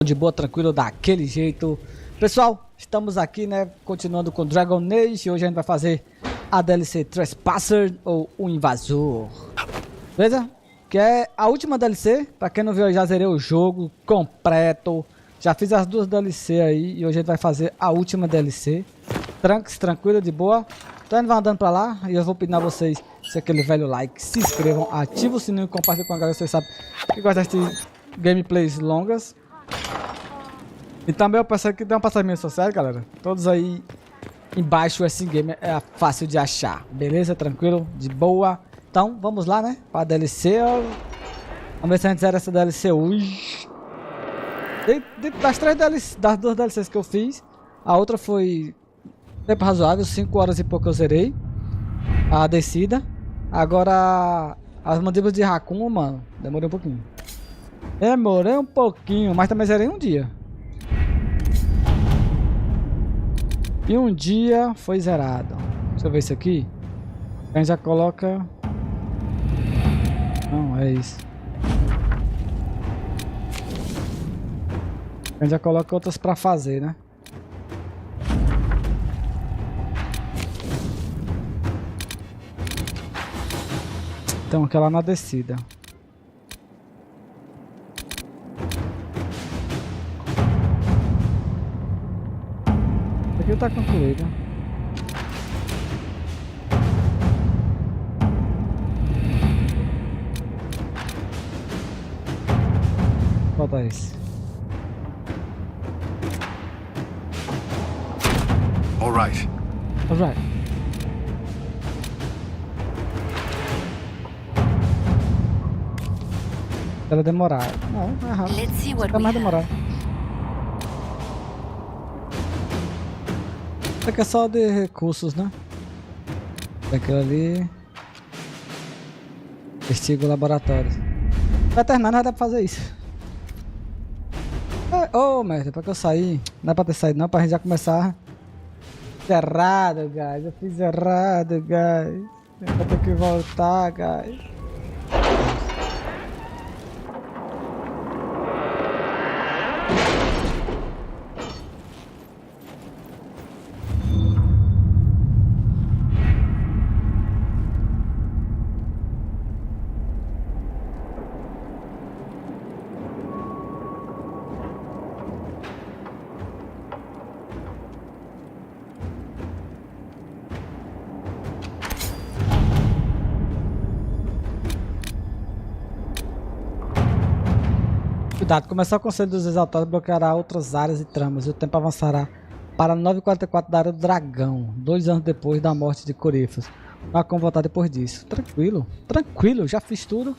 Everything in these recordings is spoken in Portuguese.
De boa, tranquilo, daquele jeito. Pessoal, estamos aqui, né, continuando com Dragon Age. Hoje a gente vai fazer a DLC Trespasser, ou o Invasor. Beleza? Que é a última DLC. Pra quem não viu, eu já zerei o jogo completo. Já fiz as duas DLC aí. E hoje a gente vai fazer a última DLC. Tranquilo, de boa. Então a gente vai andando pra lá. E eu vou pedir a vocês, se aquele velho like, se inscrevam, ativem o sininho e compartilhem com a galera. Vocês sabem que gostam de gameplays longas. E também eu peço que dê uma passadinha social, galera. Todos aí embaixo, esse game é fácil de achar. Beleza? Tranquilo? De boa. Então, vamos lá, né? Pra DLC. Vamos ver se a gente zera essa DLC hoje. Das duas DLCs que eu fiz, a outra foi tempo razoável, 5 horas e pouco eu zerei a descida. Agora, as mandíbulas de Raccoon, mano, demorei um pouquinho. Mas também zerei um dia. E um dia foi zerado. Deixa eu ver isso aqui. A gente já coloca... Não, é isso. A gente já coloca outras pra fazer, né? Então, aquela na descida. Aqui tá concluído. Bota esse. Alright. Ela demorar. Não, é rápido. Fica mais demorar. Isso aqui é só de recursos, né? Aquilo ali. Testigo laboratório. Vai terminar, não vai dar pra fazer isso. Ô, merda, pra que eu sair? Não é pra ter saído, não, pra gente já começar. Fiz errado, guys. Eu fiz errado, guys. Eu vou ter que voltar, guys. Cuidado, começar o Conselho dos Exaltados bloqueará outras áreas e tramas e o tempo avançará para 9h44 da Era do Dragão, 2 anos depois da morte de Corifas. Não há como voltar depois disso. Tranquilo, já fiz tudo.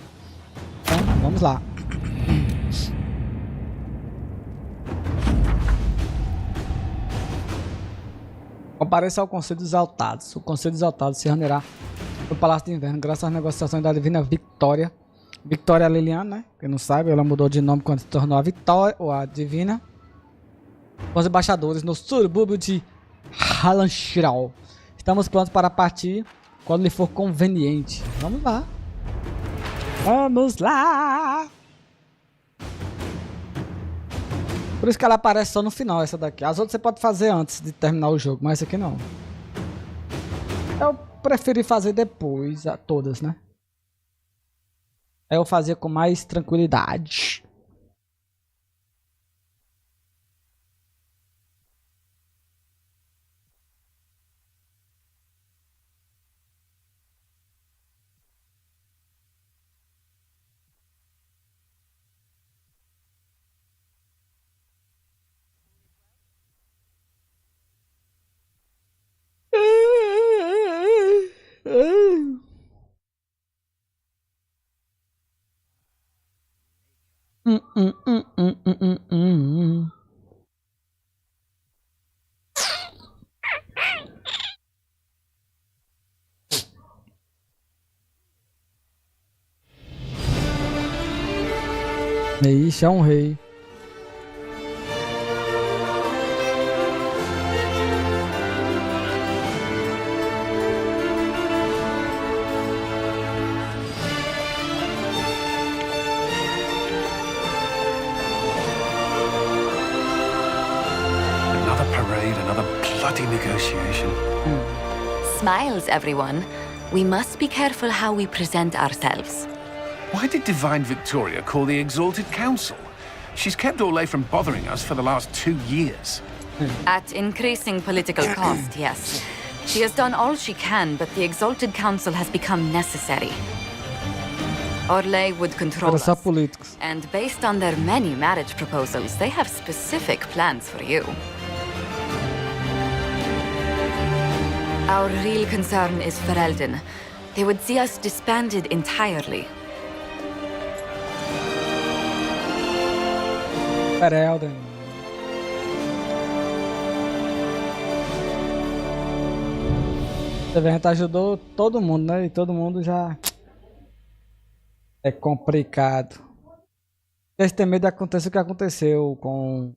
Então, vamos lá. Compareça ao Conselho dos Exaltados. O Conselho dos Exaltados se reunirá no Palácio de Inverno graças às negociações da Divina Victoria. Victoria Liliana, né? Quem não sabe, ela mudou de nome quando se tornou a Victoria, ou a Divina. Com os embaixadores no subúrbio de Halanshral. Estamos prontos para partir quando lhe for conveniente. Vamos lá. Vamos lá! Por isso que ela aparece só no final, essa daqui. As outras você pode fazer antes de terminar o jogo, mas essa aqui não. Eu preferi fazer depois, a todas, né? Eu fazia com mais tranquilidade. Ixi, é um rei. Indeed, another bloody negotiation. Smiles, everyone. We must be careful how we present ourselves. Why did Divine Victoria call the Exalted Council? She's kept Orlais from bothering us for the last 2 years. At increasing political cost, yes. She has done all she can, but the Exalted Council has become necessary. Orlais would control us, and based on their many marriage proposals, they have specific plans for you. Our real concern is Ferelden. They would see us disbanded entirely. Ferelden. A gente ajudou todo mundo, né? E todo mundo já é complicado. Eles têm medo de acontecer o que aconteceu com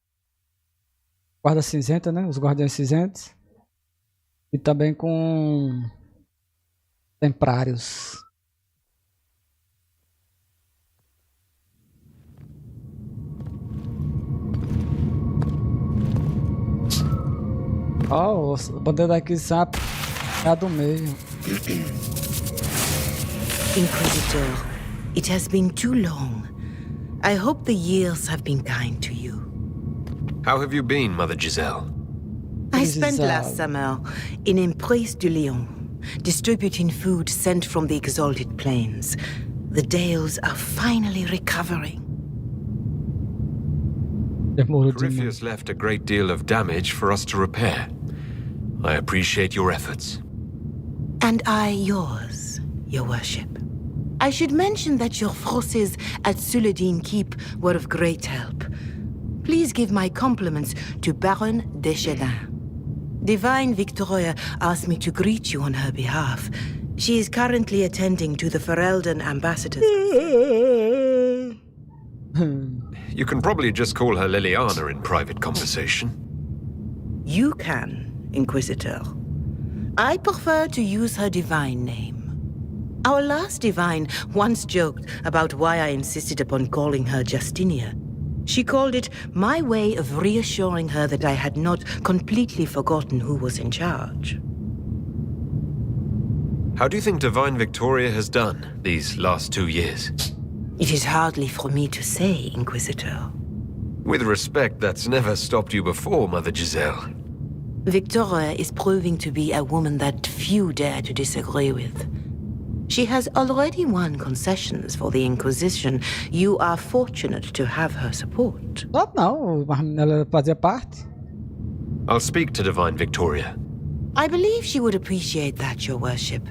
Guarda Cinzenta, né? Os Guardiões Cinzentos. E também com Templários. Ó, a bandeira da Inquisição é a do meio. Inquisitor, it has been too long. I hope the years have been kind to you. How have you been, Mother Giselle? I spent last summer in Emprise du Lion, distributing food sent from the Exalted Plains. The Dales are finally recovering. Corypheus left a great deal of damage for us to repair. I appreciate your efforts. And I yours, Your Worship. I should mention that your forces at Suladin Keep were of great help. Please give my compliments to Baron Deschedin. Divine Victoria asked me to greet you on her behalf. She is currently attending to the Ferelden ambassador's You can probably just call her Liliana in private conversation. You can, Inquisitor. I prefer to use her divine name. Our last divine once joked about why I insisted upon calling her Justinia. She called it my way of reassuring her that I had not completely forgotten who was in charge. How do you think Divine Victoria has done these last 2 years? It is hardly for me to say, Inquisitor. With respect, that's never stopped you before, Mother Giselle. Victoria is proving to be a woman that few dare to disagree with. She has already won concessions for the Inquisition. You are fortunate to have her support. Não, ela fazia parte. I'll speak to Divine Victoria. I believe she would appreciate that, Your Worship.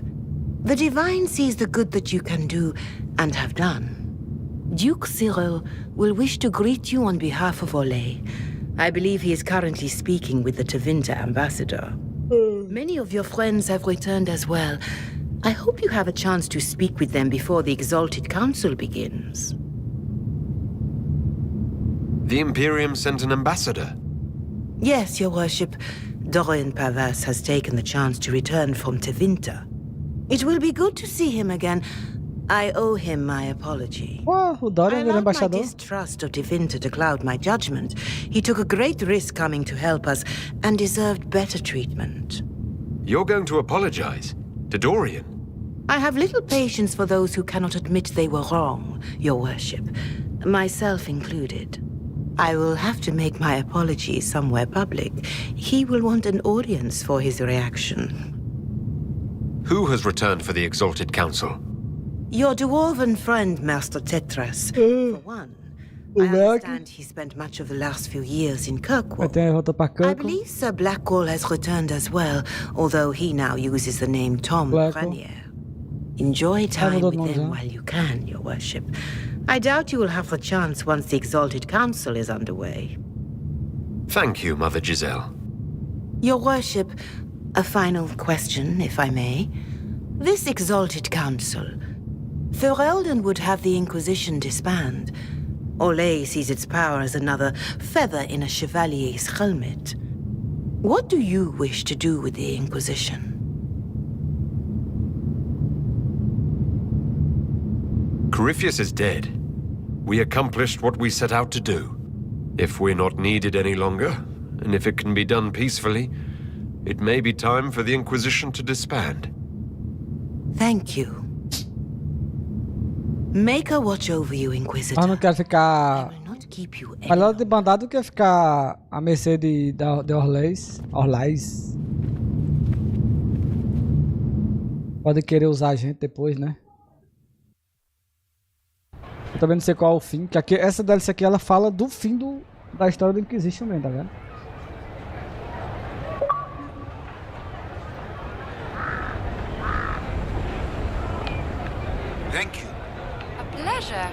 The Divine sees the good that you can do and have done. Duke Cyril will wish to greet you on behalf of Orlais. I believe he is currently speaking with the Tevinter ambassador. Many of your friends have returned as well. I hope you have a chance to speak with them before the Exalted Council begins. The Imperium sent an ambassador? Yes, Your Worship. Dorian Pavas has taken the chance to return from Tevinter. It will be good to see him again. I owe him my apology. O Dorian I era allowed my embaixador. distrust of Tevinter to cloud my judgment. He took a great risk coming to help us and deserved better treatment. You're going to apologize? To Dorian? I have little patience for those who cannot admit they were wrong, Your Worship, myself included. I will have to make my apology somewhere public. He will want an audience for his reaction. Who has returned for the Exalted Council? Your dwarven friend, Master Tetras, for one. I understand he spent much of the last few years in Kirkwall. I believe Sir Blackwall has returned as well, although he now uses the name Tom Grenier. Enjoy time with them while you can, Your Worship. I doubt you will have the chance once the Exalted Council is underway. Thank you, Mother Giselle. Your Worship, a final question, if I may. This Exalted Council, Ferelden would have the Inquisition disband. Orlais sees its power as another feather in a chevalier's helmet. What do you wish to do with the Inquisition? Corypheus is dead. We accomplished what we set out to do. If we're not needed any longer, and if it can be done peacefully, it may be time for the Inquisition to disband. Thank you. Make a watch over you, Inquisitor. Eu não quero ficar... I will not keep you any Melhor de bandado do que ficar à mercê de Orlais. Pode querer usar a gente depois, né? Eu também não sei qual é o fim. Que aqui, essa DLC aqui ela fala do fim da história do Inquisition mesmo, tá vendo? Thank you. A pleasure.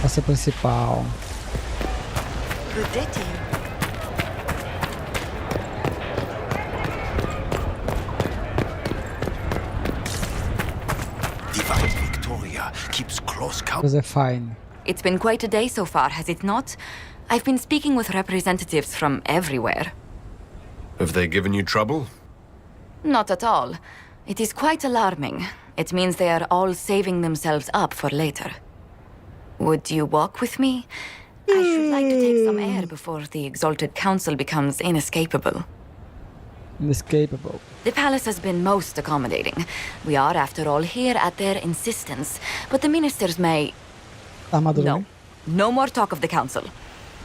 Essa principal. Good day to you. Divine Victoria keeps close count. Coisa fine. It's been quite a day so far, has it not? I've been speaking with representatives from everywhere. Have they given you trouble? Not at all. It is quite alarming. It means they are all saving themselves up for later. Would you walk with me? I should like to take some air before the Exalted Council becomes inescapable. Inescapable. The palace has been most accommodating. We are, after all, here at their insistence. But the ministers may... Tá maduro, No. né? No more talk of the council.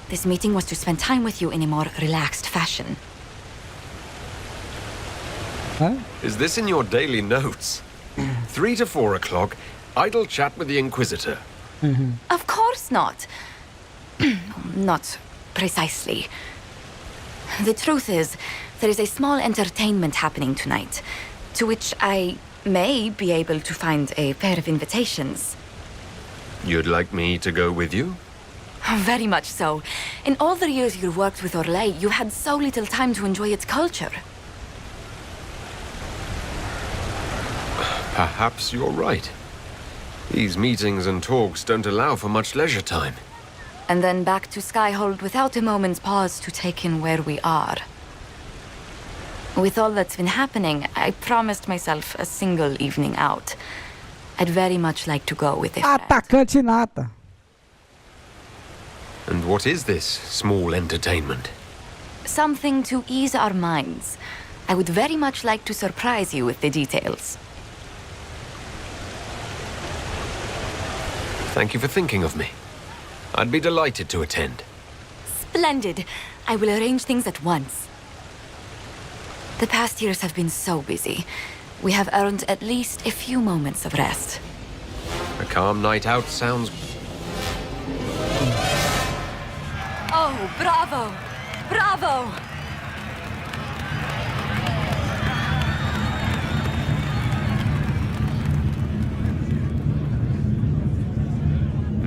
This meeting was to spend time with you in a more relaxed fashion. Hã? Is this in your daily notes? 3 to 4 o'clock, idle chat with the Inquisitor. Of course not. Not precisely. The truth is, there is a small entertainment happening tonight, to which I may be able to find a pair of invitations. You'd like me to go with you? Very much so. In all the years you worked with Orlais, you had so little time to enjoy its culture. Perhaps you're right. These meetings and talks don't allow for much leisure time. And then back to Skyhold without a moment's pause to take in where we are. With all that's been happening, I promised myself a single evening out. I'd very much like to go with a friend. Atacante nata. And what is this small entertainment? Something to ease our minds. I would very much like to surprise you with the details. Thank you for thinking of me. I'd be delighted to attend. Splendid. I will arrange things at once. The past years have been so busy. We have earned at least a few moments of rest. A calm night out sounds... Oh, bravo! Bravo!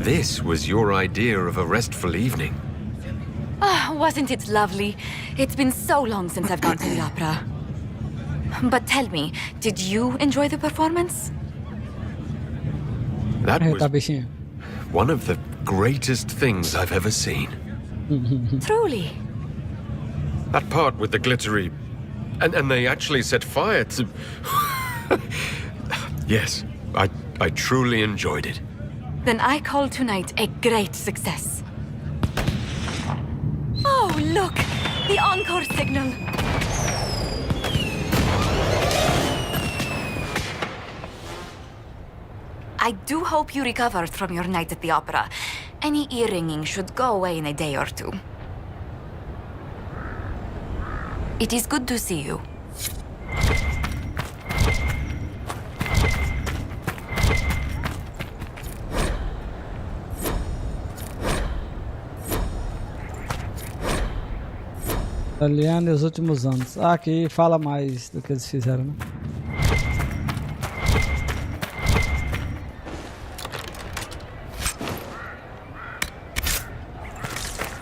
This was your idea of a restful evening. Ah, wasn't it lovely? It's been so long since I've gone to the opera. But tell me, did you enjoy the performance? That Eita, was bichinho. one of the greatest things I've ever seen. Truly. That part with the glittery... And they actually set fire to... Yes, I truly enjoyed it. Then I call tonight a great success. Oh, look! The encore signal! I do hope you recovered from your night at the opera. Any ear-ringing should go away in a day or two. It is good to see you. Italiano e os últimos anos. Ah, aqui fala mais do que eles fizeram, né?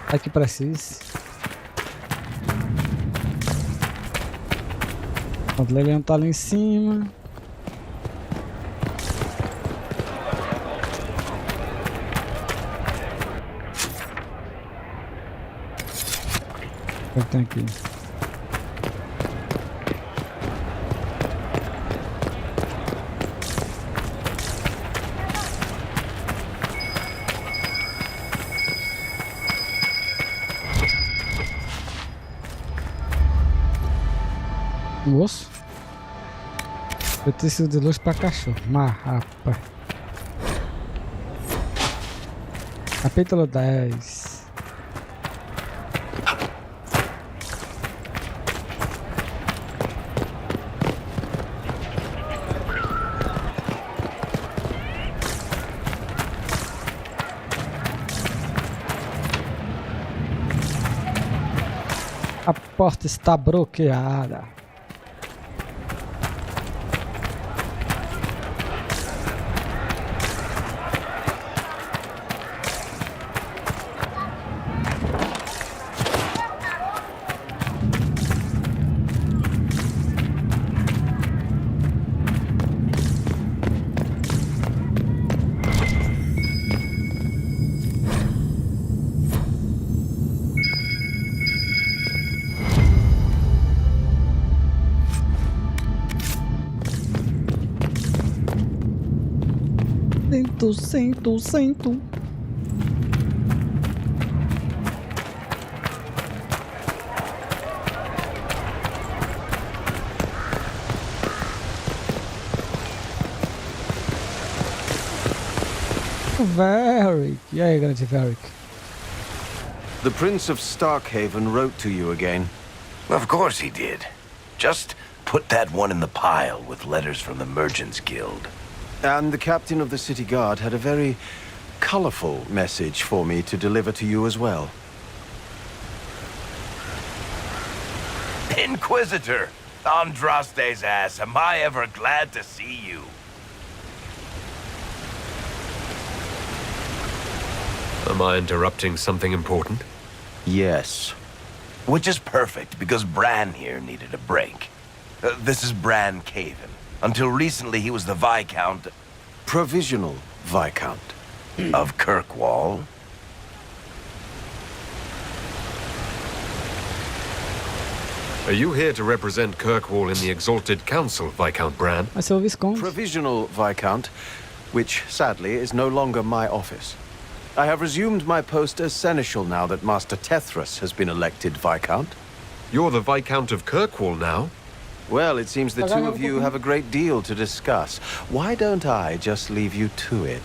Aqui precisa. O Lelian tá ali em cima. O que tem aqui? Moço. Petisco de luz pra cachorro. Mas, rapaz. Capítulo 10. A porta está bloqueada. Sento. Varric. E aí, grande Varric? The Prince of Starkhaven wrote to you again. Of course he did. Just put that one in the pile with letters from the Merchants Guild. And the captain of the city guard had a very colorful message for me to deliver to you as well. Inquisitor! Andraste's ass, am I ever glad to see you. Am I interrupting something important? Yes. Which is perfect, because Bran here needed a break. This is Bran Caven. Until recently, he was the Viscount... Provisional Viscount. of Kirkwall. Are you here to represent Kirkwall in the Exalted Council, Viscount Bran? Vai ser o Visconde. Provisional Viscount, which, sadly, is no longer my office. I have resumed my post as Seneschal now that Master Tethras has been elected Viscount. You're the Viscount of Kirkwall now? Well, it seems the two of you have a great deal to discuss. Why don't I just leave you to it?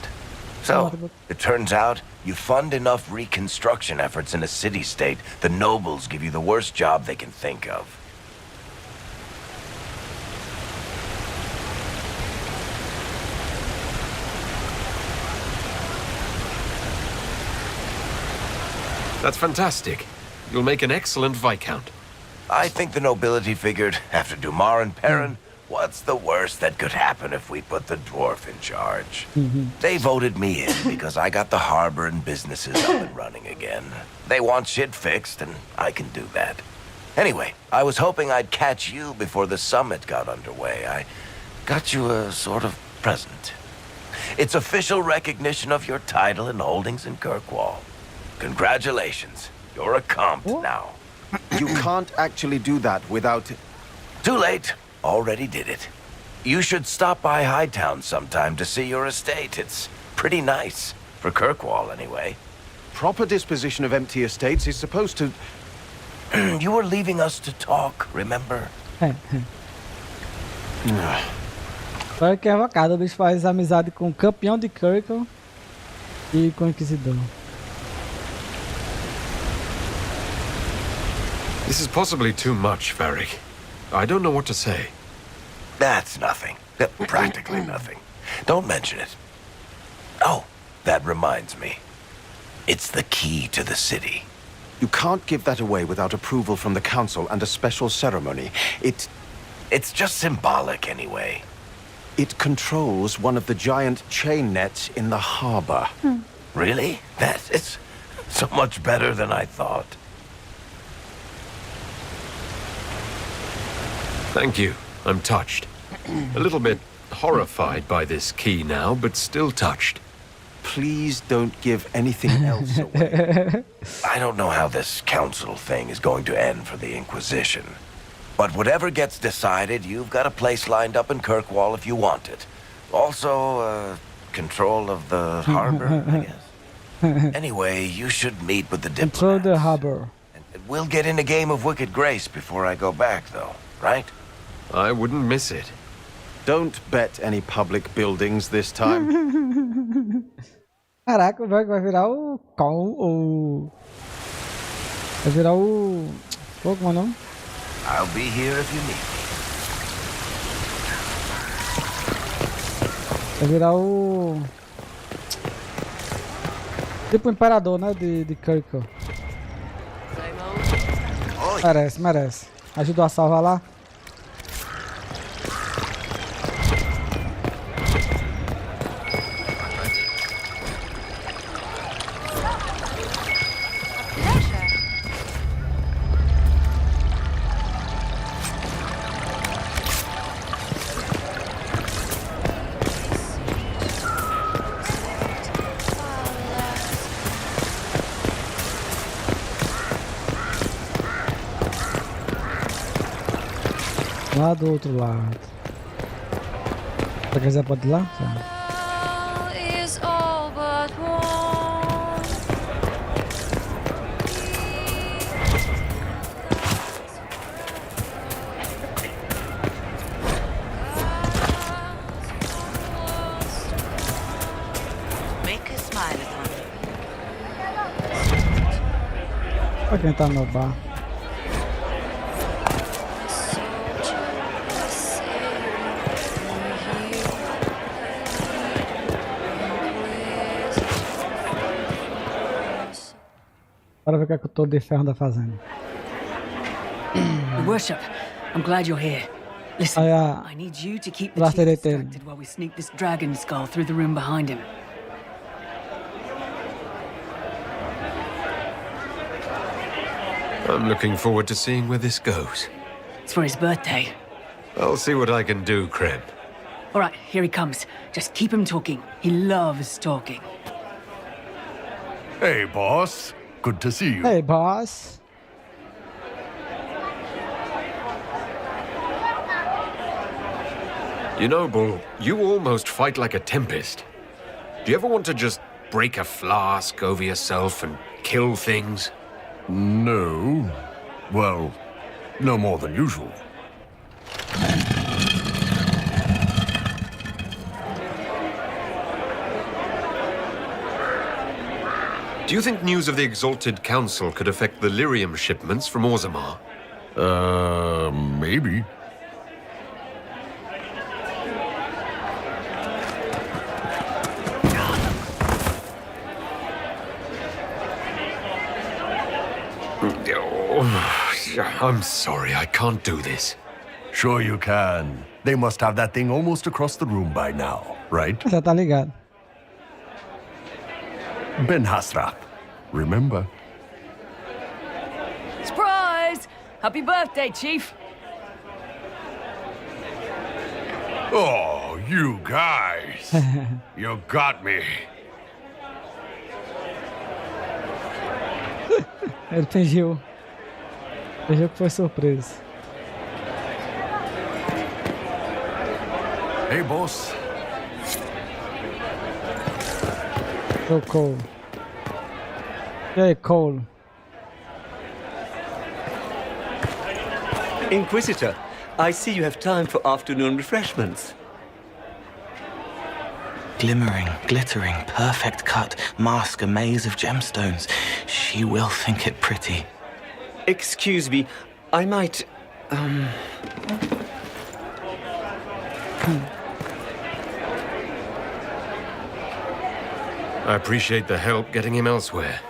So, it turns out, you fund enough reconstruction efforts in a city-state, the nobles give you the worst job they can think of. That's fantastic. You'll make an excellent Viscount. I think the nobility figured, after Dumar and Perrin, what's the worst that could happen if we put the dwarf in charge? They voted me in because I got the harbor and businesses up and running again. They want shit fixed, and I can do that. Anyway, I was hoping I'd catch you before the summit got underway. I got you a sort of present. It's official recognition of your title and holdings in Kirkwall. Congratulations. You're a comp now. You can't actually do that without... Too late. Already did it. You should stop by Hightown sometime to see your estate. It's pretty nice. For Kirkwall, anyway. Proper disposition of empty estates is supposed to... You were leaving us to talk, remember? Olha que é vacada, o bicho faz amizade com o campeão de Kirkwall e com o Inquisidor. This is possibly too much, Varric. I don't know what to say. That's nothing. Practically nothing. Don't mention it. Oh, that reminds me. It's the key to the city. You can't give that away without approval from the council and a special ceremony. It's just symbolic anyway. It controls one of the giant chain nets in the harbor. Really? That is so much better than I thought. Thank you. I'm touched. A little bit horrified by this key now, but still touched. Please don't give anything else away. I don't know how this council thing is going to end for the Inquisition. But whatever gets decided, you've got a place lined up in Kirkwall if you want it. Also, control of the harbor, I guess. Anyway, you should meet with the diplomats. Control the harbor. We'll get in a game of Wicked Grace before I go back, though, right? I wouldn't miss it. Don't bet any public buildings this time. Caraca, o Berg vai virar o... Vai virar o... Pô, como é o nome? I'll be here if you need me. Vai virar o... Tipo o imperador, né? De Kirk. Merece, merece. Ajudou a salvar lá. Lá do outro lado. Se quiser pode ir lá? Make a smile upon me. Pra quem tá no bar. Para ver o que é que o Todo de Ferro anda fazendo. Your Worship, I'm glad you're here. Listen, I need you to keep the chief distracted while we sneak this dragon skull through the room behind him. I'm looking forward to seeing where this goes. It's for his birthday. I'll see what I can do, Krem. All right, here he comes. Just keep him talking. He loves talking. Hey, boss. Good to see you. Hey, boss. You know, Bull, you almost fight like a tempest. Do you ever want to just break a flask over yourself and kill things? No. Well, no more than usual. Do you think news of the Exalted Council could affect the lyrium shipments from Orzammar? Maybe. I'm sorry, I can't do this. Sure you can. They must have that thing almost across the room by now, right? Já tá ligado. Ben Hasrap. Remember? Surprise! Happy birthday, Chief. Oh, you guys. You got me. Ele fingiu. Fingiu que foi surpresa. Hey, boss. O Cole. E aí, Cole? Inquisitor, I see you have time for afternoon refreshments. Glimmering, glittering, perfect cut, mask a maze of gemstones. She will think it pretty. Excuse me, I might, I appreciate the help getting him elsewhere.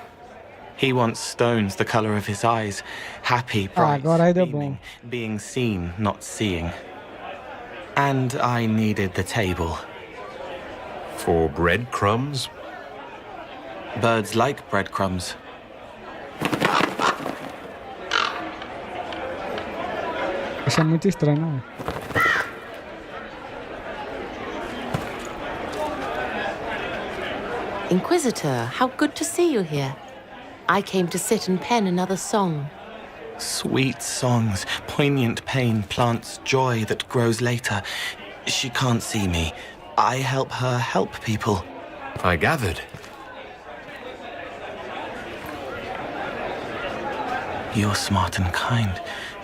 He wants stones the color of his eyes. Happy, bright, beaming, being seen, not seeing. And I needed the table. For breadcrumbs? Birds like breadcrumbs. Achei muito estranho, não? Inquisitor, how good to see you here. I came to sit and pen another song. Sweet songs, poignant pain plants joy that grows later. She can't see me. I help her help people. I gathered. You're smart and kind.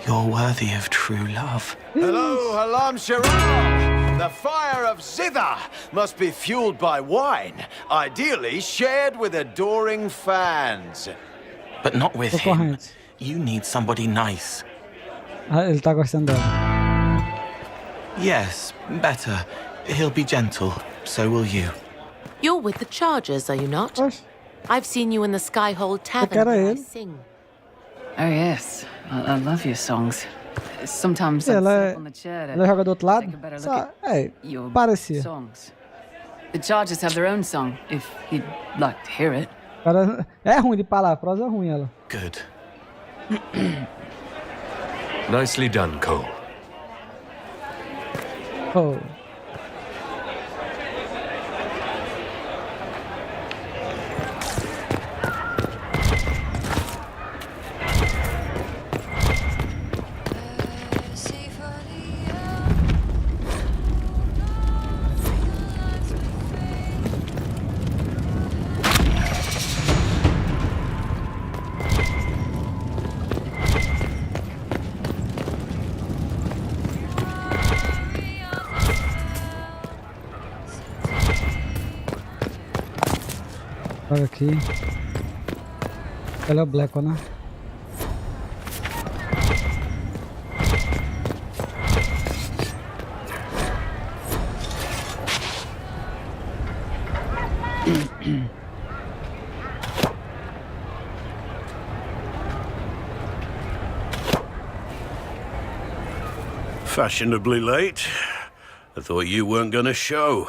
You're worthy of true love. Hello, Halam Sharal! The fire of Zither must be fueled by wine, ideally shared with adoring fans. But not with him. You need somebody nice. Ele tá gostando dela. Yes, better. He'll be gentle. So will you. You're with the Chargers, are you not? I've seen you in the Skyhold Tavern where I sing. Oh yes, I love your songs. Sometimes I sit on the chair ela joga do outro lado? Parecia. Songs. The Chargers have their own song, if you'd like to hear it. Cara, é ruim de palavra, prosa é ruim ela. Good. Nicely done, Cole. Oh. Olha aqui. Ela é o Black, né? Fashionably late. I thought you weren't gonna show.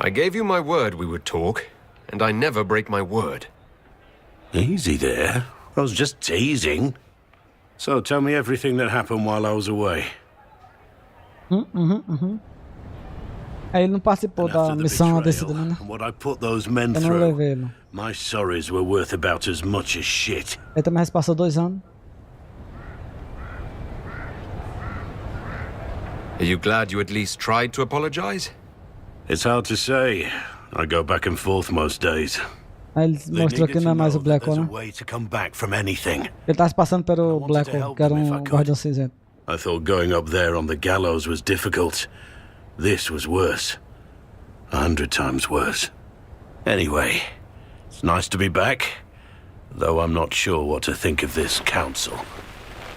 I gave you my word we would talk, and I never break my word. Easy there. I was just teasing. So tell me everything that happened while I was away. Aí ele não participou da missão descida, né? What I put those men through. My sorries were worth about as much as shit. Ele também passou 2 anos. Are you glad you at least tried to apologize? It's hard to say. I go back and forth most days. Aí ele mostrou que não é mais o Black, né? Ele tá se passando pelo Black, que era guardião cinzento. I thought going up there on the gallows was difficult. This was worse. 100 times worse. Anyway, it's nice to be back, though I'm not sure what to think of this council.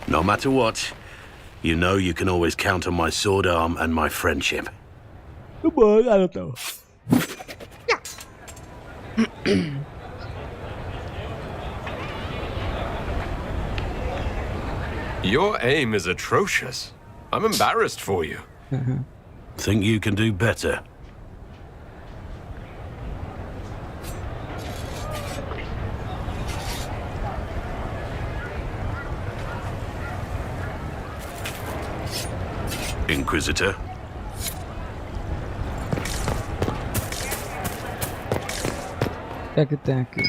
No matter what, you know you can always count on my sword arm and my friendship. Bom, garotão. Your aim is atrocious. I'm embarrassed for you. Think you can do better? Inquisitor? O que é que tem aqui?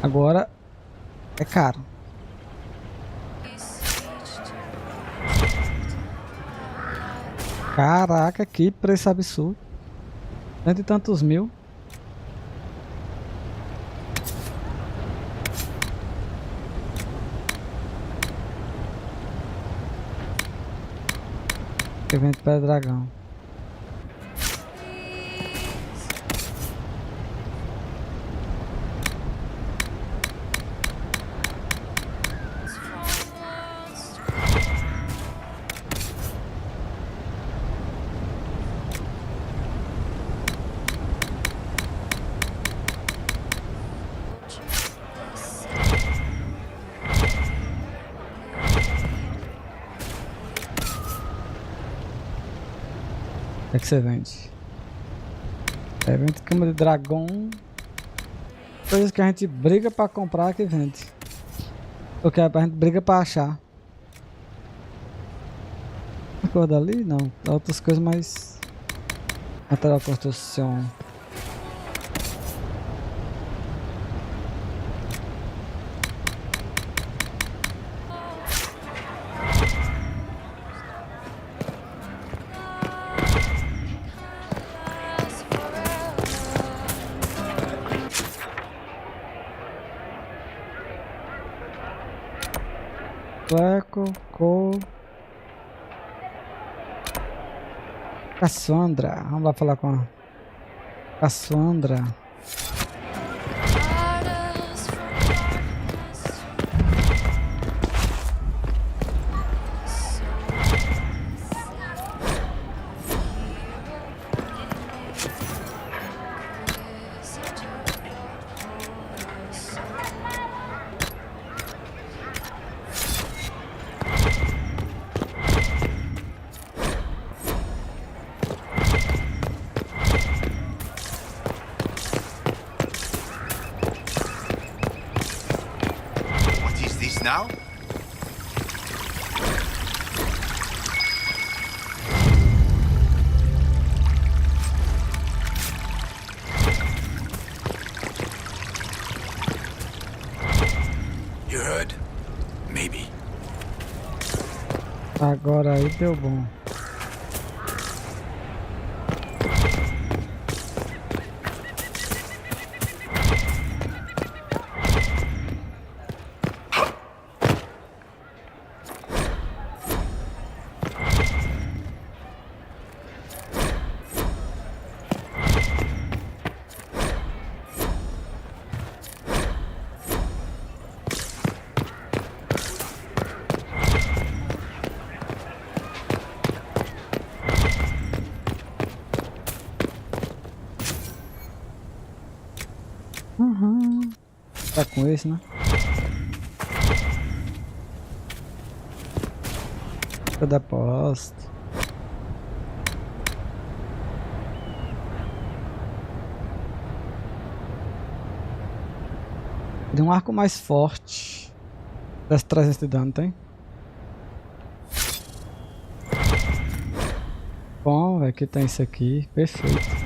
Agora é caro. Caraca, que preço absurdo. 100 e tantos mil. Evento para dragão. O que é que você vende? Vende cama de dragão. Coisas que a gente briga pra comprar que vende. O que a gente briga pra achar. Uma coisa dali? Não. Outras coisas mais... Material de construção. Cassandra, vamos lá falar com a Cassandra. Now? You heard? Maybe. Agora aí deu bom. Tá com esse, né? Fica da posta. De um arco mais forte. Das 300 de dano, tem? Bom, aqui tem isso aqui. Perfeito.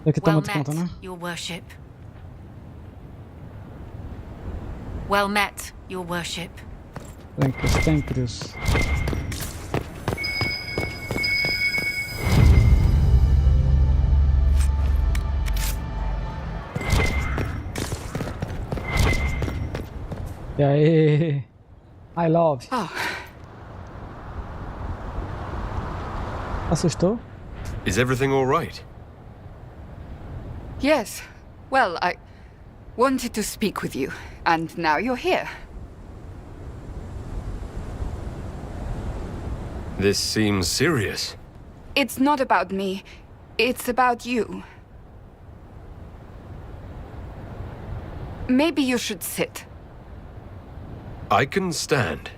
Aqui tá muito conta, né? Your worship. Well met, your worship. Thank you. E aí? I love. Assustou? Is everything all right? Yes. Well, I wanted to speak with you, and now you're here. This seems serious. It's not about me. It's about you. Maybe you should sit. I can stand.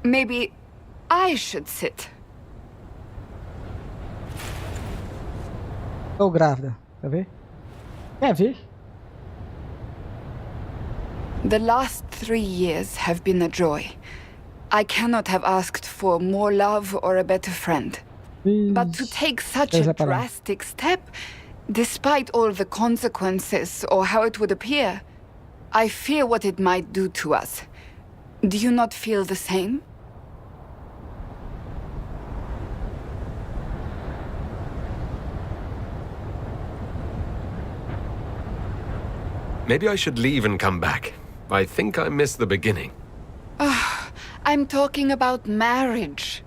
Maybe I should sit. Tô grávida. Quer ver? Quer ver? The last 3 years have been a joy. I cannot have asked for more love or a better friend. But to take such a drastic step, despite all the consequences or how it would appear, I fear what it might do to us. Do you not feel the same? Maybe I should leave and come back. I think I missed the beginning. I'm talking about marriage.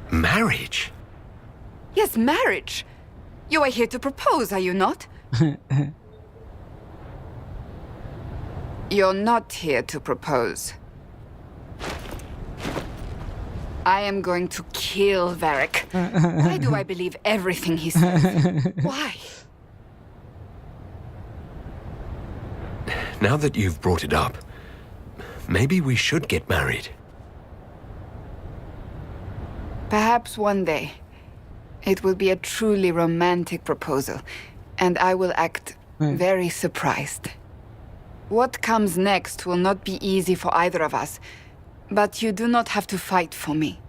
Marriage? Yes, marriage. You are here to propose, are you not? You're not here to propose. I am going to kill Varric. Why do I believe everything he says? Why? Now that you've brought it up, maybe we should get married. Perhaps one day. It will be a truly romantic proposal, and I will act very surprised. What comes next will not be easy for either of us, but you do not have to fight for me.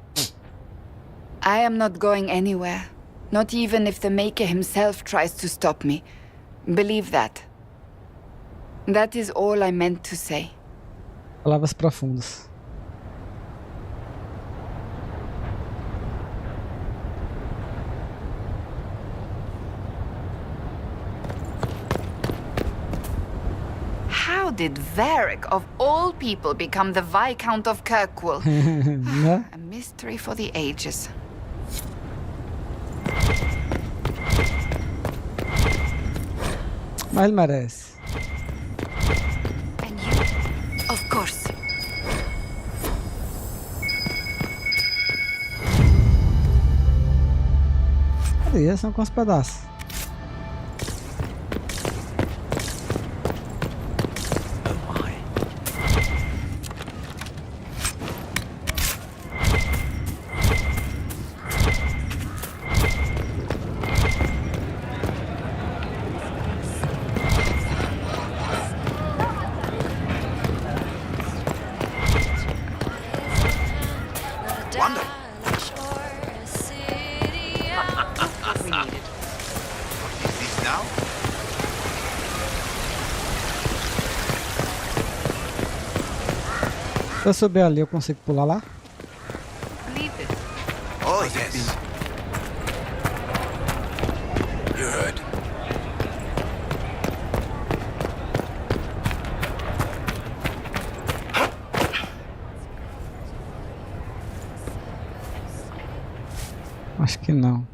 I am not going anywhere, not even if the Maker himself tries to stop me. Believe that. That is all I meant to say. Palavras profundas. How did Varric, of all people, become the Viscount of Kirkwall? A mystery for the ages. Mas ele merece. And you? Of course. Cadê? São com os pedaços. Se eu subir ali, eu consigo pular lá? Oh, yes. You heard. Acho que não.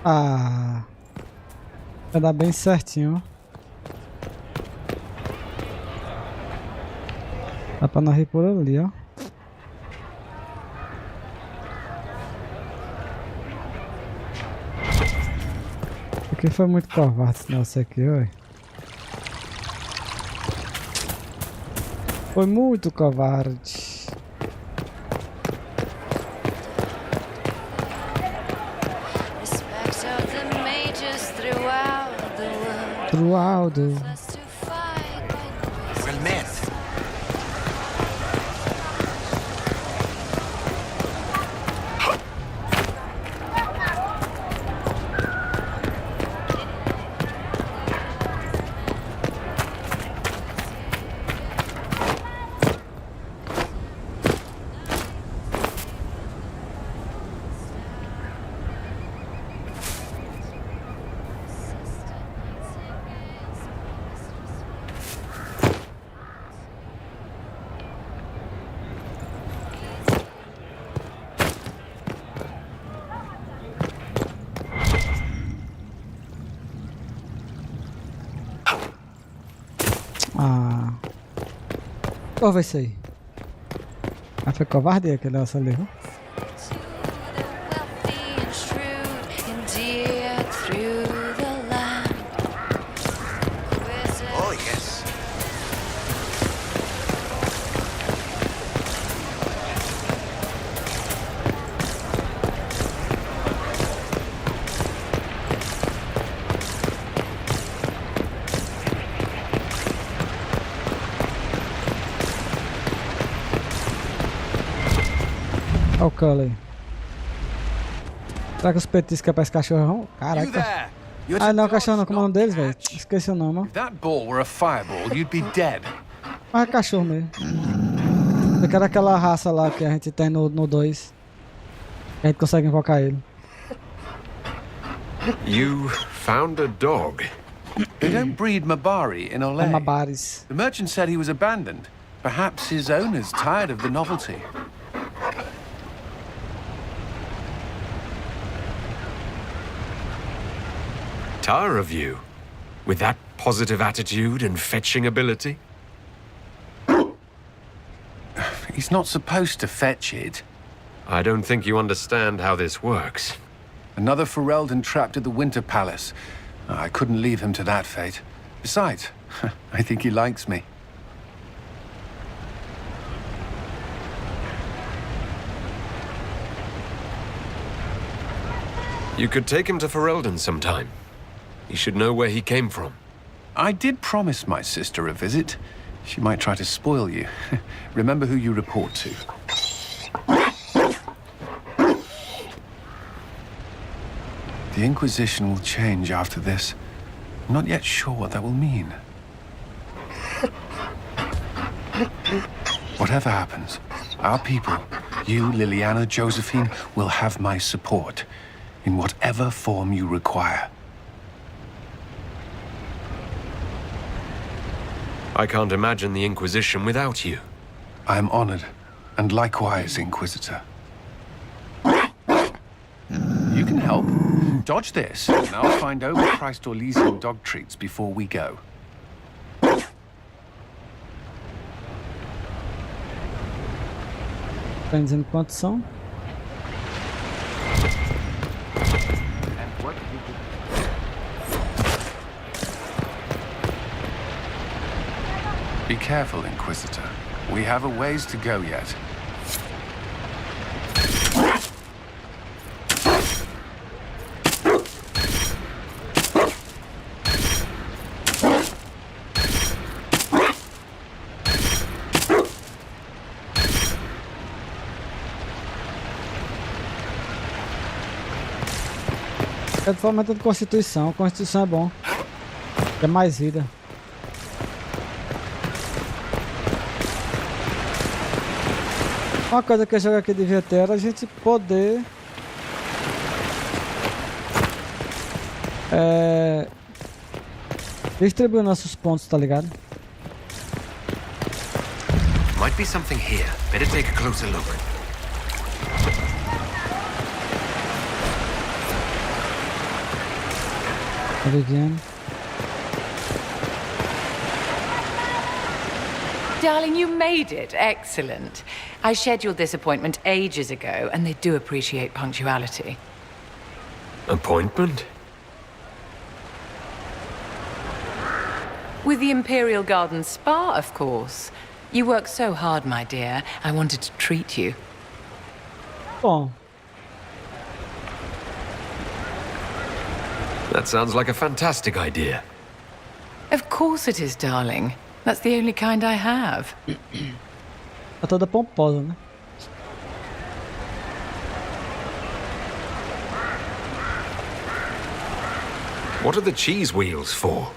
Ah, vai dar bem certinho. Dá pra nós ir por ali, ó. Porque foi muito covarde esse negócio aqui, oi. Foi muito covarde. Throughout the... Well met. Ah. Qual vai ser aí? Ah, foi covarde aquele negócio ali, viu? Oh, yes. Olha o Cully. Será que os petiscos é pra esse cachorrão? Caraca. Ah, não, cachorro não. Como é o nome deles, velho? Esqueci o nome, ó. If that ball were a fireball, you'd be dead. Ah, é cachorro mesmo. Eu quero aquela raça lá que a gente tem no 2. A gente consegue invocar ele. You found a dog? They don't breed Mabari in Olay. Mabaris. The merchant said he was abandoned. Perhaps his owner's tired of the novelty. Tire of you? With that positive attitude and fetching ability? He's not supposed to fetch it. I don't think you understand how this works. Another Ferelden trapped at the Winter Palace. I couldn't leave him to that fate. Besides, I think he likes me. You could take him to Ferelden sometime. He should know where he came from. I did promise my sister a visit. She might try to spoil you. Remember who you report to. The Inquisition will change after this. I'm not yet sure what that will mean. Whatever happens, our people, you, Liliana, Josephine, will have my support in whatever form you require. I can't imagine the Inquisition without you. I am honored, and likewise, Inquisitor. You can help. Dodge this, and I'll find overpriced Orlesian dog treats before we go. Tá dizendo quantos são? Be careful, Inquisitor. We have a ways to go yet. É de forma de Constituição. Constituição é bom. É mais vida. Uma coisa que eu jogo aqui devia ter era a gente poder distribuir nossos pontos, tá ligado? Might be something here. Better take a closer look. Again. Darling, you made it. Excellent. I scheduled this appointment ages ago, and they do appreciate punctuality. Appointment? With the Imperial Garden Spa, of course. You work so hard, my dear. I wanted to treat you. Bom. That sounds like a fantastic idea. Of course it is, darling. That's the only kind I have. Tá toda pomposa, né? What are the cheese wheels for?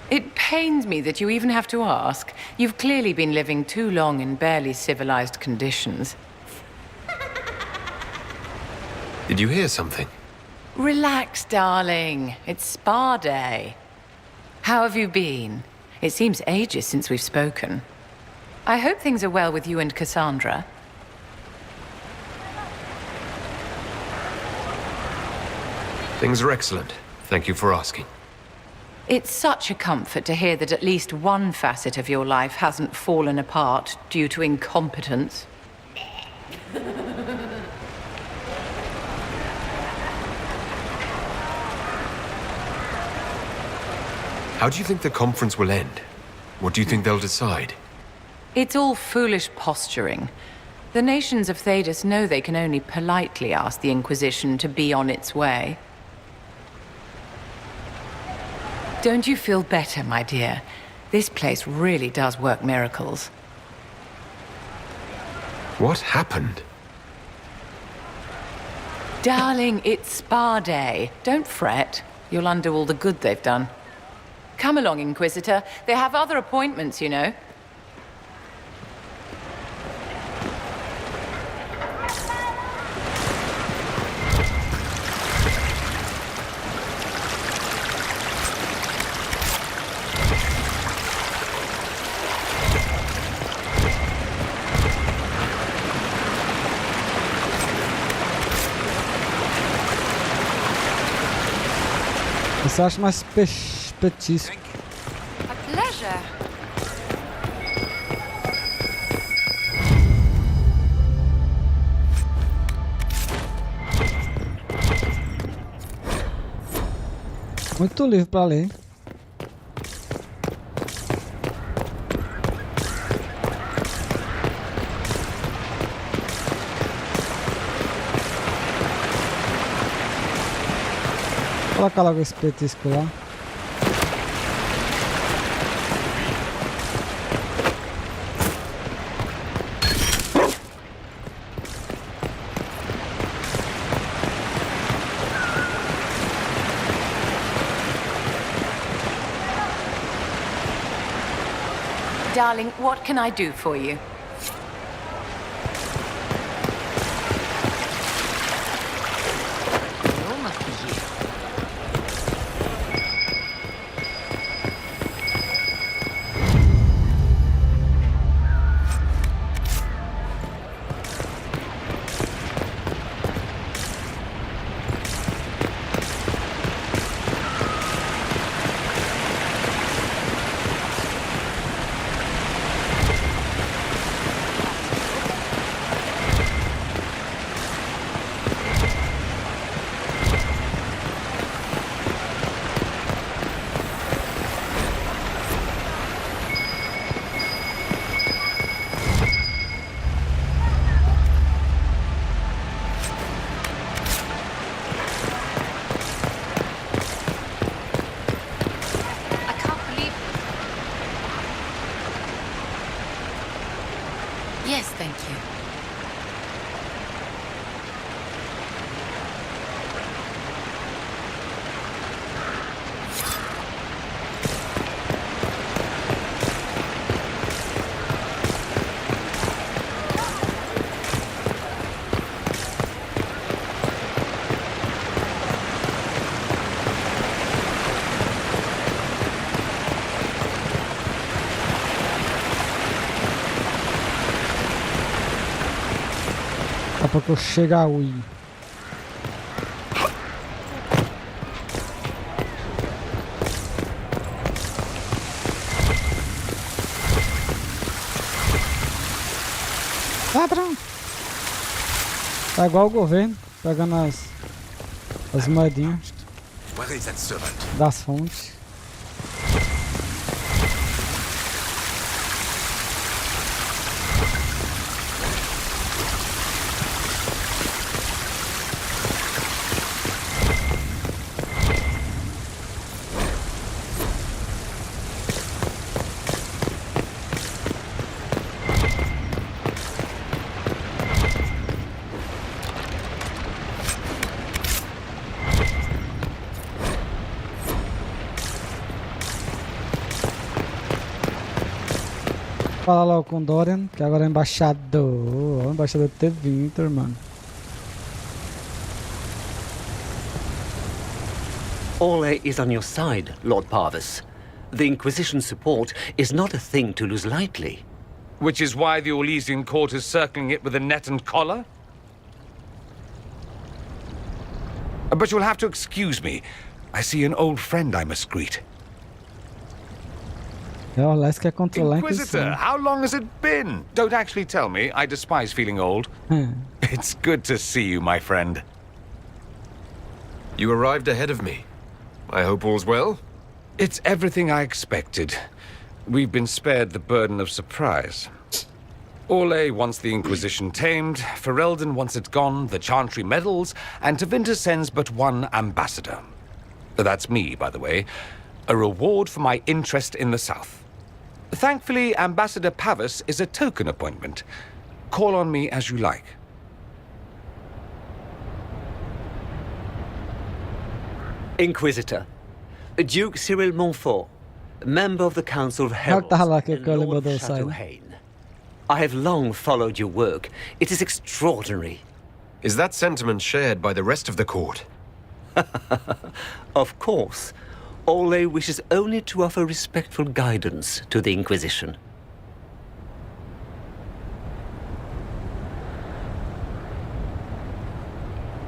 It pains me that you even have to ask. You've clearly been living too long in barely civilized conditions. Did you hear something? Relax, darling. It's spa day. How have you been? It seems ages since we've spoken. I hope things are well with you and Cassandra. Things are excellent. Thank you for asking. It's such a comfort to hear that at least one facet of your life hasn't fallen apart due to incompetence. How do you think the conference will end? What do you think they'll decide? It's all foolish posturing. The nations of Thedas know they can only politely ask the Inquisition to be on its way. Don't you feel better, my dear? This place really does work miracles. What happened? Darling, it's spa day. Don't fret. You'll undo all the good they've done. Come along, Inquisitor. They have other appointments, you know. Você acha mais petisco? A pleasure. Muito livro para ler. Coloca logo esse petisco lá. Darling, what can I do for you? Yes, thank you. Daqui a pouco chega a AQUI. Patrão! Tá igual o governo, pegando as moedinhas das fontes. Fala logo com Dorian, que agora é embaixador. O embaixador teve Winter, mano. Orlais is on your side, Lord Parvis. The Inquisition support is not a thing to lose lightly. Which is why the Orlesian court is circling it with a net and collar? But you'll have to excuse me. I see an old friend I must greet. Inquisitor, how long has it been? Don't actually tell me. I despise feeling old. It's good to see you, my friend. You arrived ahead of me. I hope all's well? It's everything I expected. We've been spared the burden of surprise. Orlais wants the Inquisition tamed, Ferelden wants it gone, the Chantry medals, and Tevinter sends but one ambassador. That's me, by the way. A reward for my interest in the South. Thankfully, Ambassador Pavis is a token appointment. Call on me as you like. Inquisitor, Duke Cyril Montfort, member of the Council of Heralds and Lord of Chateauhaine. I have long followed your work. It is extraordinary. Is that sentiment shared by the rest of the court? Of course. Orlais wishes only to offer respectful guidance to the Inquisition.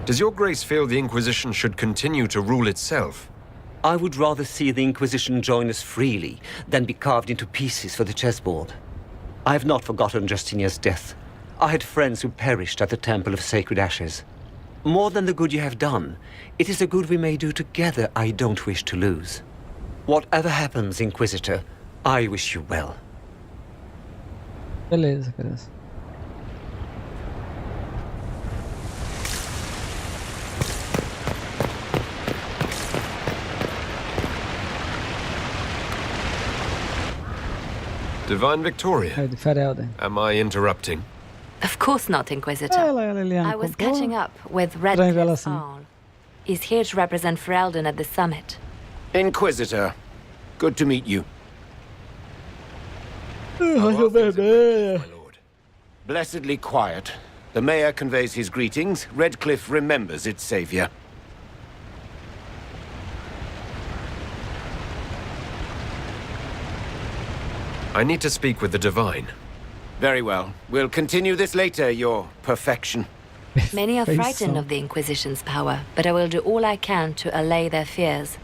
Does your grace feel the Inquisition should continue to rule itself? I would rather see the Inquisition join us freely than be carved into pieces for the chessboard. I have not forgotten Justinia's death. I had friends who perished at the Temple of Sacred Ashes. More than the good you have done, it is a good we may do together I don't wish to lose. Whatever happens, Inquisitor, I wish you well. Beleza, beleza. Divine Victoria. Am I interrupting? Of course not, Inquisitor. I was catching up with Red Cliff Arl. He's here to represent Ferelden at the summit. Inquisitor, good to meet you. Blessedly quiet. The mayor conveys his greetings. Redcliffe remembers its savior. I need to speak with the Divine. Very well. We'll continue this later, your perfection. Many are frightened of the Inquisition's power, but I will do all I can to allay their fears.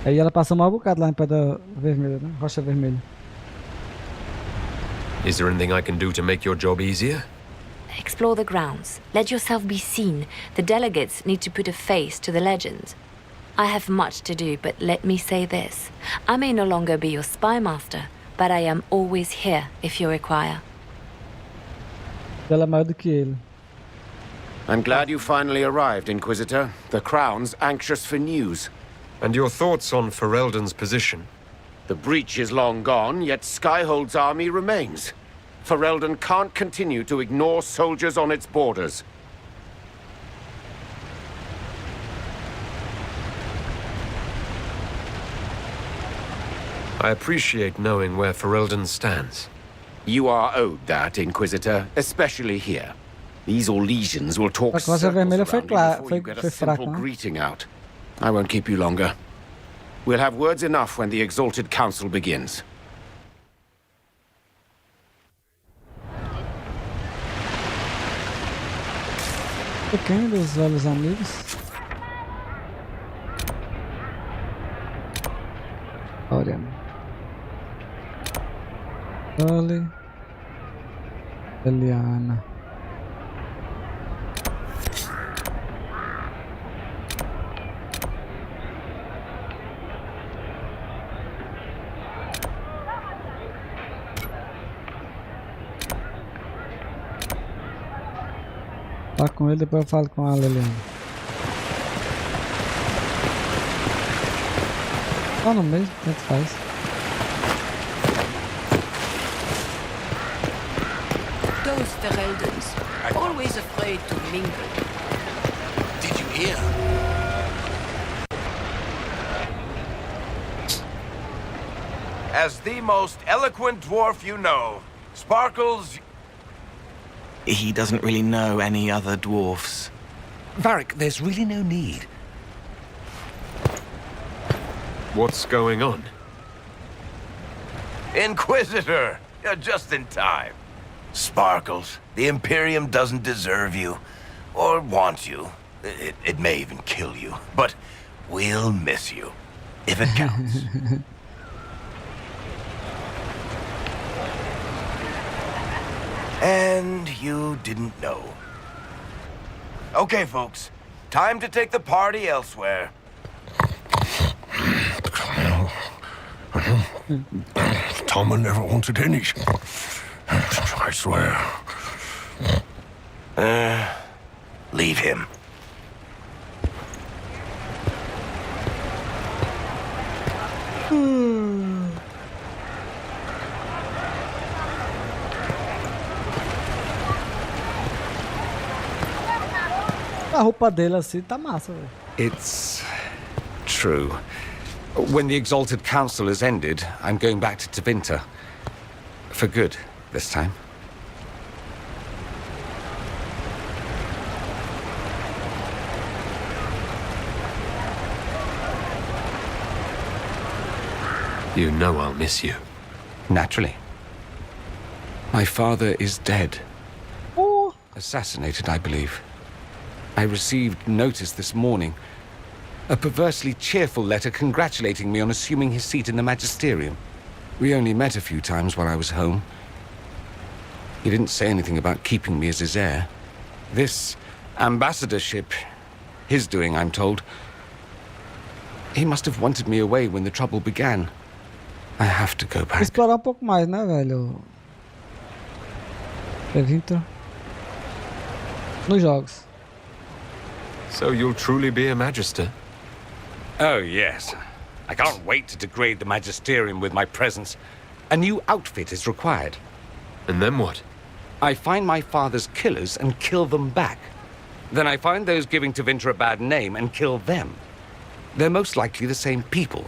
Aí ela passou mal bocado lá em Pedra Vermelha, né? Rocha Vermelha. Is there anything I can do to make your job easier? Explore the grounds. Let yourself be seen. The delegates need to put a face to the legend. I have much to do, but let me say this. I may no longer be your spy master, but I am always here if you require. Ela é maior do que ele. I'm glad you finally arrived, Inquisitor. The Crown's anxious for news. And your thoughts on Ferelden's position? The breach is long gone, yet Skyhold's army remains. Ferelden can't continue to ignore soldiers on its borders. I appreciate knowing where Ferelden stands. You are owed that, Inquisitor, especially here. These Orlesians will talk circles around you before you get a simple greeting out. I won't keep you longer. We'll have words enough when the Exalted Council begins. Pequeno dos velhos amigos. Olha. Olha. Eliana. Fala com ele, depois eu falo com a Liliana. Só no meio, tanto faz. Those Fereldans, always afraid to mingle. Did you hear? As the most eloquent dwarf you know, Sparkles... He doesn't really know any other dwarfs. Varric, there's really no need. What's going on? Inquisitor! You're just in time. Sparkles, the Imperium doesn't deserve you. Or want you. It may even kill you. But we'll miss you. If it counts. And you didn't know. Okay, folks. Time to take the party elsewhere. Tommen never wanted any. I swear. Leave him. A roupa dele assim tá massa, velho. It's true. When the Exalted Council has ended, I'm going back to Tevinter. For good, this time. You know I'll miss you. Naturally. My father is dead. Oh. Assassinated, I believe. I received notice this morning. A perversely cheerful letter congratulating me on assuming his seat in the Magisterium. We only met a few times while I was home. He didn't say anything about keeping me as his heir. This ambassadorship, his doing, I'm told. He must have wanted me away when the trouble began. I have to go back. Explorar pouco mais, né, velho? Tevinter. Nos jogos. So you'll truly be a Magister? Oh, yes. I can't wait to degrade the Magisterium with my presence. A new outfit is required. And then what? I find my father's killers and kill them back. Then I find those giving Tevinter a bad name and kill them. They're most likely the same people,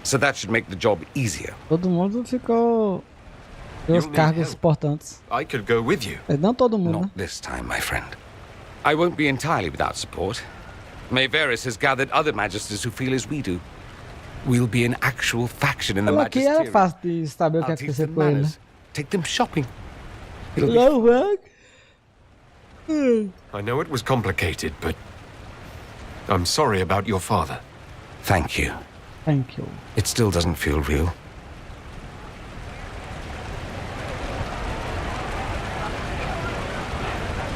so that should make the job easier. Todo mundo ficou os cargos importantes. I could go with you. Não todo mundo. Not this time, my friend. I won't be entirely without support. Maveris has gathered other magisters who feel as we do. We'll be an actual faction in the Magisterium. Aqui é fácil de saber o que acontecer com ele. Take them shopping. I know it was complicated, but I'm sorry about your father. Thank you. Thank you. It still doesn't feel real.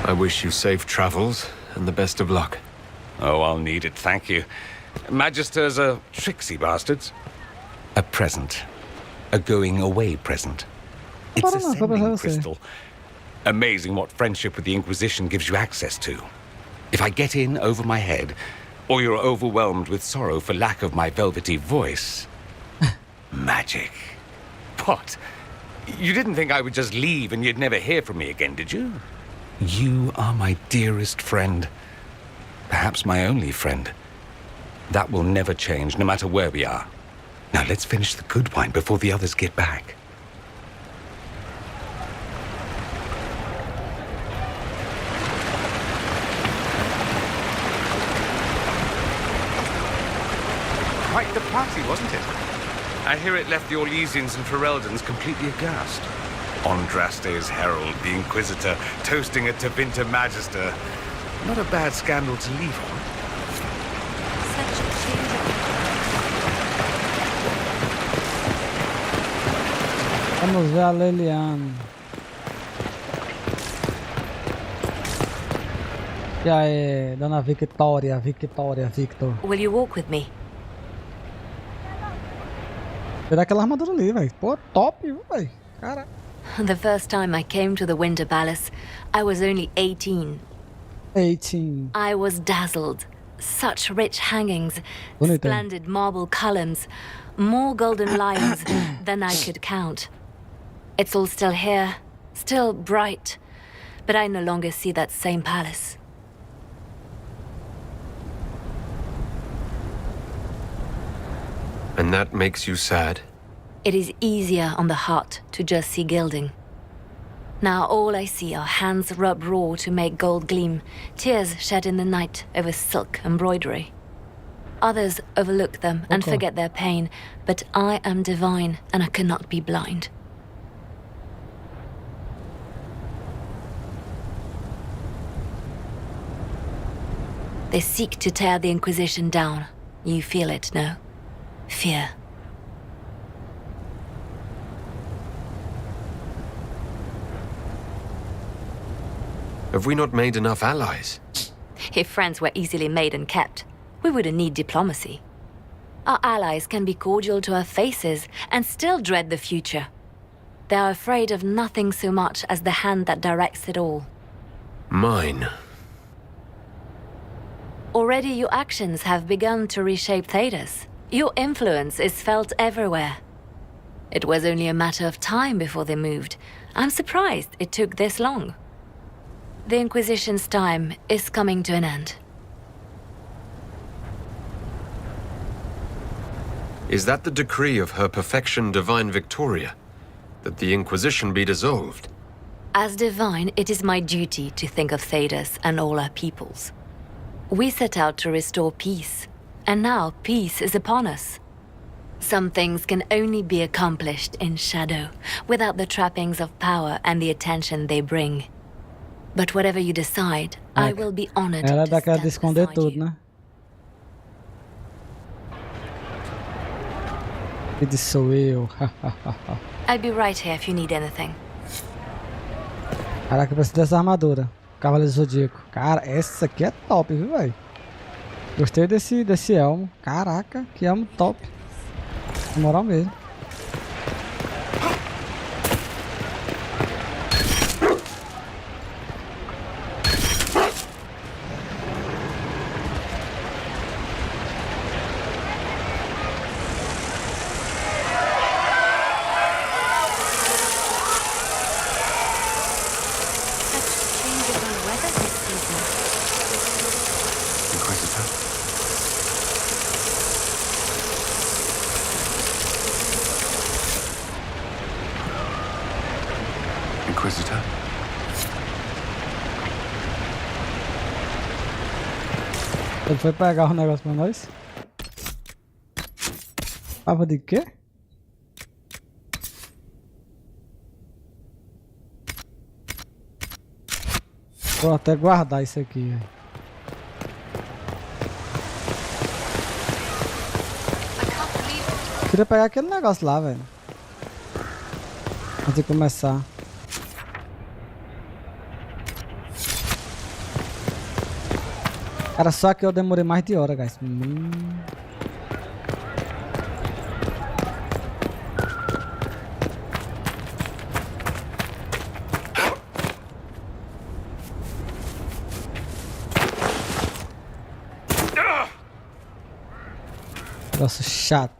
I wish you safe travels and the best of luck. Oh, I'll need it, thank you. Magisters are tricksy bastards. A present. A going-away present. It's a sending crystal. Amazing what friendship with the Inquisition gives you access to. If I get in over my head, or you're overwhelmed with sorrow for lack of my velvety voice... magic. What? You didn't think I would just leave and you'd never hear from me again, did you? You are my dearest friend. Perhaps my only friend. That will never change, no matter where we are. Now let's finish the good wine before the others get back. Quite the party, wasn't it? I hear it left the Orlesians and Fereldans completely aghast. Andraste's herald, the Inquisitor, toasting a Tevinter Magister. Not a bad scandal to leave on. Such a change of... Vamos ver a Leliane. E aí, Dona Victor. Will you walk with me? Pegar aquela armadura ali, velho. Pô, top, velho. Cara. The first time I came to the Winter Palace, I was only 18. 18. I was dazzled. Such rich hangings, Bonito. splendid marble columns, more golden lions than I could count. It's all still here, still bright, but I no longer see that same palace. And that makes you sad? It is easier on the heart to just see gilding. Now all I see are hands rubbed raw to make gold gleam, tears shed in the night over silk embroidery. Others overlook them and forget their pain, but I am divine and I cannot be blind. They seek to tear the Inquisition down. You feel it, no? Fear. Have we not made enough allies? If friends were easily made and kept, we wouldn't need diplomacy. Our allies can be cordial to our faces and still dread the future. They are afraid of nothing so much as the hand that directs it all. Mine. Already your actions have begun to reshape Thedas. Your influence is felt everywhere. It was only a matter of time before they moved. I'm surprised it took this long. The Inquisition's time is coming to an end. Is that the decree of Her Perfection Divine Victoria? That the Inquisition be dissolved? As divine, it is my duty to think of Thedas and all our peoples. We set out to restore peace, and now peace is upon us. Some things can only be accomplished in shadow, without the trappings of power and the attention they bring. But whatever you decide, I will be honored to ela dá aquela stand de esconder beside tudo, you. né? Esse sou eu. I'll be right here if you need anything. Caraca, eu preciso dessa armadura. Cavaleiro Zodíaco. Cara, essa aqui é top, viu, velho? Gostei desse elmo. Caraca, que elmo top. Na moral mesmo. Ele foi pegar o negócio pra nós. Tava de quê? Vou até guardar isso aqui, velho. Queria pegar aquele negócio lá, velho. Antes de começar. Era só que eu demorei mais de hora, guys. Negócio chato.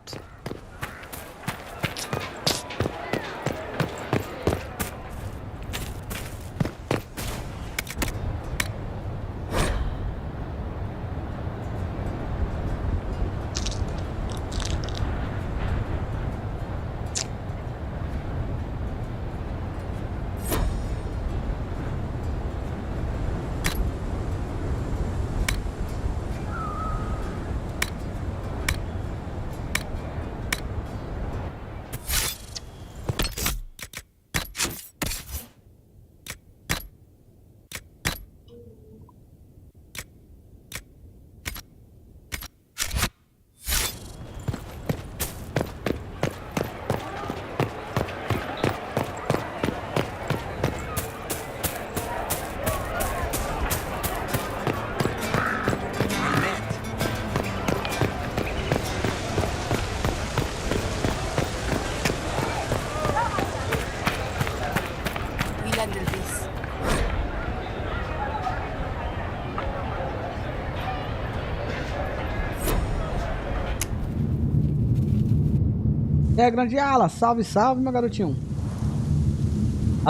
E aí, grande ala, salve, salve, meu garotinho.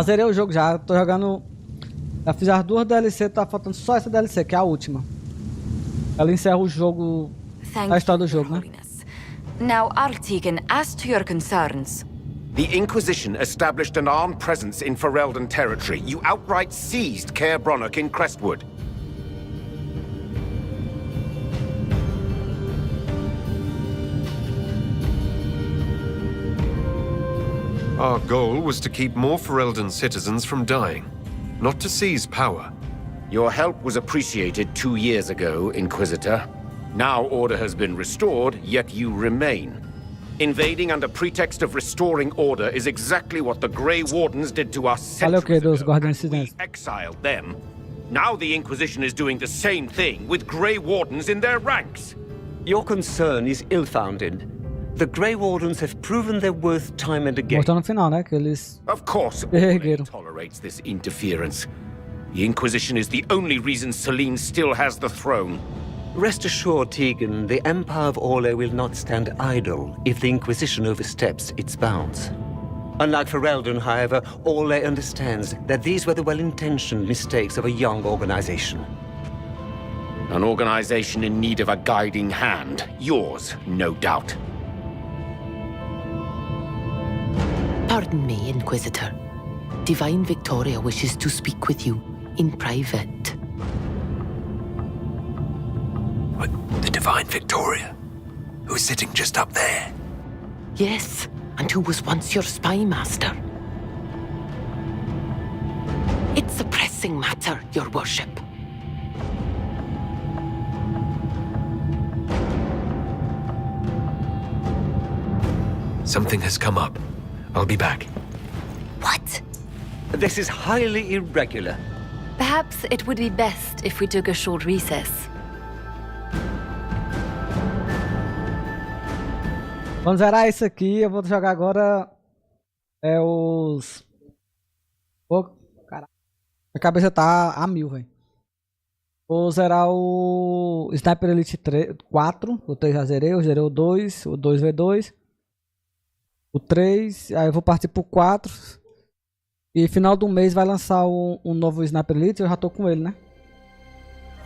Zerei o jogo já, tô jogando. Já fiz as 2 DLC, tá faltando só essa DLC, que é a última. Ela encerra o jogo, a história do jogo, né? Now, Artigan, as to your concerns. The Inquisition established an armed presence in Ferelden territory. You outright seized Caer Bronach in Crestwood. Our goal was to keep more Ferelden citizens from dying, not to seize power. Your help was appreciated 2 years ago, Inquisitor. Now order has been restored, yet you remain. Invading under pretext of restoring order is exactly what the Grey Wardens did to us centuries ago, and we exiled them. Now the Inquisition is doing the same thing with Grey Wardens in their ranks. Your concern is ill-founded. The Grey Wardens have proven their worth time and again. Mostrou no final, né? Que eles Of course, Orlais tolerates this interference. The Inquisition is the only reason Selene still has the throne. Rest assured, Tegan, the Empire of Orlais will not stand idle if the Inquisition oversteps its bounds. Unlike Ferelden, however, Orlais understands that these were the well-intentioned mistakes of a young organization. An organization in need of a guiding hand. Yours, no doubt. Pardon me, Inquisitor. Divine Victoria wishes to speak with you in private. What, the Divine Victoria? Who's sitting just up there? Yes, and who was once your spy master. It's a pressing matter, your worship. Something has come up. I'll be back. What? This is highly irregular. Perhaps it would be best if we took a short recess. Vamos zerar isso aqui. Eu vou jogar agora. Os. Pô, caralho. A cabeça tá a 1000, velho. Vou zerar o Sniper Elite 4. O 3 já zerei. Eu zerei o 2. O 2v2. O 3, aí eu vou partir pro 4. E final do mês vai lançar um novo Sniper Elite. Eu já tô com ele, né?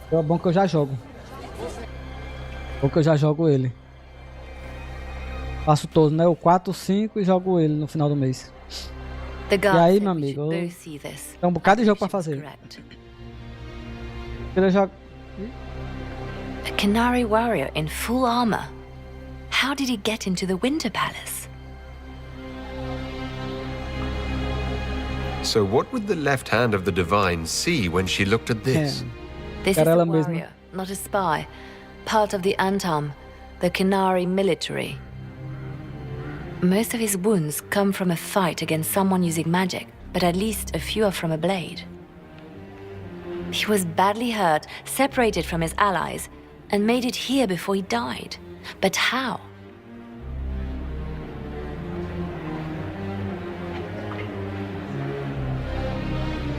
Então é bom que eu já jogo. Bom que eu já jogo ele. Faço todos, né? O 4, o 5 e jogo ele no final do mês. E aí, meu amigo, tem um bocado de jogo pra fazer. Ele joga... Canary warrior in full armor. How did he get into the Winter Palace? So what would the left hand of the Divine see when she looked at this? This is a warrior, not a spy. Part of the Antam, the Canary military. Most of his wounds come from a fight against someone using magic, but at least a few are from a blade. He was badly hurt, separated from his allies, and made it here before he died. But how?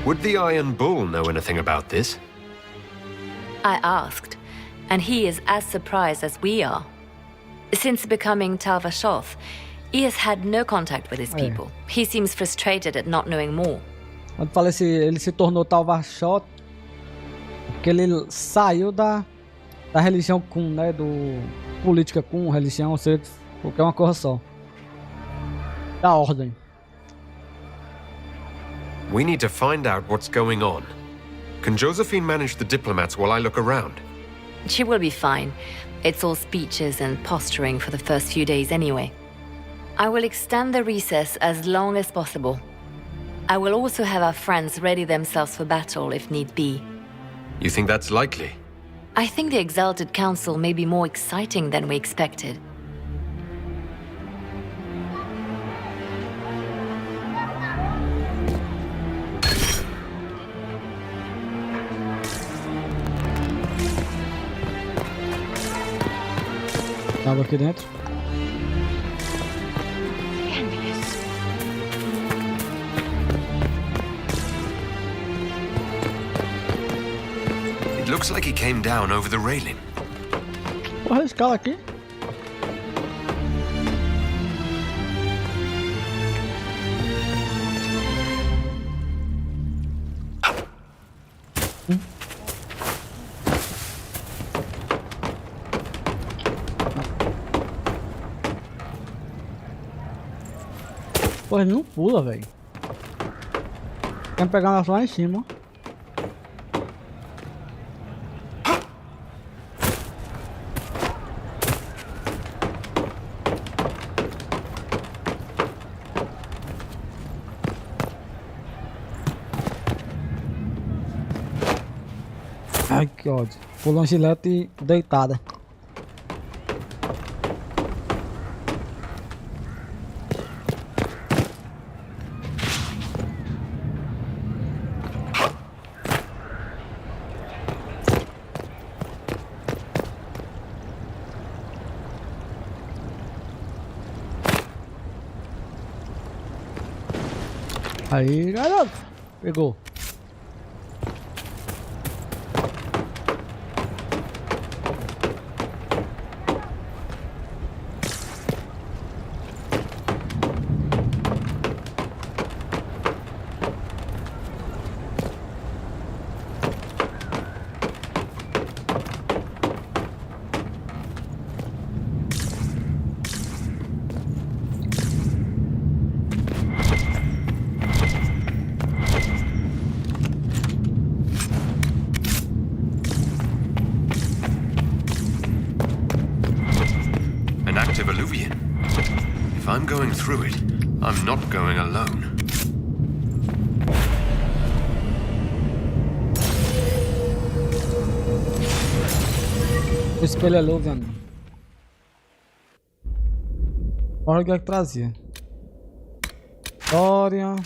Would the Iron Bull know anything about this? I asked, and he is as surprised as we are. Since becoming Talvashoth, he has had no contact with his people. He seems frustrated at not knowing more. Quando fala ele se tornou Talvashoth, porque ele saiu da religião Kun, né, do política Kun, religião, ou seja, porque é uma coisa só. Da ordem. We need to find out what's going on. Can Josephine manage the diplomats while I look around? She will be fine. It's all speeches and posturing for the first few days anyway. I will extend the recess as long as possible. I will also have our friends ready themselves for battle if need be. You think that's likely? I think the Exalted Council may be more exciting than we expected. Tava aqui dentro. It looks like he came down over the railing. Porra, a escala aqui. Pô, ele não pula, velho. Quer pegar nós lá em cima. Ai, que ódio. Pulou gilete deitada. Aí, garoto. Pegou. If I'm going through it, I'm not going alone. Espelho aluvian. Olha o que é que trazia. História.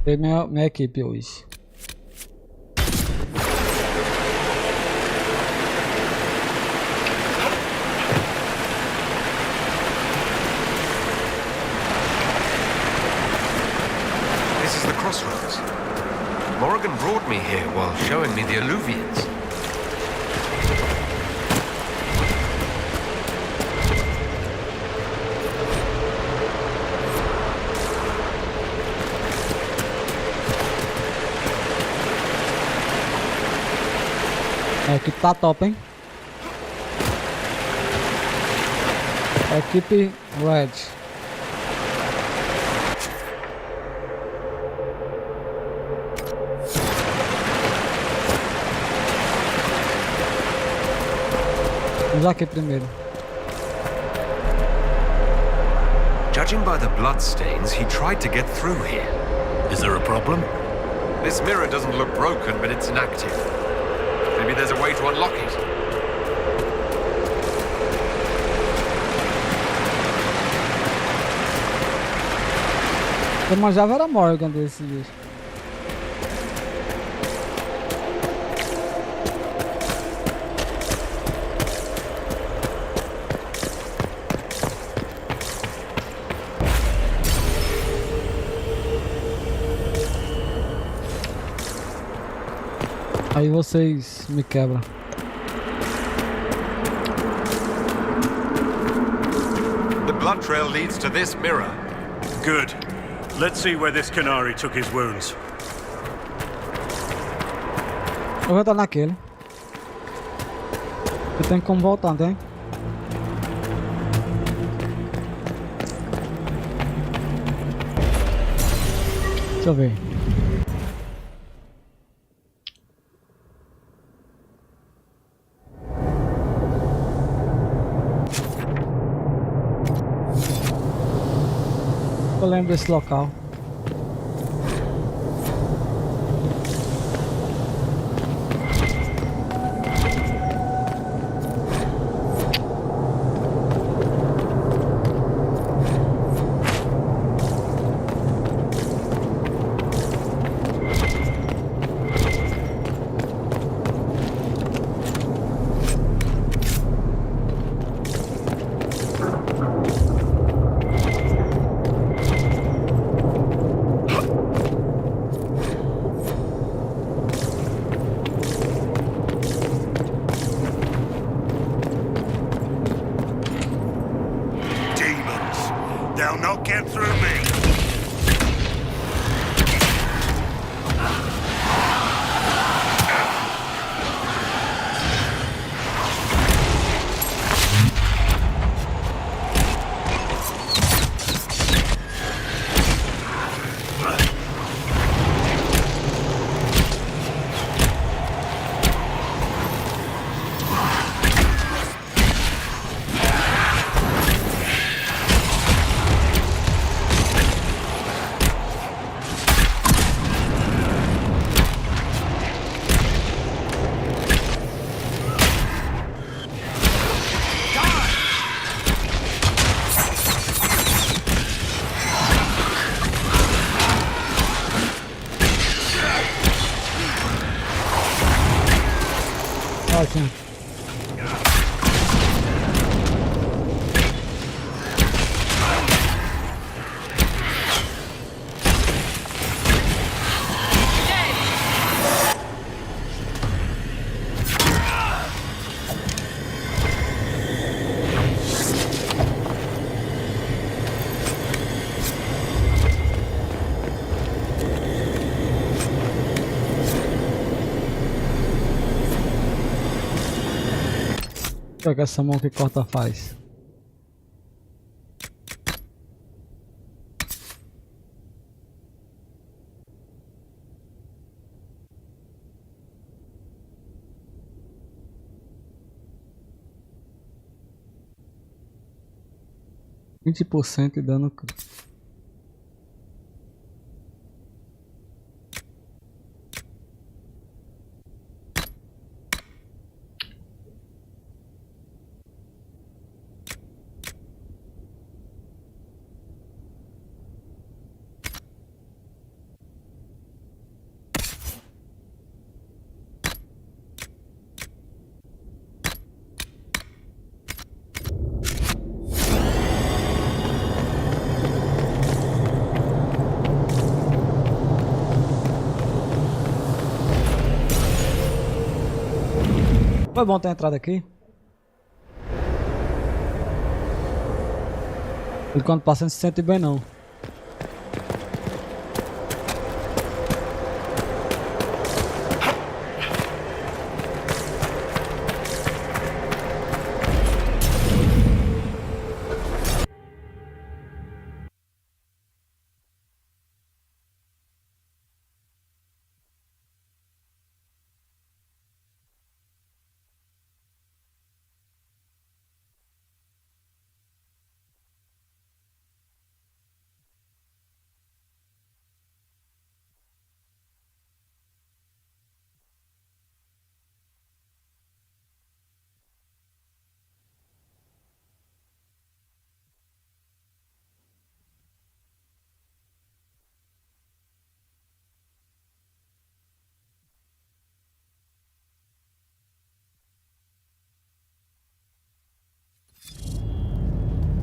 Tem minha equipe hoje. Crossroads. Morrigan brought me here while showing me the alluvians. A equipe tá top, hein? A equipe Red. Vamos aqui primeiro. Judging by the bloodstains, he tried to get through here. Is there a problem? This mirror doesn't look broken, but it's inactive. Maybe there's a way to unlock it. Eu manjava era Morgan desse bicho. Aí vocês me quebram. The blood trail leads to this mirror. Good. Let's see where this canary took his wounds. Eu vou estar naquele. Eu tenho como voltar, não tem? Deixa eu ver. Eu lembro desse local. Ótimo. O que é que essa mão que corta faz? %20 de dano. Foi bom ter entrado aqui. Ele quando passa não se sente bem não.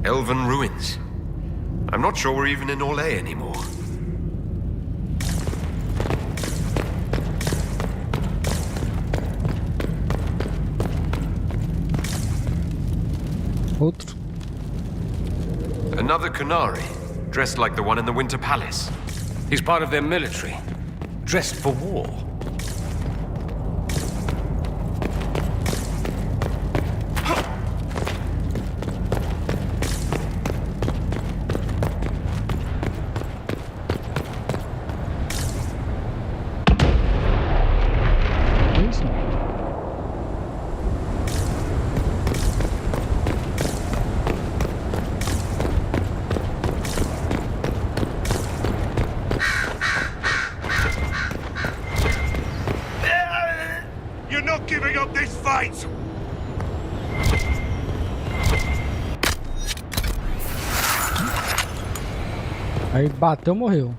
Elven ruins. I'm not sure we're even in Orlais anymore. Outro. Another Qunari, dressed like the one in the Winter Palace. He's part of their military, dressed for war. Aí bateu, morreu.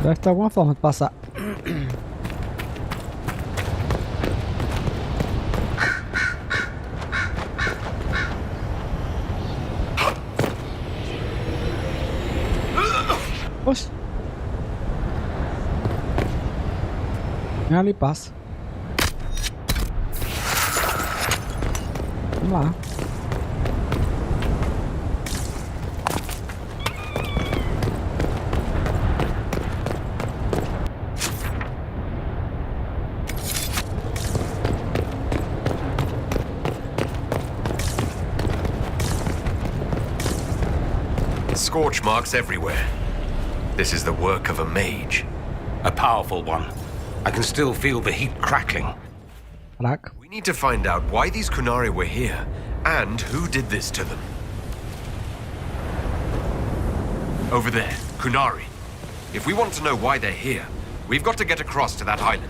Deve ter alguma forma de passar. Oxe. Ali passa. Vamos lá. Scorch marks everywhere. This is the work of a mage. A powerful one. I can still feel the heat crackling. We need to find out why these Qunari were here, and who did this to them. Over there, Qunari. If we want to know why they're here, we've got to get across to that island.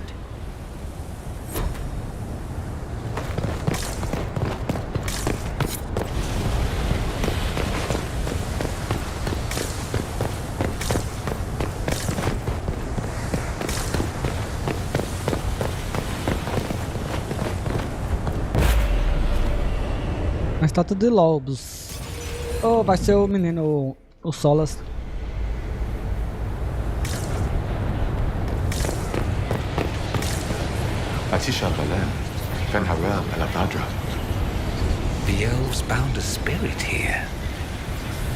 Uma estátua de lobos. Oh, vai ser o menino, o Solas. The elves bound a spirit here.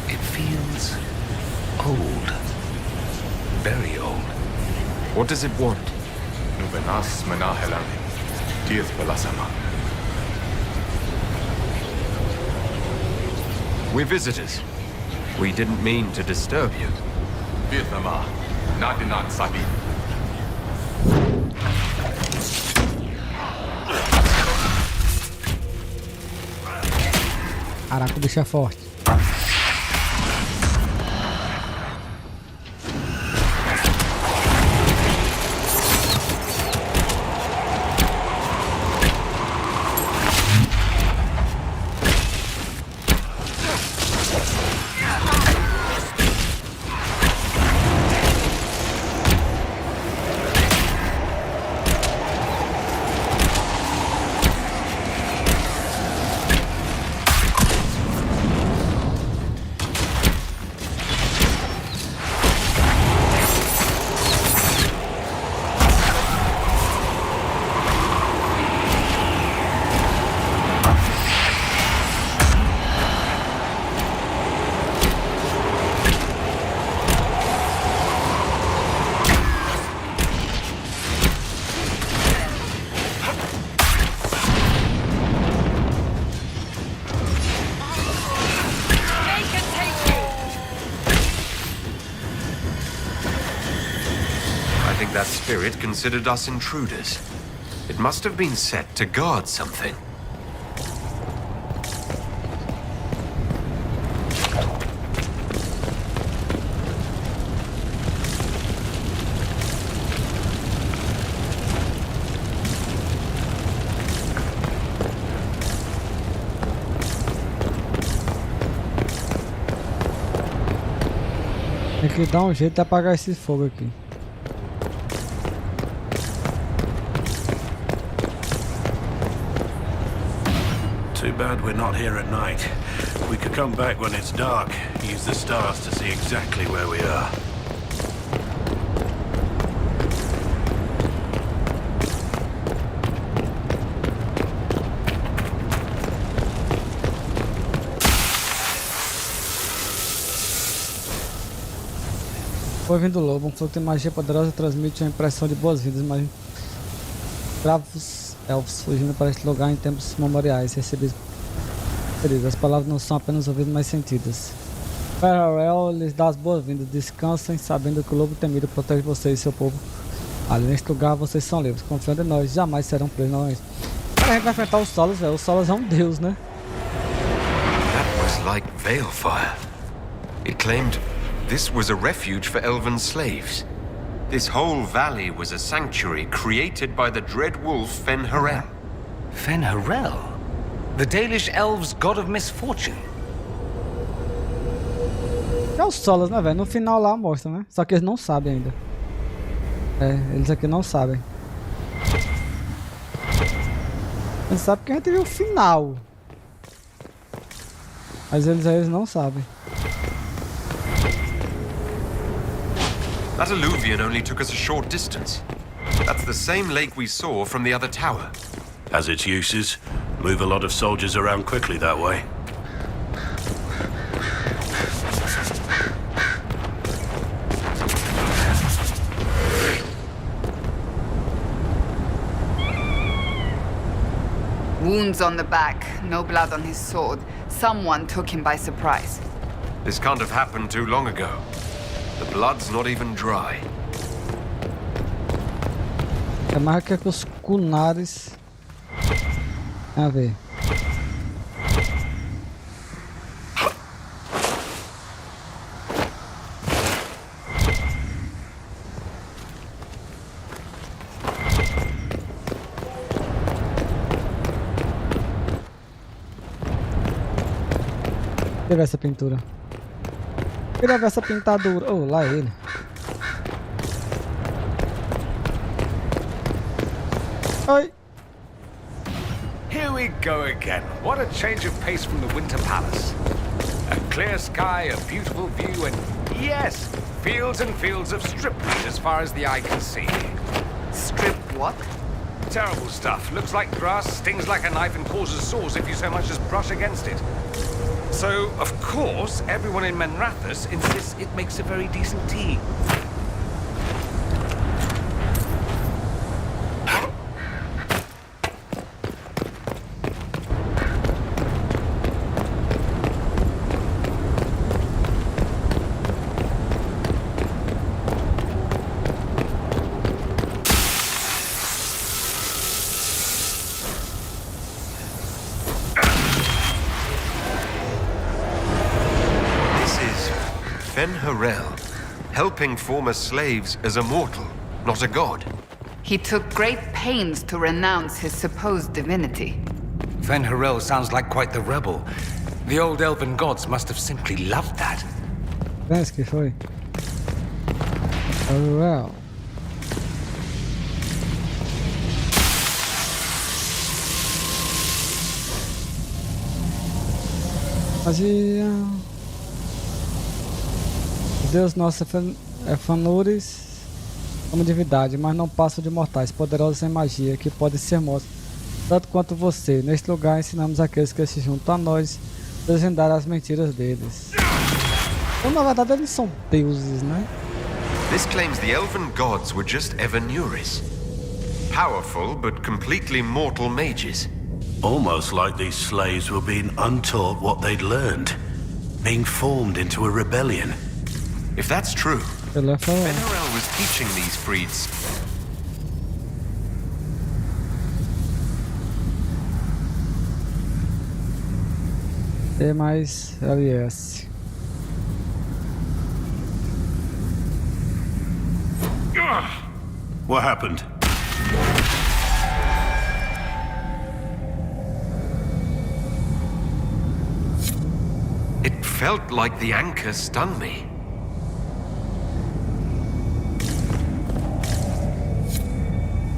It feels old. Very old. What does it want? We're visitors. We didn't mean to disturb you. Caraca, o bicho é forte. That spirit considered us intruders. It must have been set to guard something. Tem que dar jeito de apagar esse fogo aqui. Too bad we're not here at night. We could come back when it's dark, use the stars to see exactly where we are. Boa-vindo, Lobo. Um floco de magia poderosa transmite uma impressão de boas-vindas, mas bravos elfos fugindo para este lugar em tempos memoriais recebidos. As palavras não são apenas ouvidas, mas sentidas. Farewell lhes dá as boas-vindas. Descansem sabendo que o Lobo temido protege vocês e seu povo. Ali neste lugar vocês são livres. Confiando em nós, jamais serão presos novamente. Cara, a gente vai enfrentar os Solas, velho. O Solas é um deus, né? That was like Balefire. It claimed this was a refuge for elven slaves. This whole valley was a sanctuary created by the dread wolf Fen-Harel. Fen-Harel? The Dalish elves' god of misfortune. É os Solas, né, velho? No final lá mostra, né? Só que eles não sabem ainda. É, eles aqui não sabem. Eles sabem que a gente viu o final. Mas eles não sabem. That alluvion only took us a short distance. That's the same lake we saw from the other tower. Has its uses. Move a lot of soldiers around quickly that way. Wounds on the back, no blood on his sword. Someone took him by surprise. This can't have happened too long ago. The blood's not even dry. É mais que os cunares. A ver. Deixa eu ver essa pintura. Queria ver essa pintadura. Oh, lá ele. Oi. Here we go again. What a change of pace from the Winter Palace. A clear sky, a beautiful view, and yes, fields and fields of strip meat as far as the eye can see. Strip what? Terrible stuff. Looks like grass, stings like a knife, and causes sores if you so much as brush against it. So, of course, everyone in Menrathus insists it makes a very decent tea. Fen-Harel, helping former slaves as a mortal, not a god. He took great pains to renounce his supposed divinity. Fen-Harel sounds like quite the rebel. The old elven gods must have simply loved that. Parece que foi. Well. Magia. Deus nosso é fanures como divindade, mas não passa de mortais, poderosos em magia, que podem ser mortos, tanto quanto você. Neste lugar ensinamos aqueles que se juntam a nós a desvendar as mentiras deles. Então, na verdade, eles são deuses, né? This claims the elven gods were just Evanuris. Powerful but completely mortal mages. Almost like these slaves were being untaught what they'd learned, being formed into a rebellion. If that's true, Fen-Harel was teaching these freeds. E mais LS. What happened? It felt like the anchor stung me.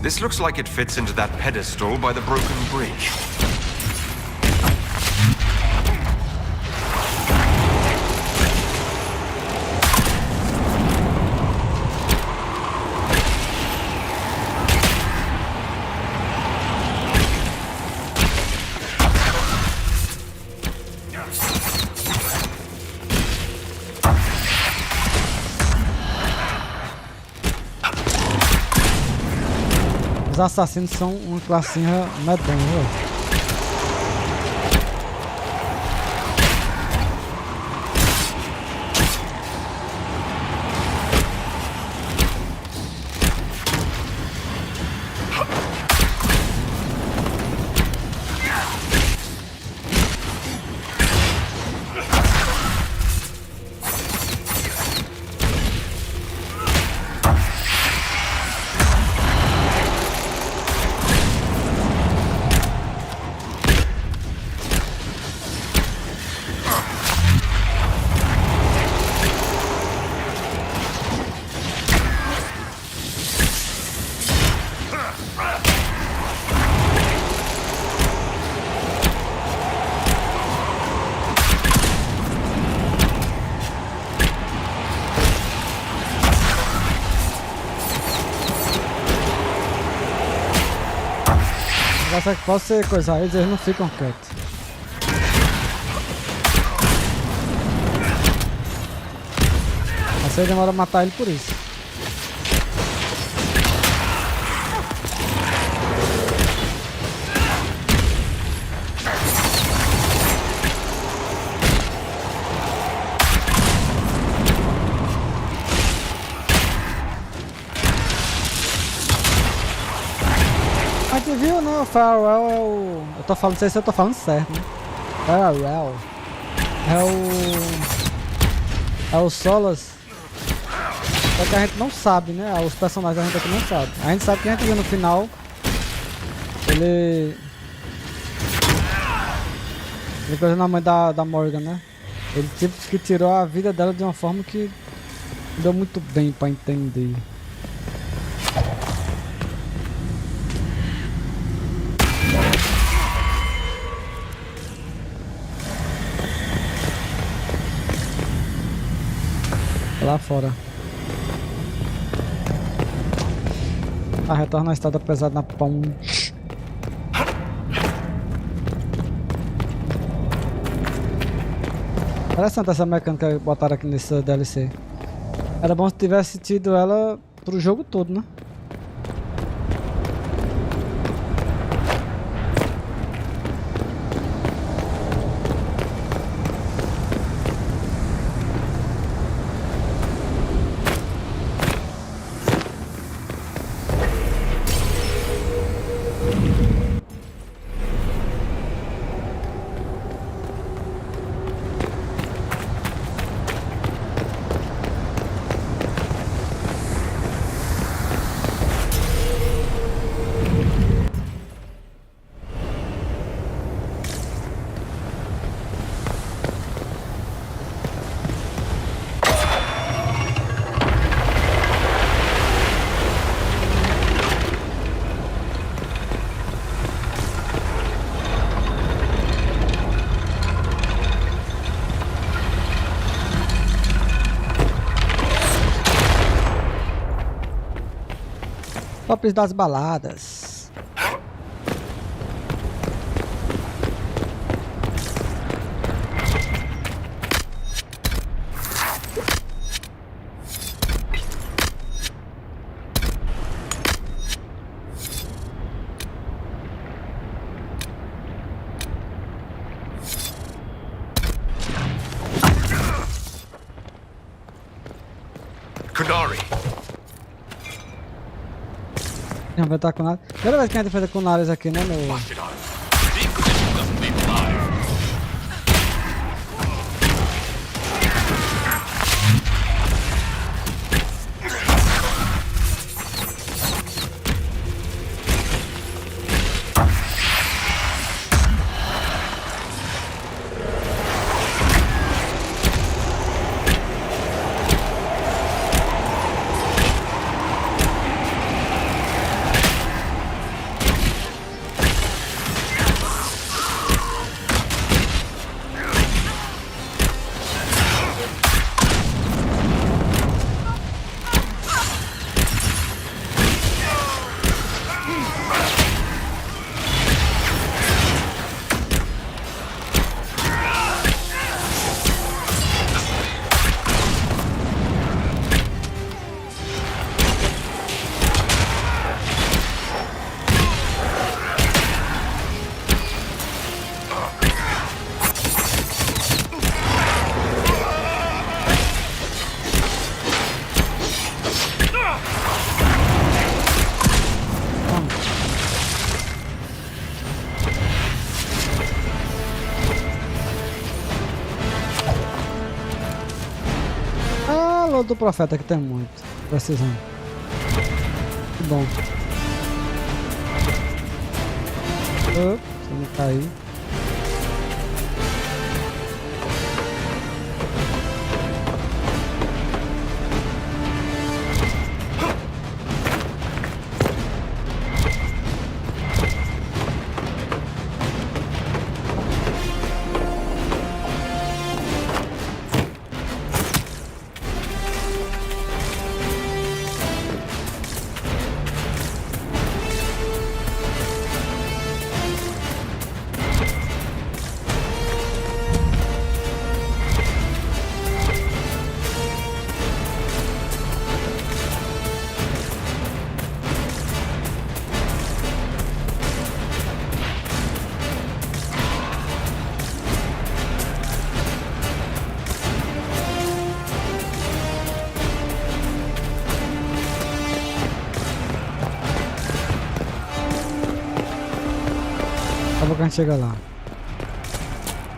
This looks like it fits into that pedestal by the broken bridge. Os assassinos são uma classinha medonha. Só que pode ser coisa, eles não ficam quietos. Mas aí demora a matar ele por isso. Viu, né? O Farewell é o... Eu tô falando, não sei se eu tô falando certo, né? Farewell é o Solas. Só que a gente não sabe, né? Os personagens a gente aqui não sabe. A gente sabe que a gente viu no final. Ele coisa na mãe da Morgan, né? Ele tipo que tirou a vida dela de uma forma que deu muito bem pra entender. Lá fora. Retorna a estrada pesada na ponte. Interessante essa mecânica que botaram aqui nesse DLC. Era bom se tivesse tido ela pro jogo todo, né? Tops das baladas. Kunari. Não vai estar com nada. Primeira vez que a gente fez com nares aqui, né, meu? falou do profeta que tem muito. Precisando. Que bom. Se não cair. Acabou que a gente chega lá.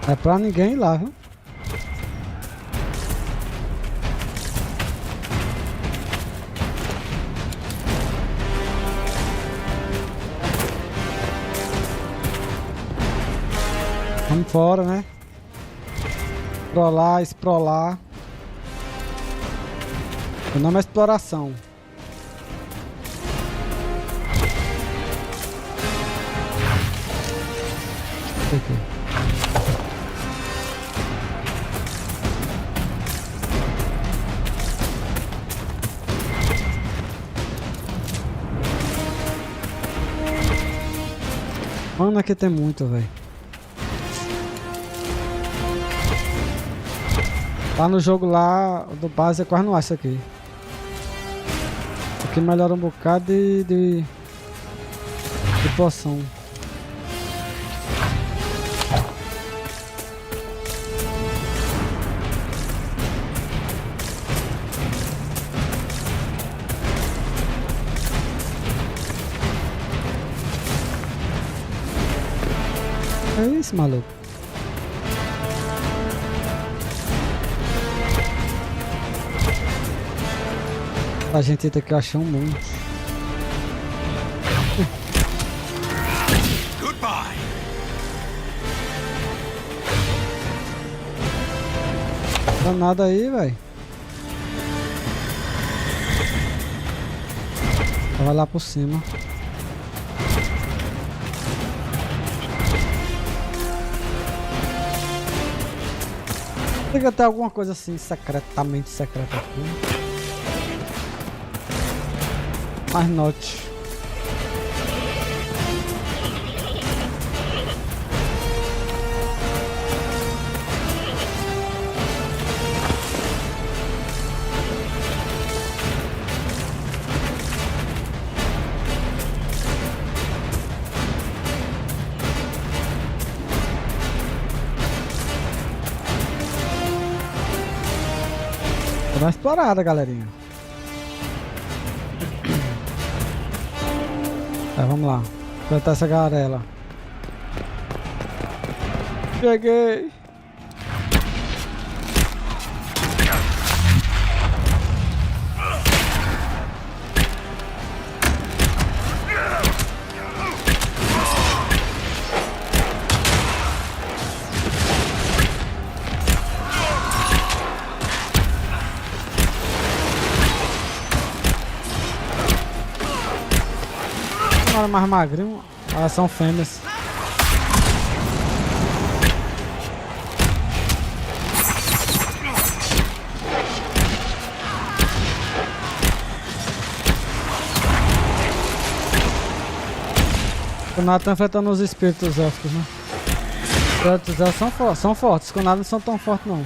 É pra ninguém ir lá, viu? Vamos fora, né? Explorar, explorar. O nome é exploração. Aqui. Mano, aqui tem muito, velho. Lá no jogo lá do base eu quase não acho isso aqui. Aqui melhora um bocado de poção. É isso, maluco. A gente tem que achar um monte. Goodbye. Não dá nada aí, velho. Vai lá por cima. Tem que ter alguma coisa assim, secretamente secreta aqui. Mas note. Dá uma explorada, galerinha. Vamos lá. Plantar essa garela. Cheguei. Mais magrinho, elas são fêmeas. O Nada tá enfrentando os espíritos élficos, né? Os espíritos élficos são fortes, o Nada não são tão fortes não.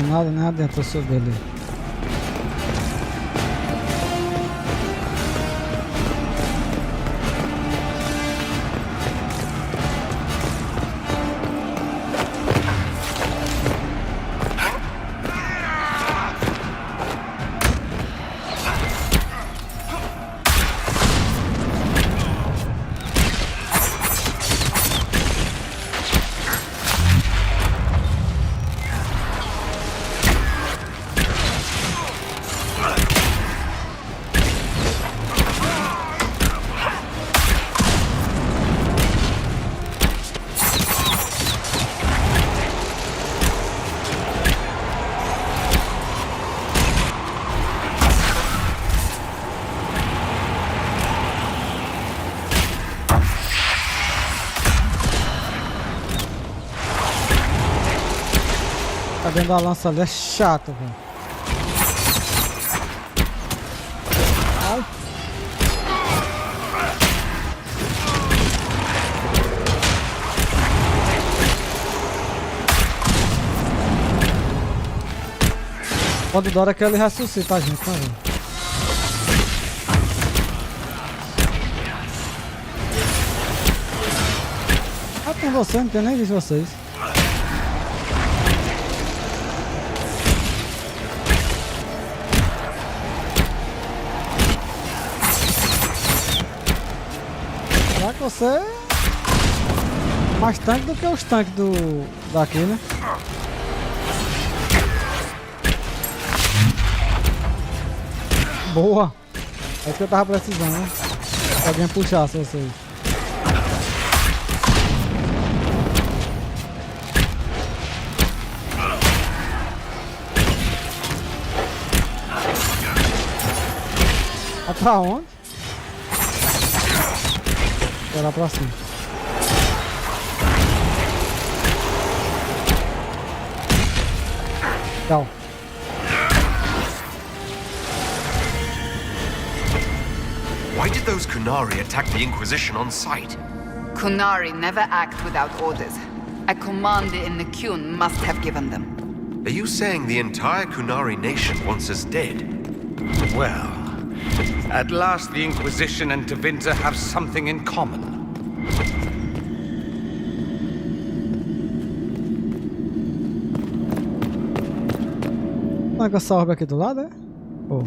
nada, nem adentro, eu sou dele. Tá dentro da lança ali, é chato, velho. Ai. Pode dar hora que ele ressuscita a gente, tá vendo? Ah, tem você, não tem nem visto vocês. Você é mais tanque do que os tanques daqui, né? Boa! É o que eu tava precisando, né? Se alguém puxasse vocês. Vai pra onde? Vai lá pra cima. Tchau. Why did those Qunari attack the Inquisition on sight? Qunari never act without orders. A commander in the Qun must have given them. Are you saying the entire Qunari nation wants us dead? Well, at last the Inquisition and Tevinter have something in common. Larga essa orbe aqui do lado, é? Oh.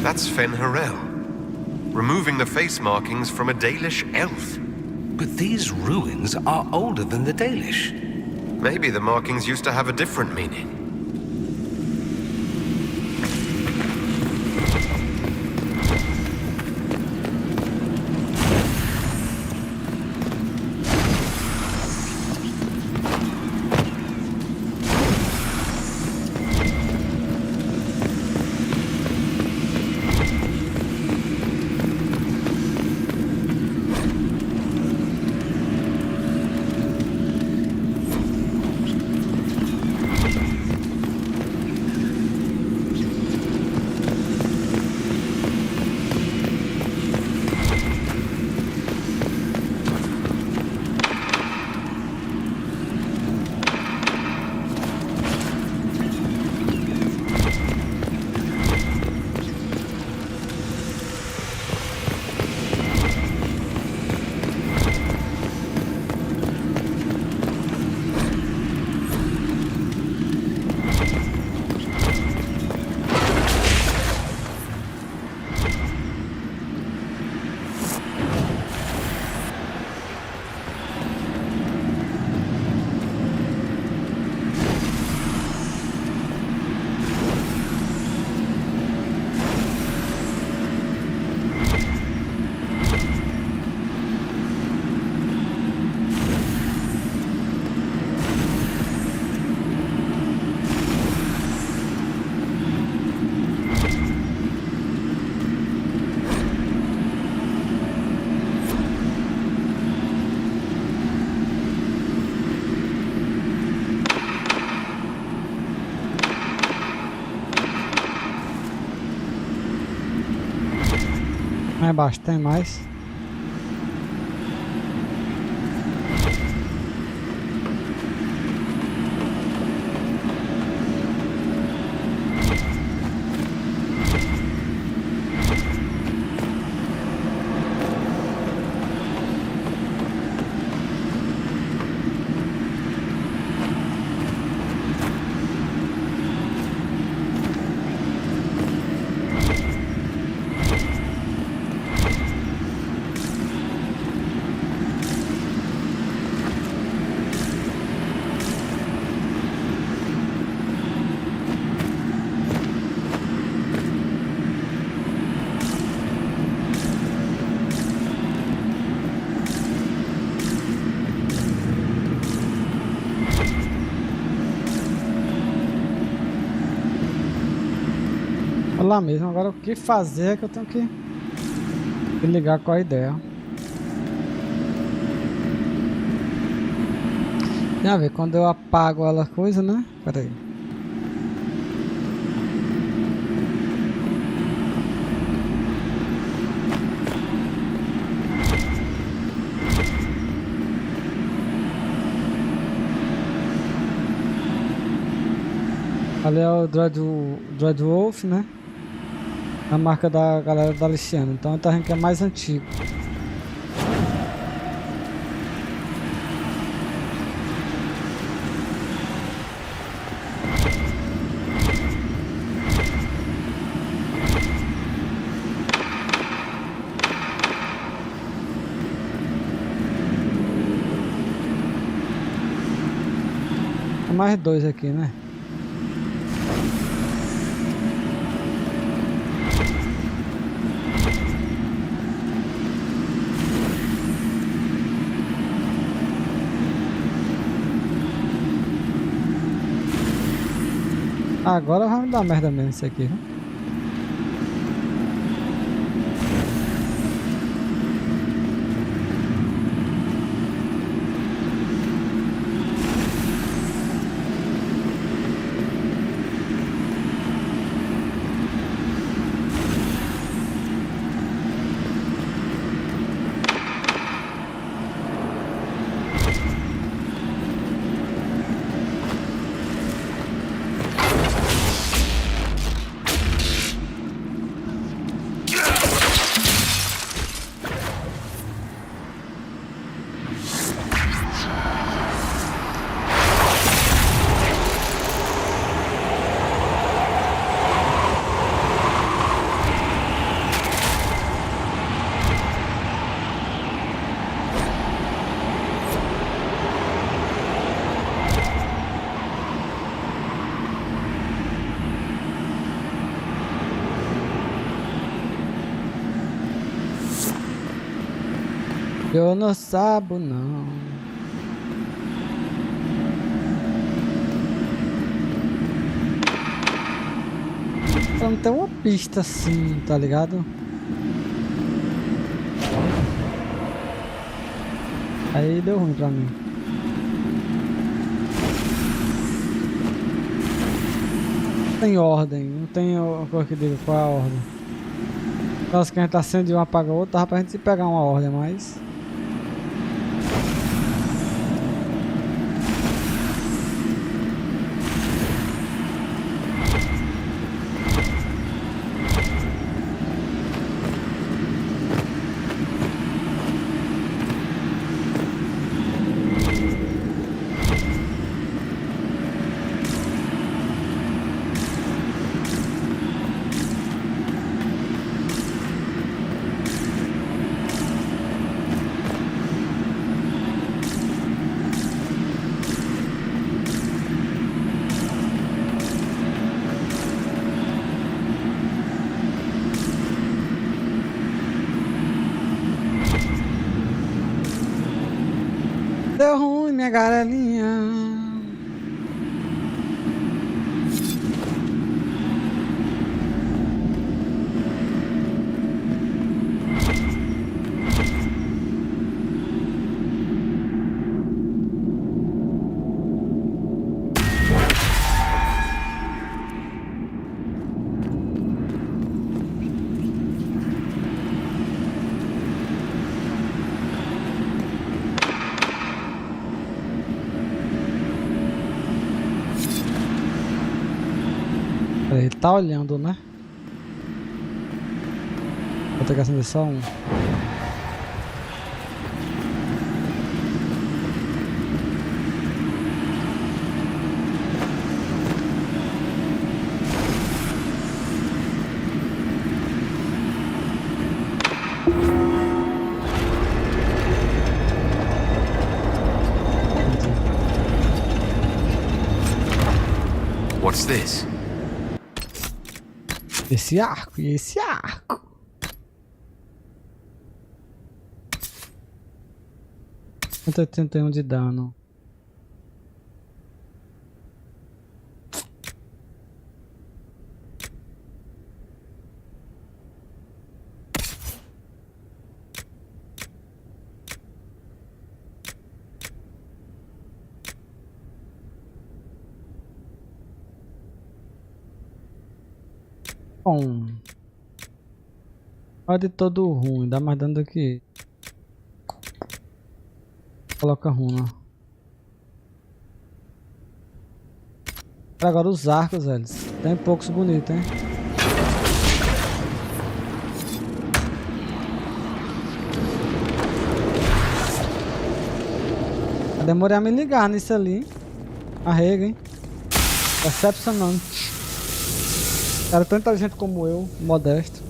That's Fen'Harel, removing the face markings from a Dalish elf. But these ruins are older than the Dalish. Maybe the markings used to have a different meaning. Lá embaixo tem mais. Lá mesmo, agora o que fazer é que eu tenho que ligar com a ideia. Tem a ver, quando eu apago ela coisa, né? Pera aí. Ali é o Dreadwolf, né? A marca da galera da Aliciana. Então a gente é mais antigo. Tem mais dois aqui, né? Agora vai me dar merda mesmo isso aqui, né? Eu não sabo não. Não tem uma pista assim, tá ligado? Aí deu ruim pra mim. Não tem ordem, não tem coisa que diga qual é a ordem. Caso que a gente acende um apaga o outro, dá pra gente pegar uma ordem, mas... Deu ruim, minha garelinha. Ele tá olhando, né? Vou ter que acender só um. What's this? Esse arco e esse arco. 181 de dano. Bom, pode todo ruim, dá mais dano do que coloca runa. Agora os arcos, velho, tem poucos bonitos, hein? Eu demorei a me ligar nisso ali. Arrega, hein? Decepcionante. Cara tão inteligente como eu, modesto.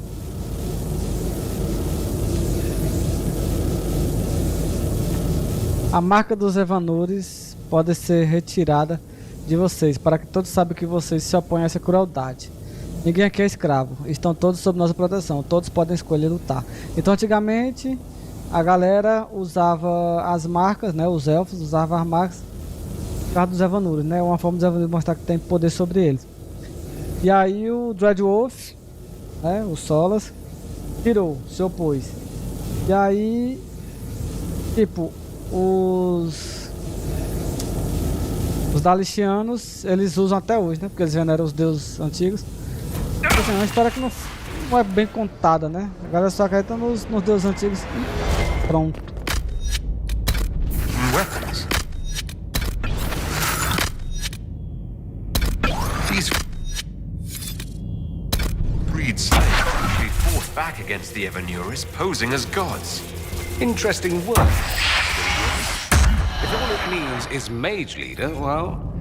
A marca dos Evanures pode ser retirada de vocês, para que todos saibam que vocês se opõem a essa crueldade. Ninguém aqui é escravo, estão todos sob nossa proteção, todos podem escolher lutar. Então antigamente a galera usava as marcas, né? Os elfos usavam as marcas por causa dos Evanures, né? Uma forma dos Evanures mostrar que tem poder sobre eles. E aí o Dreadwolf, né, o Solas, tirou, se opôs. E aí, tipo, os Dalixianos, eles usam até hoje, né, porque eles veneram os deuses antigos. Assim, é uma história que não é bem contada, né, a galera só acredita nos deuses antigos e pronto. Weapons. Slaves be fought back against the Evanures, posing as gods. Interesting work. If all it means is mage leader, well,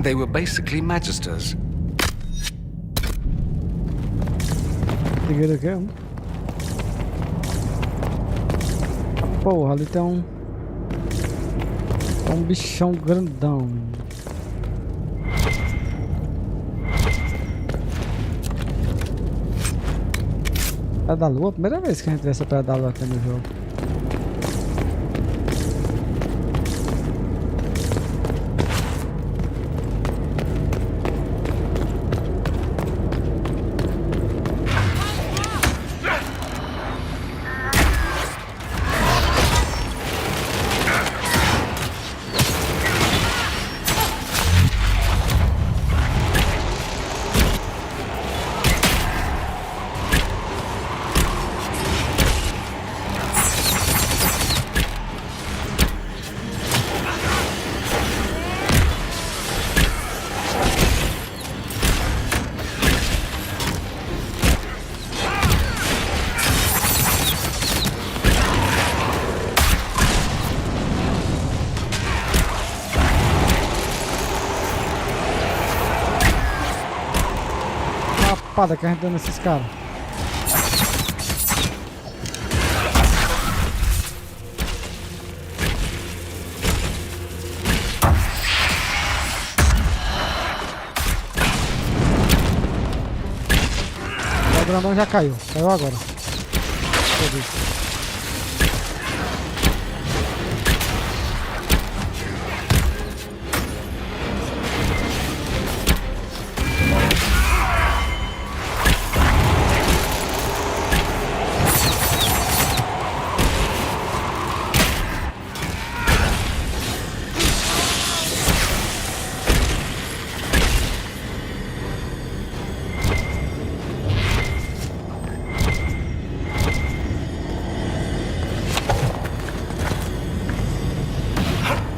they were basically magisters. Porra, ali tem um bichão grandão. Praia da Lua, primeira vez que a gente vê essa Praia da Lua aqui no jogo. Espada que a gente deu nesses caras. O grandão já caiu agora.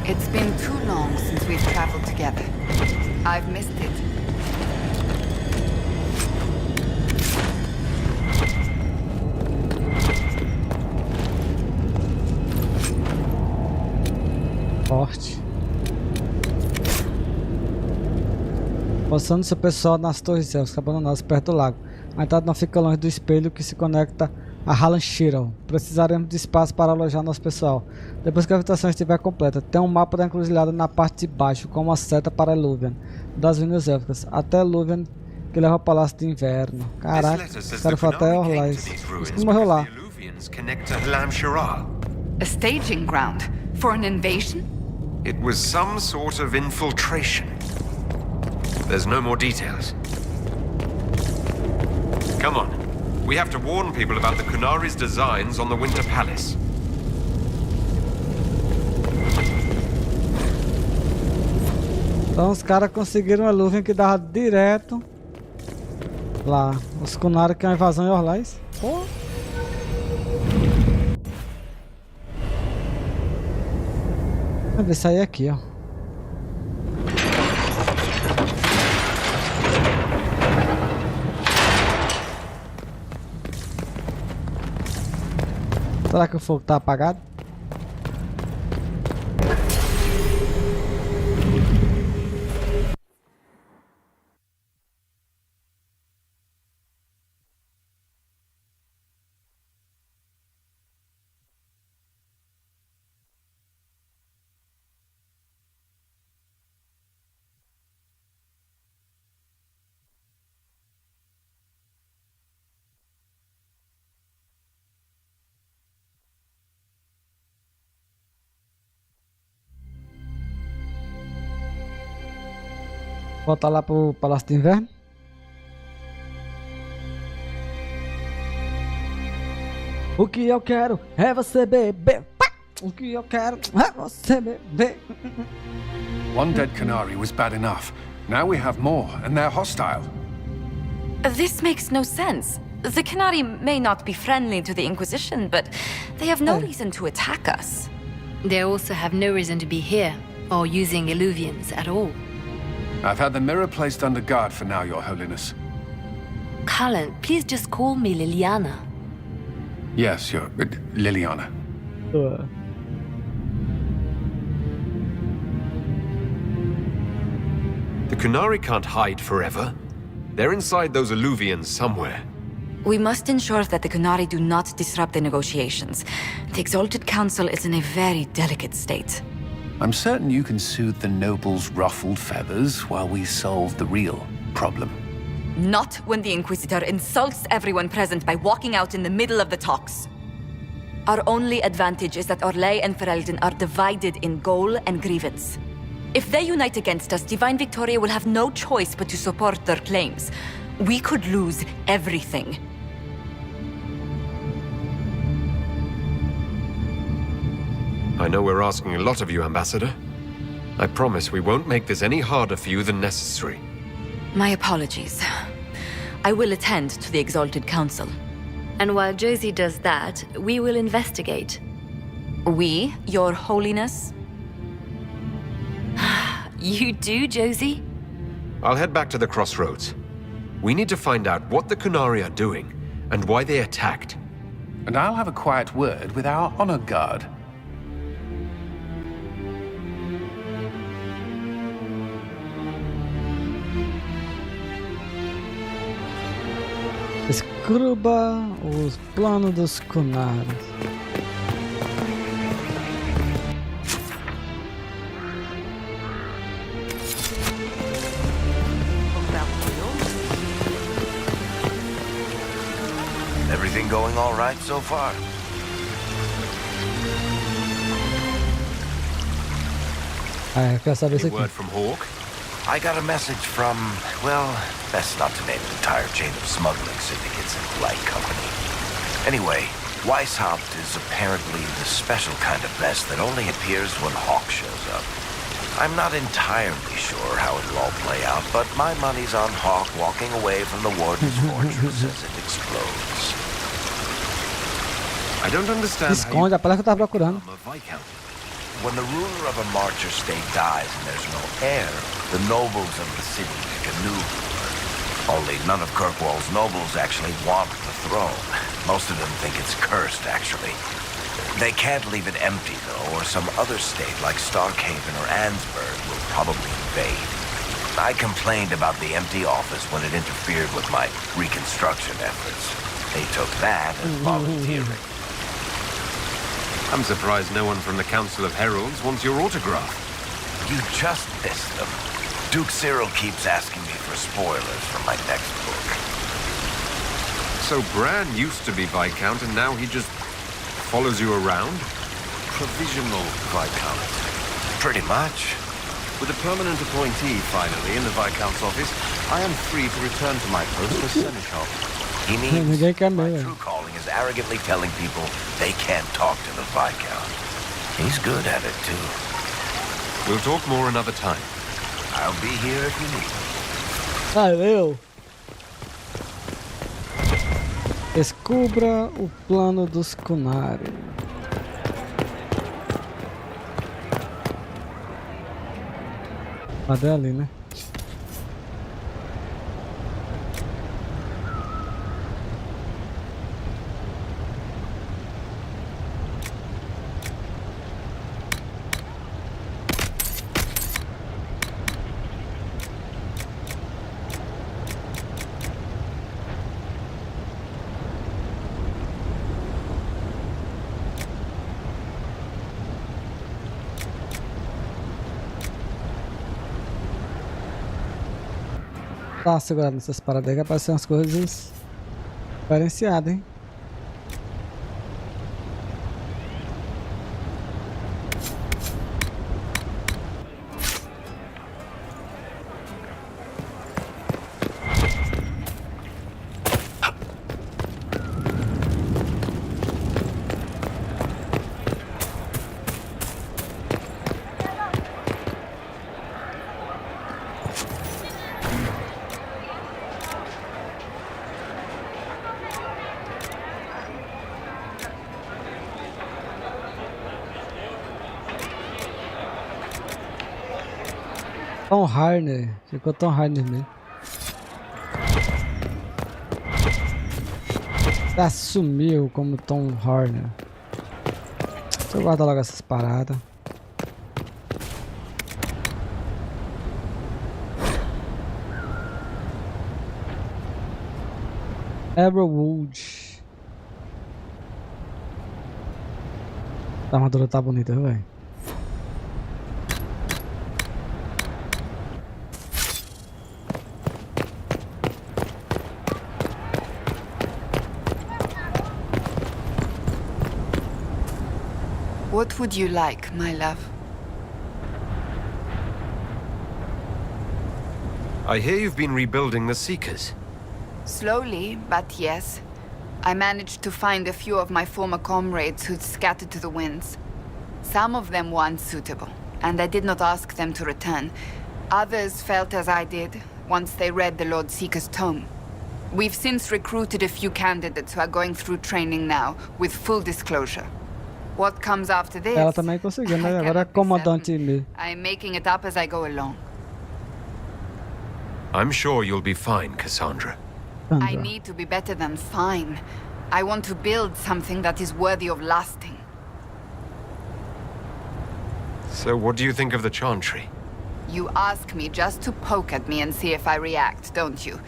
It's been too long since we've traveled together. I've missed it. Mostrando seu pessoal nas torres élficas abandonadas perto do lago. A entrada não fica longe do espelho que se conecta a Hallandshire. Precisaremos de espaço para alojar nosso pessoal. Depois que a habitação estiver completa, tem um mapa da encruzilhada na parte de baixo, com uma seta para Luvian, das Vinhas Élficas, até Luvian, que leva ao Palácio de Inverno. Caraca, os caras foram até Orlais. Isso morreu lá. A staging ground for an invasion? It was some sort of infiltration. There's no more details. Come on. We have to warn people about the Qunari's designs on the Winter Palace. Então os caras conseguiram uma Luvian que dava direto lá. Os Qunari que é uma invasão em Orlais. Pô. Vamos ver, sair aqui, ó. Será que o fogo tá apagado? Voltar lá pro Palácio de Inverno. O que eu quero é você beber. O que eu quero é você beber. One dead Qunari was bad enough. Now we have more, and they're hostile. This makes no sense. The Qunari may not be friendly to the Inquisition, but they have no reason to attack us. They also have no reason to be here, or using Illuvians at all. I've had the mirror placed under guard for now, Your Holiness. Cullen, please just call me Liliana. Yes, Your... Liliana. The Qunari can't hide forever. They're inside those Illuvians somewhere. We must ensure that the Qunari do not disrupt the negotiations. The Exalted Council is in a very delicate state. I'm certain you can soothe the nobles' ruffled feathers while we solve the real problem. Not when the Inquisitor insults everyone present by walking out in the middle of the talks. Our only advantage is that Orlais and Ferelden are divided in goal and grievance. If they unite against us, Divine Victoria will have no choice but to support their claims. We could lose everything. I know we're asking a lot of you, Ambassador. I promise we won't make this any harder for you than necessary. My apologies. I will attend to the Exalted Council. And while Josie does that, we will investigate. We, Your Holiness? You do, Josie? I'll head back to the crossroads. We need to find out what the Qunari are doing, and why they attacked. And I'll have a quiet word with our honor guard. Descubra os planos dos Qunari. Everything going all right so far? Quer saber isso aqui. Word from Hawk? I got a message from, well, best not to name an entire chain of smuggling syndicates in polite company. Anyway, Weishaupt is apparently the special kind of pest that only appears when Hawk shows up. I'm not entirely sure how it'll all play out, but my money's on Hawk walking away from the Warden's fortress as it explodes. I don't understand. Esconde, a palavra que eu tava procurando. When the ruler of a marcher state dies and there's no heir, the nobles of the city make a new ruler. Only none of Kirkwall's nobles actually want the throne. Most of them think it's cursed, actually. They can't leave it empty, though, or some other state like Starkhaven or Ansburg will probably invade. I complained about the empty office when it interfered with my reconstruction efforts. They took that as volunteering. I'm surprised no one from the Council of Heralds wants your autograph. You just missed them. Duke Cyril keeps asking me for spoilers for my next book. So Bran used to be Viscount and now he just follows you around? Provisional Viscount. Pretty much. With a permanent appointee, finally, in the Viscount's office, I am free to return to my post as Seneschal. He means my true calling is arrogantly telling people they can't talk to the Viscount. He's good at it, too. We'll talk more another time. I'll be here if you need me. Valeu! Descubra o plano dos CONARE. Cadê ali, né? Tá segurando essas paradas aí que aparecem umas coisas diferenciadas, hein? Tom Harner, ficou Tom Harner mesmo. Assumiu como Tom Harner. Deixa eu guardar logo essas paradas. Everwood. A armadura tá bonita, viu, velho? What would you like, my love? I hear you've been rebuilding the Seekers. Slowly, but yes. I managed to find a few of my former comrades who'd scattered to the winds. Some of them were unsuitable, and I did not ask them to return. Others felt as I did, once they read the Lord Seeker's tome. We've since recruited a few candidates who are going through training now, with full disclosure. What comes after this? Ela também conseguiu, mas agora é comandante mesmo. I'm making it up as I go along. I'm sure you'll be fine, Cassandra. I need to be better than fine. I want to build something that is worthy of lasting. So what do you think of the Chantry? You ask me just to poke at me and see if I react, don't you?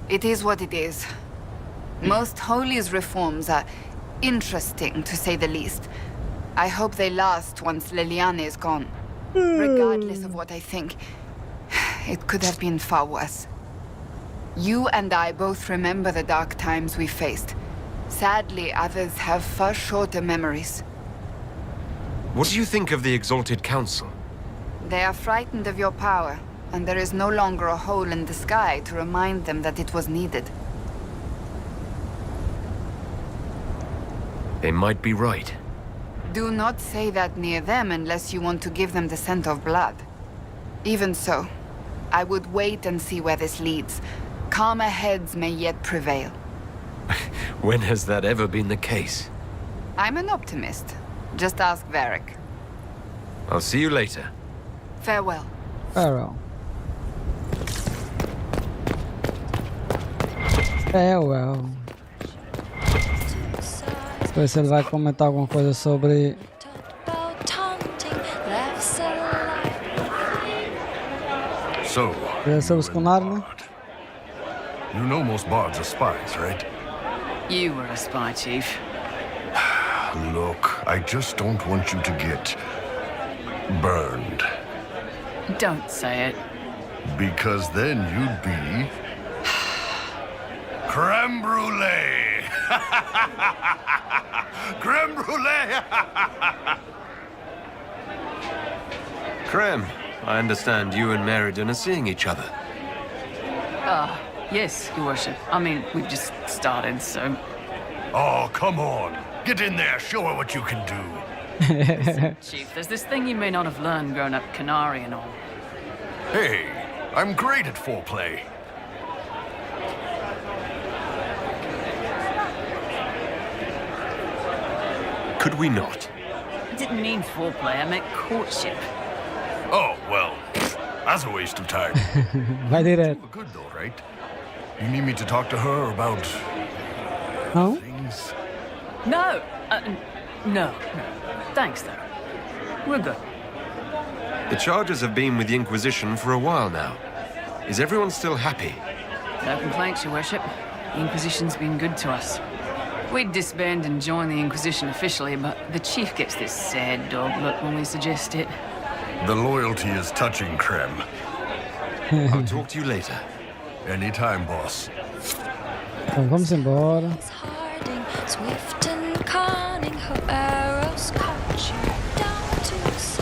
It is what it is. Most Holy's reforms are interesting, to say the least. I hope they last once Liliana is gone. Regardless of what I think, it could have been far worse. You and I both remember the dark times we faced. Sadly, others have far shorter memories. What do you think of the Exalted Council? They are frightened of your power, and there is no longer a hole in the sky to remind them that it was needed. They might be right. Do not say that near them unless you want to give them the scent of blood. Even so, I would wait and see where this leads. Calmer heads may yet prevail. When has that ever been the case? I'm an optimist. Just ask Varric. I'll see you later. Farewell. Farewell. Farewell. Depois se ele vai comentar alguma coisa sobre So, You know most bards are spies, right? You were a spy, Chief. Look, I just don't want you to get burned. Don't say it. Because then you'd be creme brulee. Creme brulee. Creme, I understand you and Meriden are seeing each other. Yes, Your Worship. I mean, we've just started, so... Oh, come on. Get in there, show her what you can do. Listen, Chief, there's this thing you may not have learned growing up Canary and all. Hey, I'm great at foreplay. Could we not? I didn't mean foreplay, I meant courtship. Oh, well, that's a waste of time. Vai direto. Good though, right? You need me to talk to her about... No? Things? No! No. Thanks, though. We're good. The charges have been with the Inquisition for a while now. Is everyone still happy? No complaints, Your Worship. The Inquisition's been good to us. We'd disband and join the Inquisition officially, but the Chief gets this sad dog look when we suggest it. The loyalty is touching, Creme. I'll talk to you later. Anytime, boss. Então vamos embora. Swift and cunning, her arrows cut you down to size.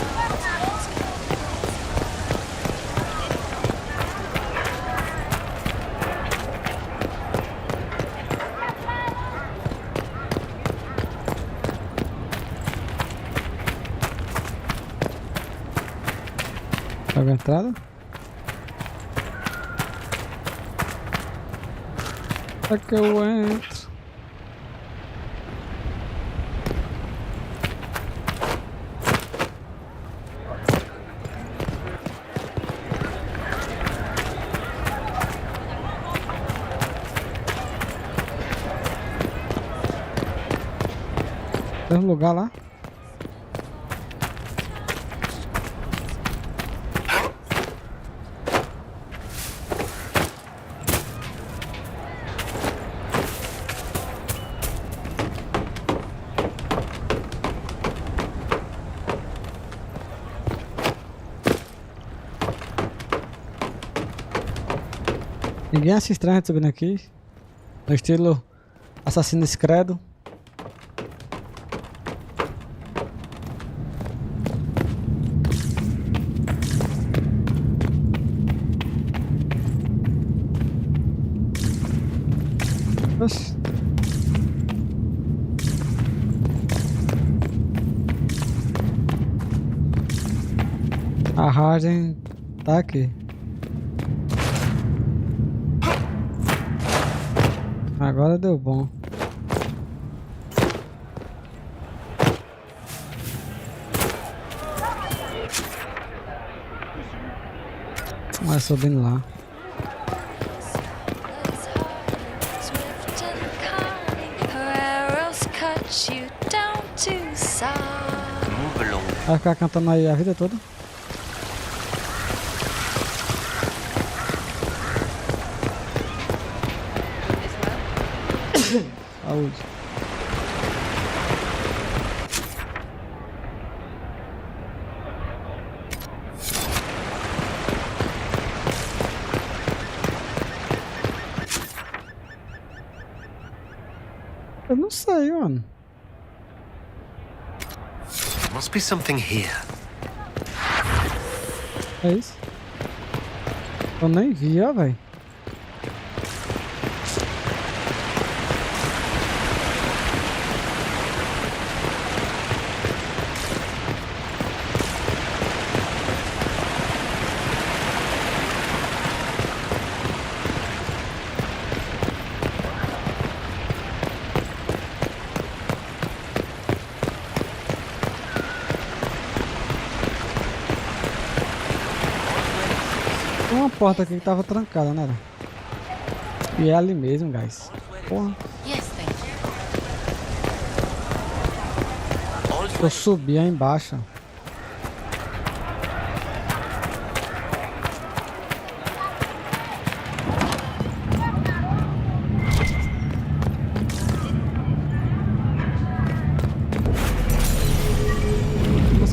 Paga a entrada. É que eu entro. Tem um lugar lá? Ninguém acha estranho subindo aqui. No estilo Assassin's Creed. Oxi. A ragem tá aqui. Agora deu bom. Vai subindo lá. Vai ficar cantando aí a vida toda? Saúde. Eu não sei, mano. Must be something here. É isso? Eu nem vi, ó, velho. Uma porta aqui que tava trancada, né? E é ali mesmo, guys. Porra. Eu subi aí embaixo.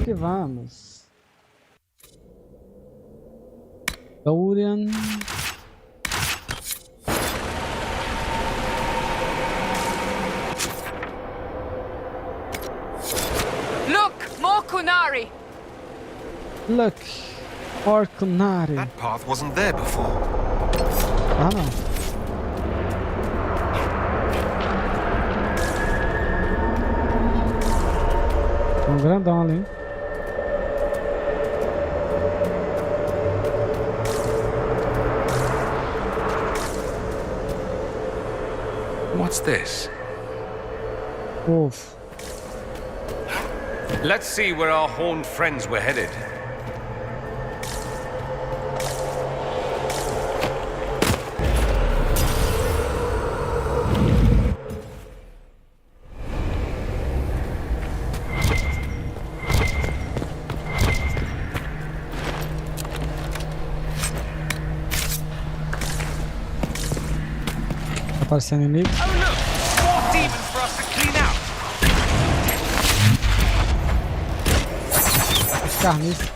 que vamos. Dorian. Look, more Kunari. Look, more Kunari. That path wasn't there before. Ah, não. Um grandão ali. What's this? Wolf. Let's see where our horned friends were headed. Aparecendo inimigo. Oh look! More demons for us to clean out! Carniça.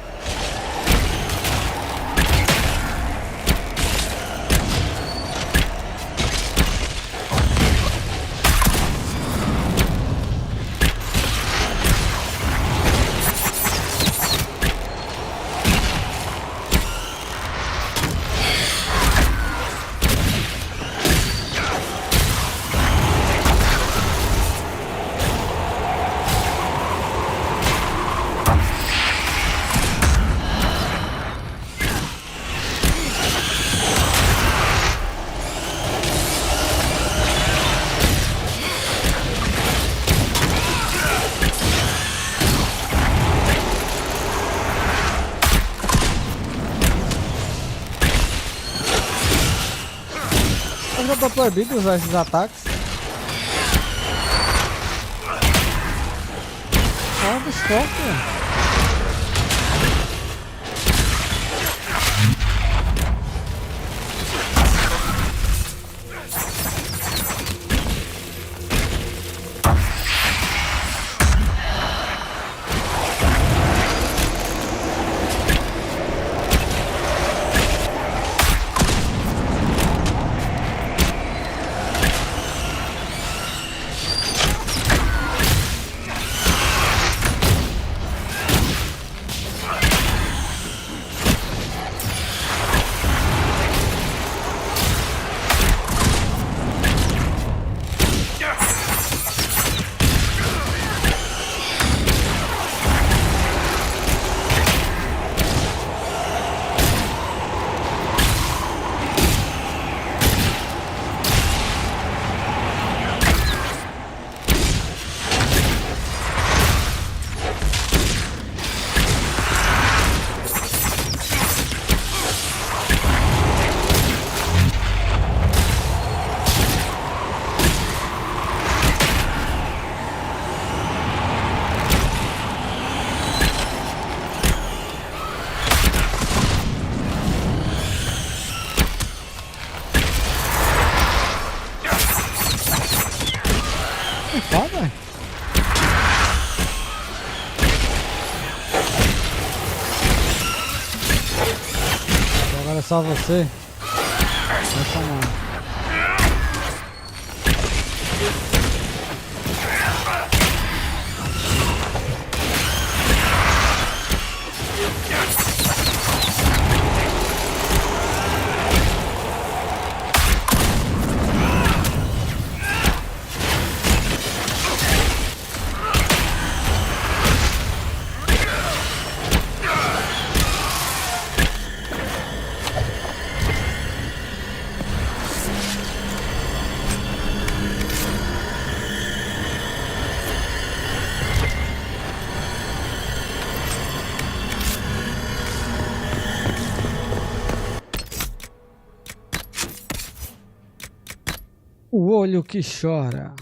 Eu já tô proibido de usar esses ataques. Olha o estoque. Foda. Agora é só você. Essa não. O olho que chora.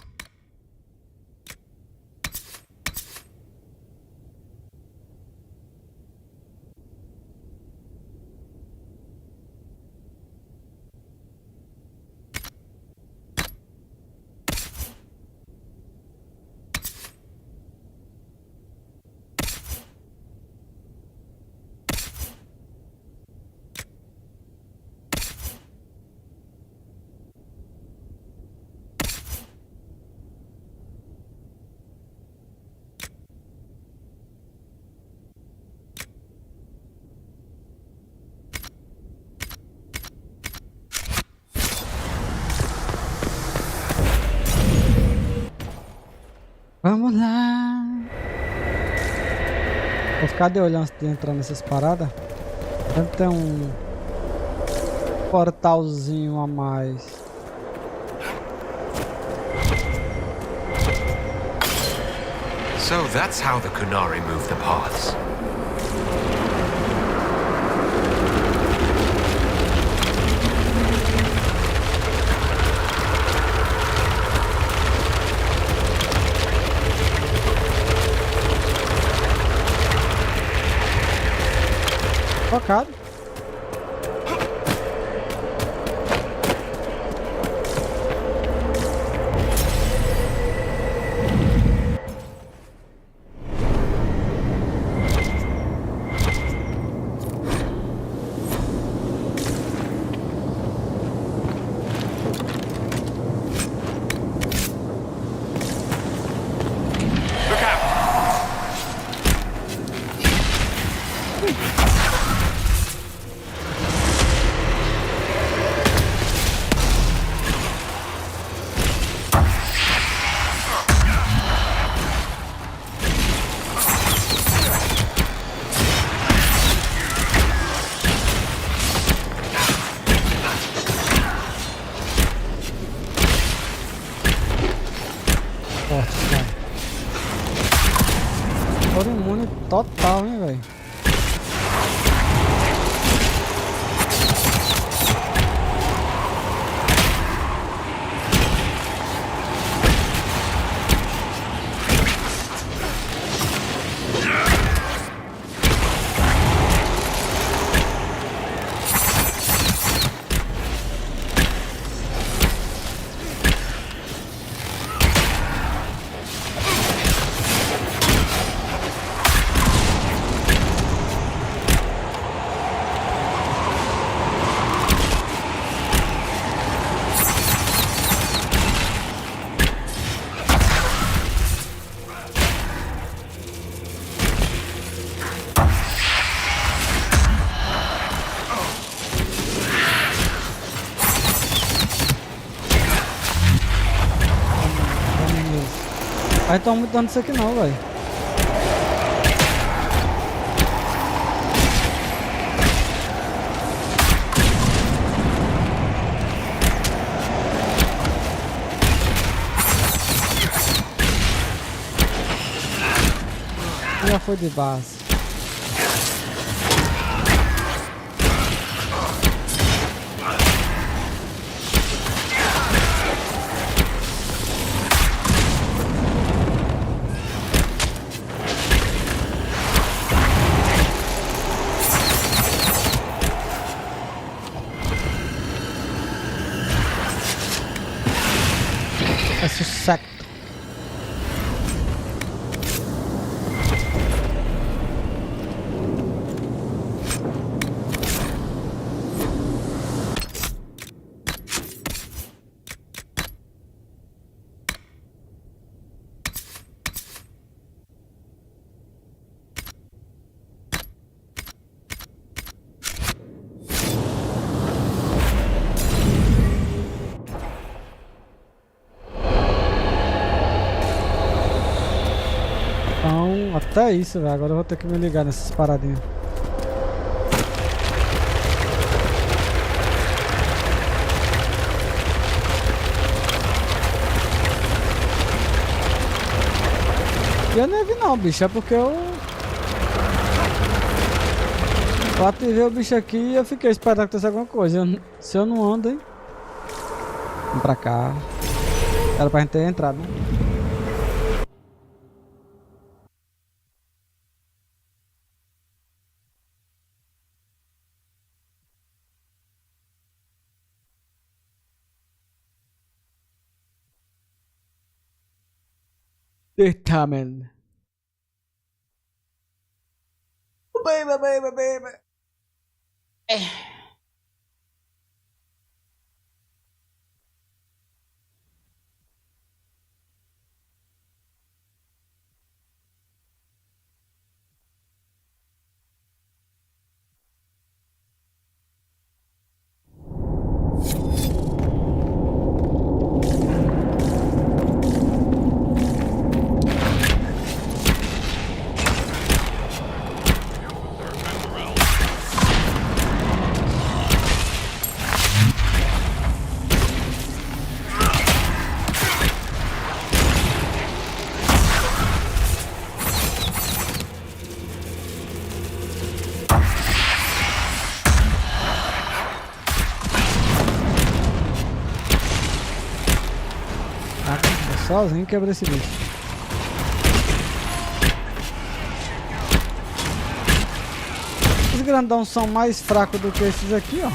Vamos lá. Vou ficar de olho antes de entrar nessas paradas. Deve ter um portalzinho a mais. So that's how the Qunari move the paths. Focado. Foram imune total, hein, velho. Aí tô muito dando isso aqui não, velho. Já foi de base. É sucesso. Então, até isso, velho. Agora eu vou ter que me ligar nessas paradinhas. E eu nem vi não, bicho. É porque eu ativei o bicho aqui e eu fiquei esperando que acontecer alguma coisa. Se eu não ando, hein? Vamos pra cá. Era pra gente ter entrado, né? Determined. Baby. sozinho quebra esse bicho. Os grandão são mais fracos do que esses aqui, ó.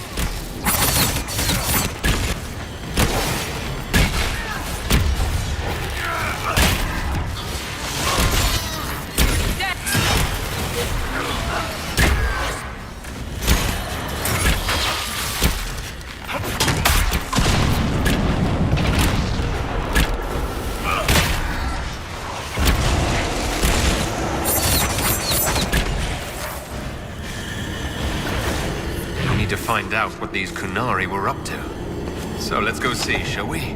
Find out what these Qunari were up to. So let's go see, shall we?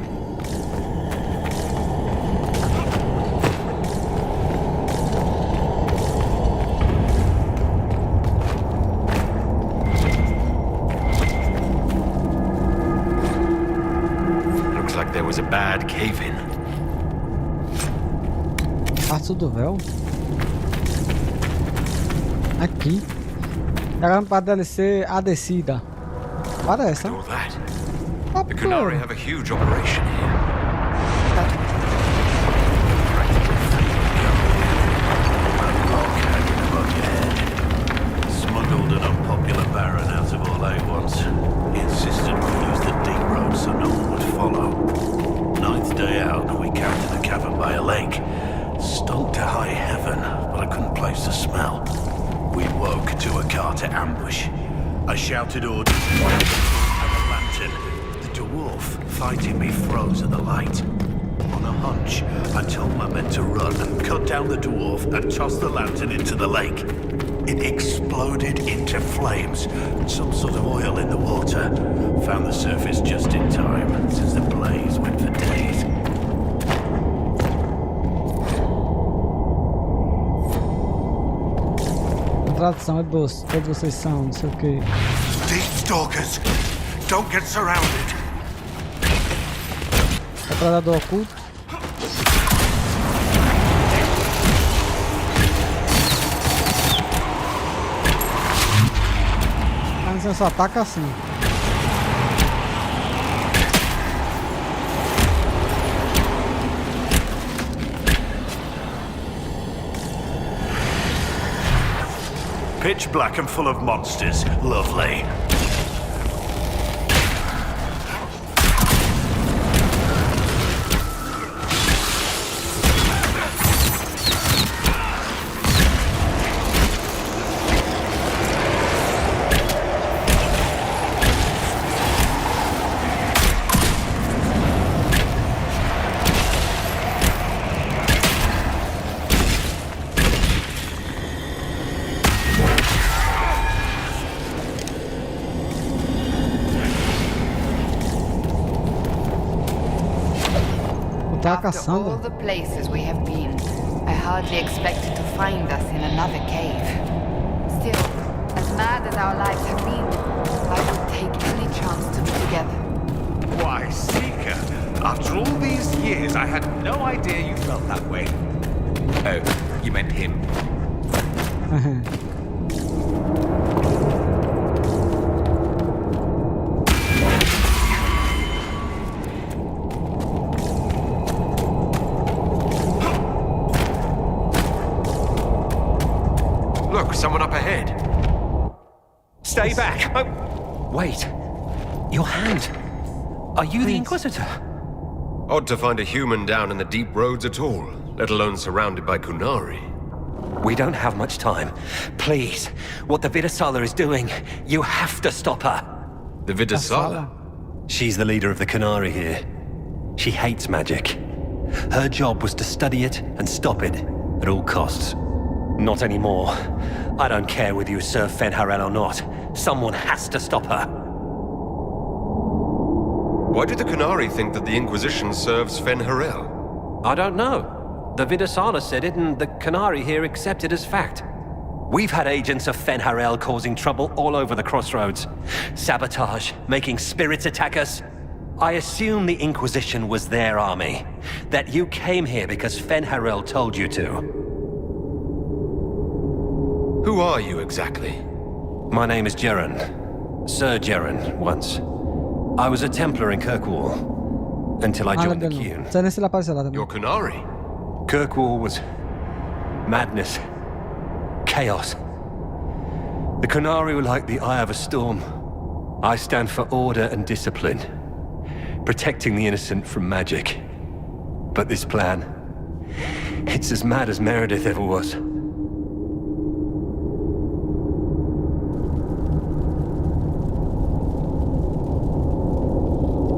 Looks like there was a bad cave-in. Passo do véu? Aqui. Caramba, para DLC a descida. Parece, hein? The Qunari have a huge operation here. Smuggled an unpopular baron out of Orlais once. He insisted we use the deep road so no one would follow. Ninth day out, we camped in a cabin by a lake. Stunk to high heaven, but I couldn't place the smell. We woke to a Carter ambush. I shouted orders and a lantern. The dwarf fighting me froze at the light. On a hunch, I told my men to run and cut down the dwarf and toss the lantern into the lake. It exploded into flames. Some sort of oil in the water. Found the surface just in time, since the blaze went for days. Tradução é doce, todos vocês são, não sei o que. Deep stalkers, don't get surrounded. É predador oculto. Mas você só ataca assim. Pitch black and full of monsters. Lovely. After all the places we have been, I hardly expected to find us in another cave. Still, as mad as our lives have been, I would take any chance to be together. Why, Seeker, after all these years, I had no idea you felt that way. Oh, you meant him. Someone up ahead. Stay back! Oh, wait. Your hand. Are you the Inquisitor? Odd to find a human down in the deep roads at all, let alone surrounded by Qunari. We don't have much time. Please, what the Vidasala is doing, you have to stop her. The Vidasala? She's the leader of the Qunari here. She hates magic. Her job was to study it and stop it at all costs. Not anymore. I don't care whether you serve Fenharel or not. Someone has to stop her. Why do the Qunari think that the Inquisition serves Fenharel? I don't know. The Vidasala said it, and the Qunari here accept it as fact. We've had agents of Fenharel causing trouble all over the crossroads. Sabotage, making spirits attack us. I assume the Inquisition was their army. That you came here because Fenharel told you to. Who are you exactly? My name is Jeren. Sir Jeren, once. I was a Templar in Kirkwall. until I joined the Qun. Your Canary? Kirkwall was madness, chaos. The Canary were like the eye of a storm. I stand for order and discipline, protecting the innocent from magic. But this plan, it's as mad as Meredith ever was.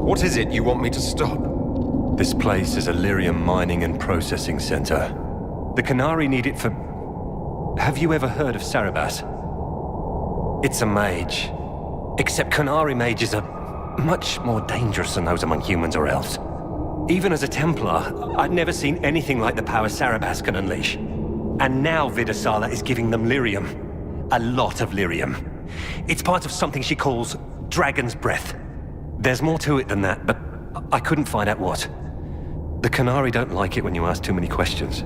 What is it you want me to stop? This place is a lyrium mining and processing center. The Canary need it for... Have you ever heard of Sarabas? It's a mage. Except Canary mages are much more dangerous than those among humans or elves. Even as a Templar, I'd never seen anything like the power Sarabas can unleash. And now Vidasala is giving them lyrium. A lot of lyrium. It's part of something she calls Dragon's Breath. There's more to it than that, but I couldn't find out what. The Canary don't like it when you ask too many questions.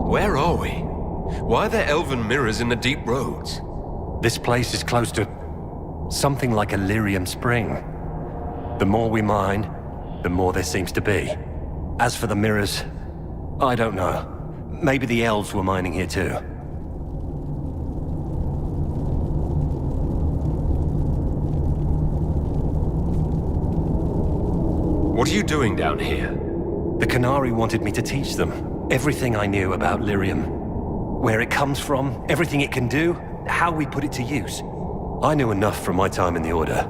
Where are we? Why are there elven mirrors in the deep roads? This place is close to something like a lyrium spring. The more we mine, the more there seems to be. As for the mirrors, I don't know. Maybe the elves were mining here too. What are you doing down here? The Canary wanted me to teach them everything I knew about lyrium. Where it comes from, everything it can do, how we put it to use. I knew enough from my time in the Order.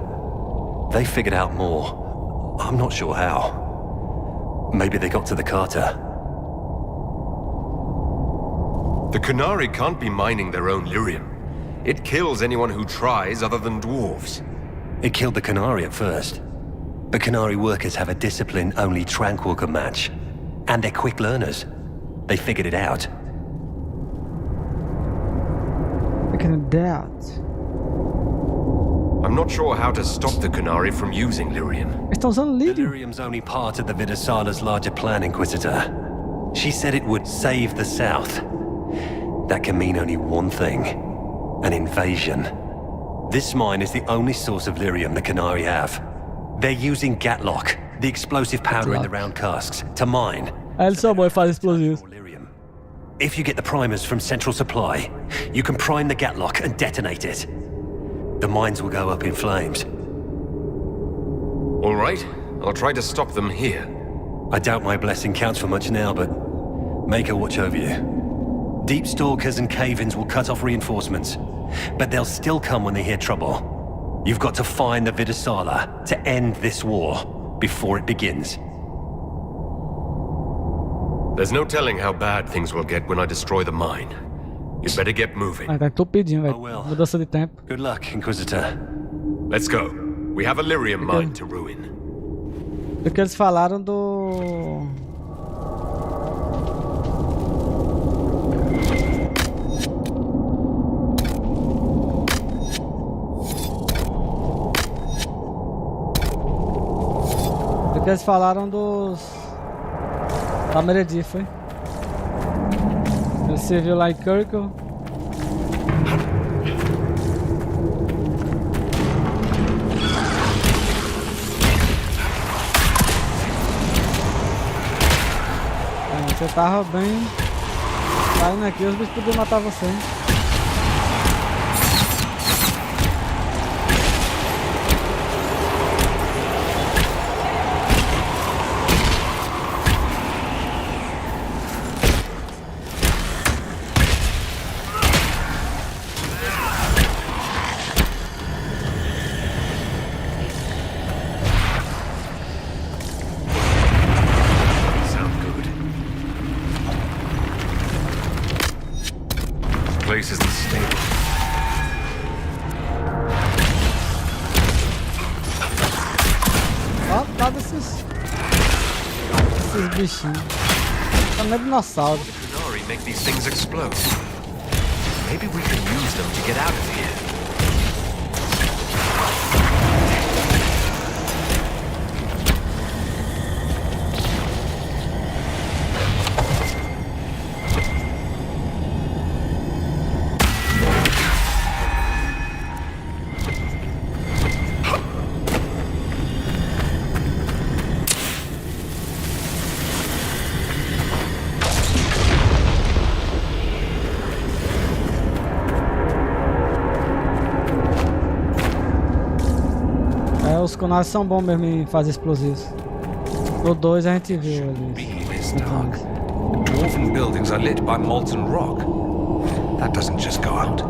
They figured out more. I'm not sure how. Maybe they got to the Carter. The Canary can't be mining their own lyrium. It kills anyone who tries other than dwarves. It killed the Canary at first. But Canary workers have a discipline only Tranquil can match. And they're quick learners. They figured it out. I'm not sure how to stop the Canary from using lyrium. Lyrium's only part of the Vidasala's larger plan, Inquisitor. She said it would save the South. That can mean only one thing. An invasion. This mine is the only source of lyrium the Canary have. They're using Gatlock, the explosive powder in the round casks, to mine. If you get the primers from Central Supply, you can prime the Gatlock and detonate it. The mines will go up in flames. All right, I'll try to stop them here. I doubt my blessing counts for much now, but make her watch over you. Deep Stalkers and Cave-ins will cut off reinforcements, but they'll still come when they hear trouble. You've got to find the Vidasala to end this war before it begins. There's no telling how bad things will get when I destroy the mine. You'd better get moving. Tá entupidinho, velho. Mudança de tempo. Good luck, Inquisitor. Let's go. We have a lyrium mine to ruin. Do que eles falaram do... Do que eles falaram dos... Da Meredith, foi? Ele serviu lá em Kirkle. Você tava bem saindo aqui, os bichos podiam matar você. Place isn't stable. Ó, tá desses bichinhos. Tá meio dinossauro. Canary make these things explode. Maybe we can use them to get out of here. Canários são bons mesmo em fazer explosivos. No 2 a gente viu ali. Dwarven buildings are lit by molten rock. That doesn't just go out.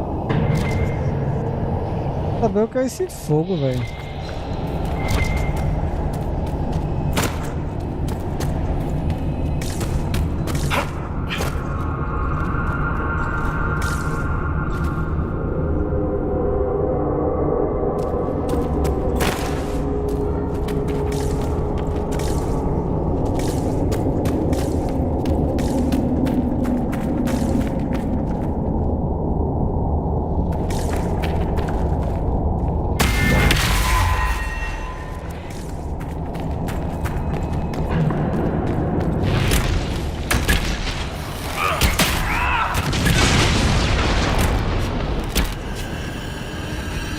Saber o que é esse fogo, velho.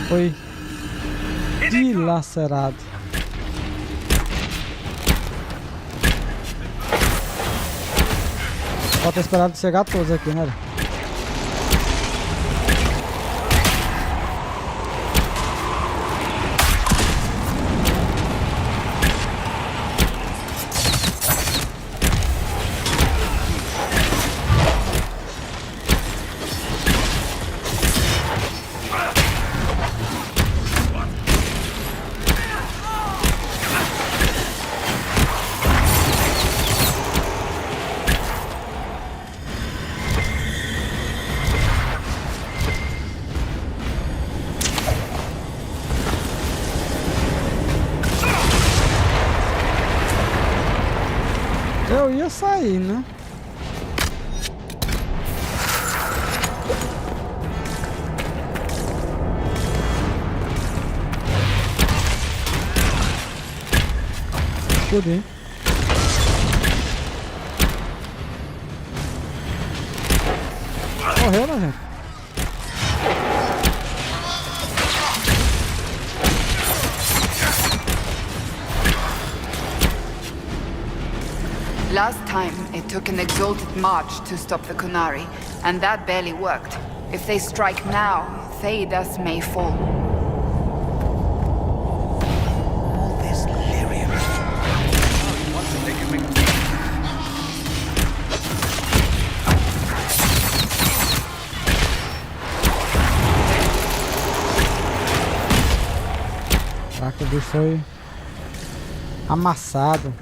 Foi dilacerado. Pode ter esperado chegar todos aqui, né? Eu ia sair, né? Fudei. Morreu, né, gente? Last time, it took an exalted march to stop the Qunari, and that barely worked. If they strike now, Thedas may fall. All this lyrium. Caraca, o bicho foi amassado.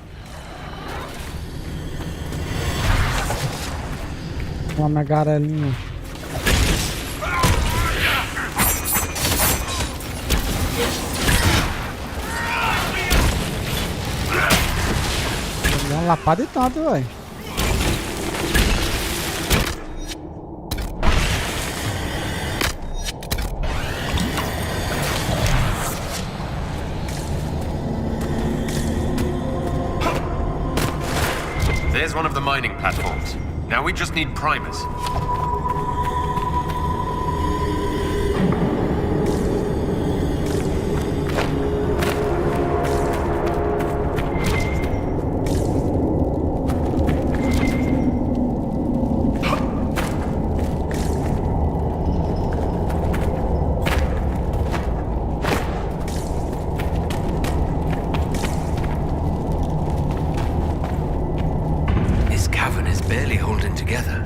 Uma megarelinha. Deu uma lapada e tanto, velho. There's one of the mining platforms. Now we just need primers. This cavern is barely holding together.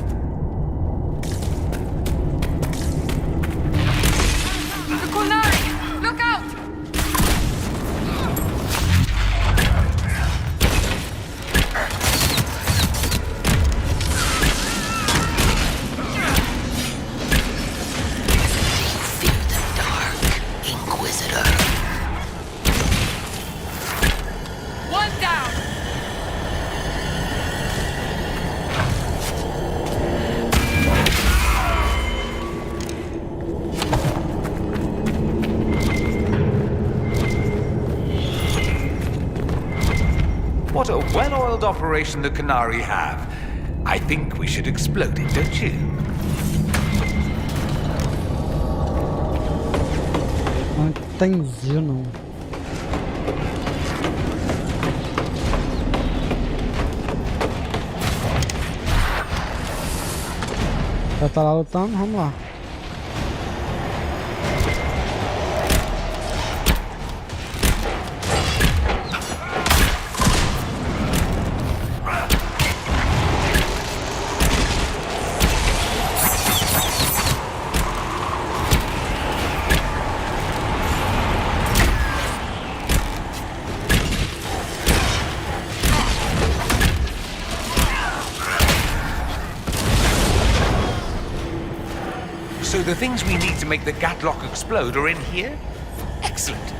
The Qunari! Look out! Fear the dark, Inquisitor. One down! What a well-oiled operation the Qunari have. I think we should explode it, don't you? Não entendi, não. Já tá lá lutando, vamos lá. the things we need to make the Gatlock explode are in here? Excellent.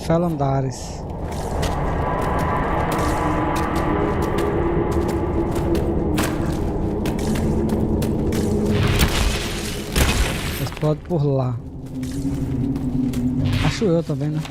Felandares. Explode por lá. Acho eu também, né?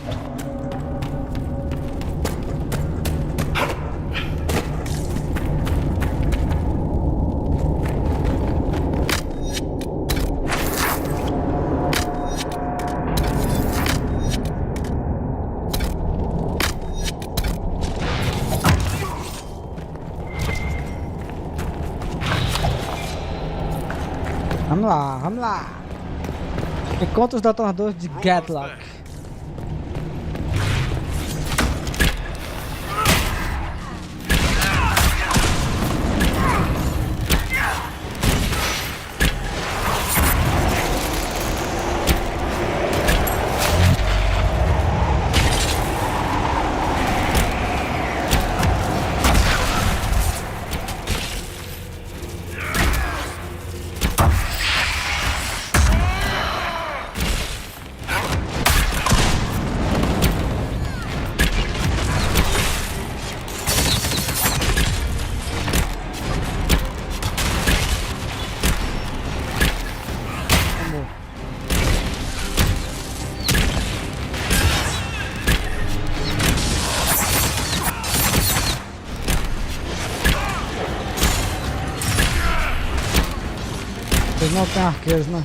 Vamos lá. Encontre os detonadores de Gatlock. Eles não tem arqueiros, né?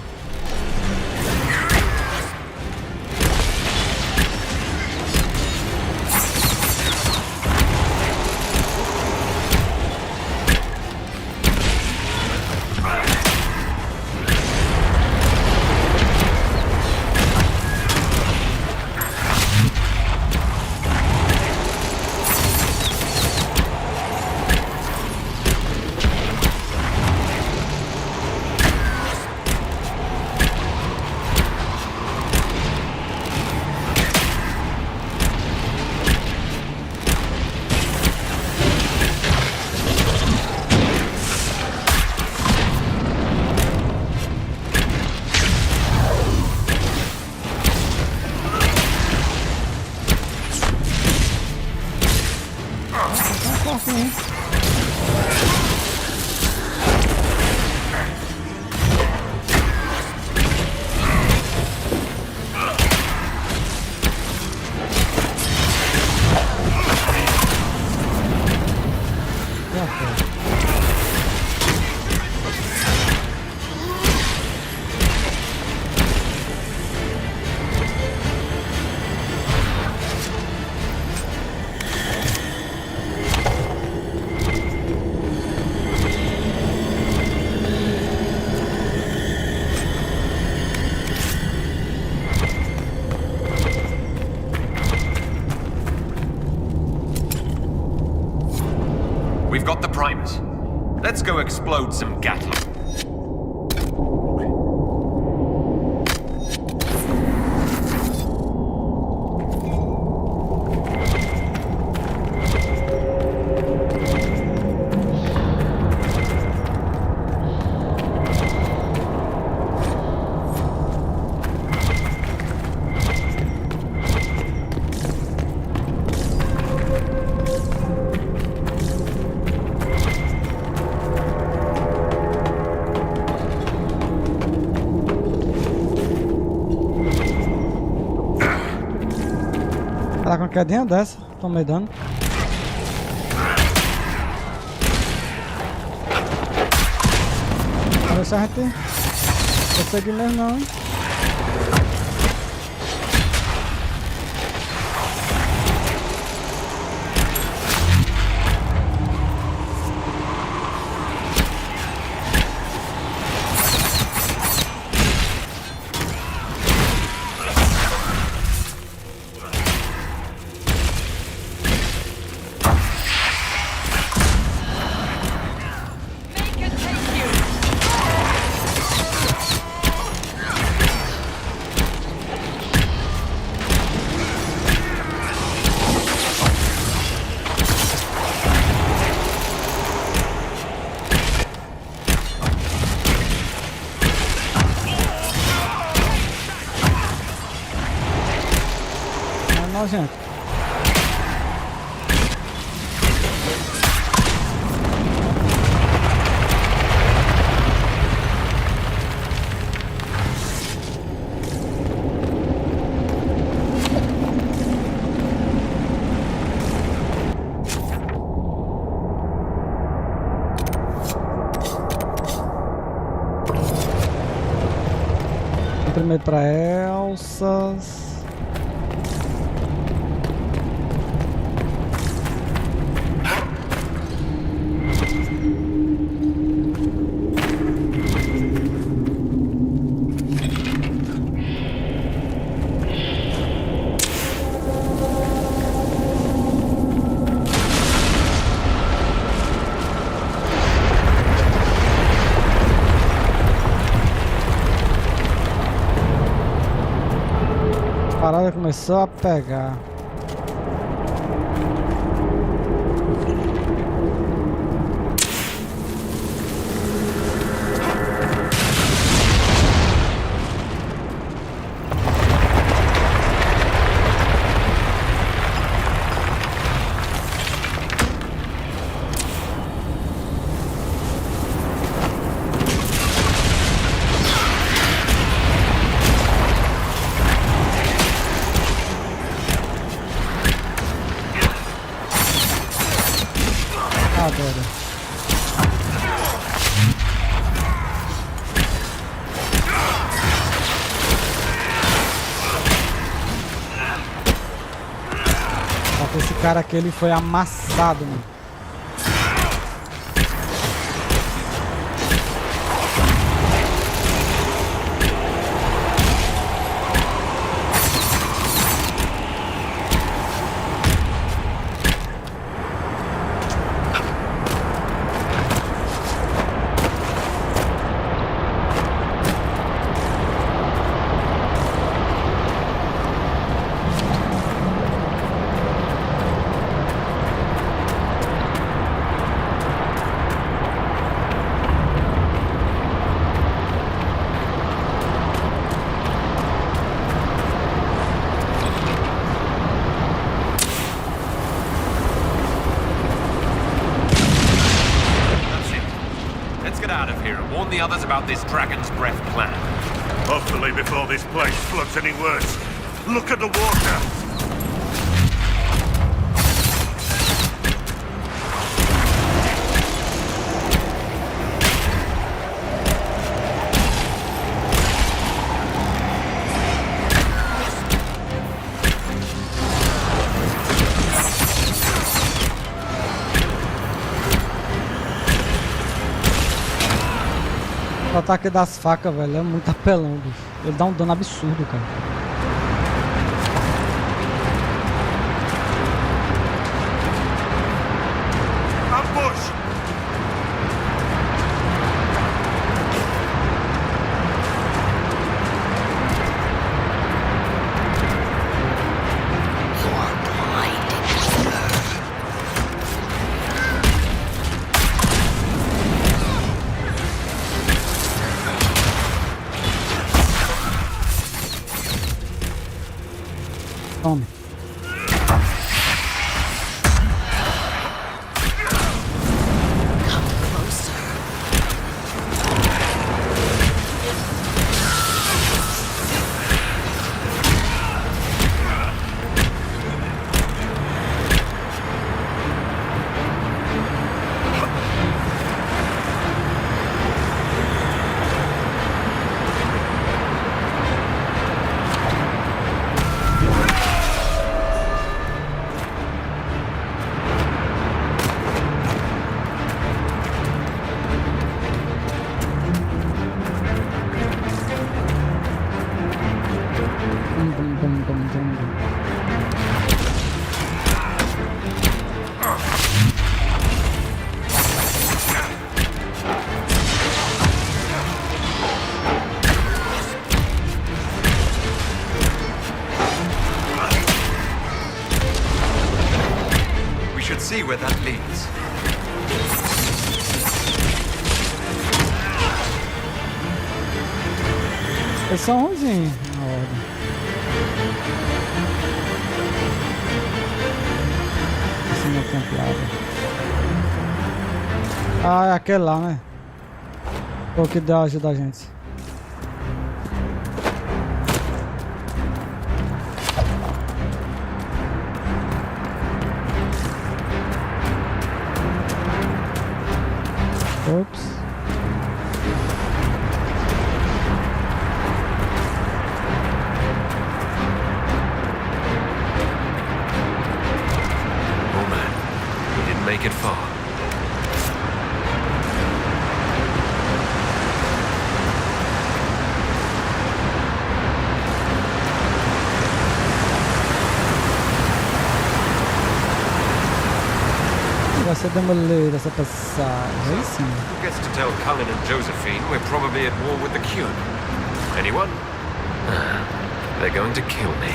Primus. Let's go explode some Gatling. Tá com uma quedinha dessa, tomei dano. Vamos ver se a gente consegue mesmo não, hein? Gente. Primeiro para Elsas. A parada começou a pegar. Agora. Esse cara aqui, ele foi amassado, mano. The others about this Dragon's Breath plan. Hopefully before this place floods any worse. Look at the water! O ataque das facas, velho, é muito apelão, bicho. Ele dá um dano absurdo, cara. Ambush! Tome. See where that leads. Eles são ruins na ordem. Esse não é templado. Ah, é aquele lá, né? O que dá ajuda a gente. Oops. Oh man, we didn't make it far. Vai ser demolida essa passagem, sim. Who gets to tell Cullen and Josephine we're probably at war with the Cube? Anyone? They're going to kill me.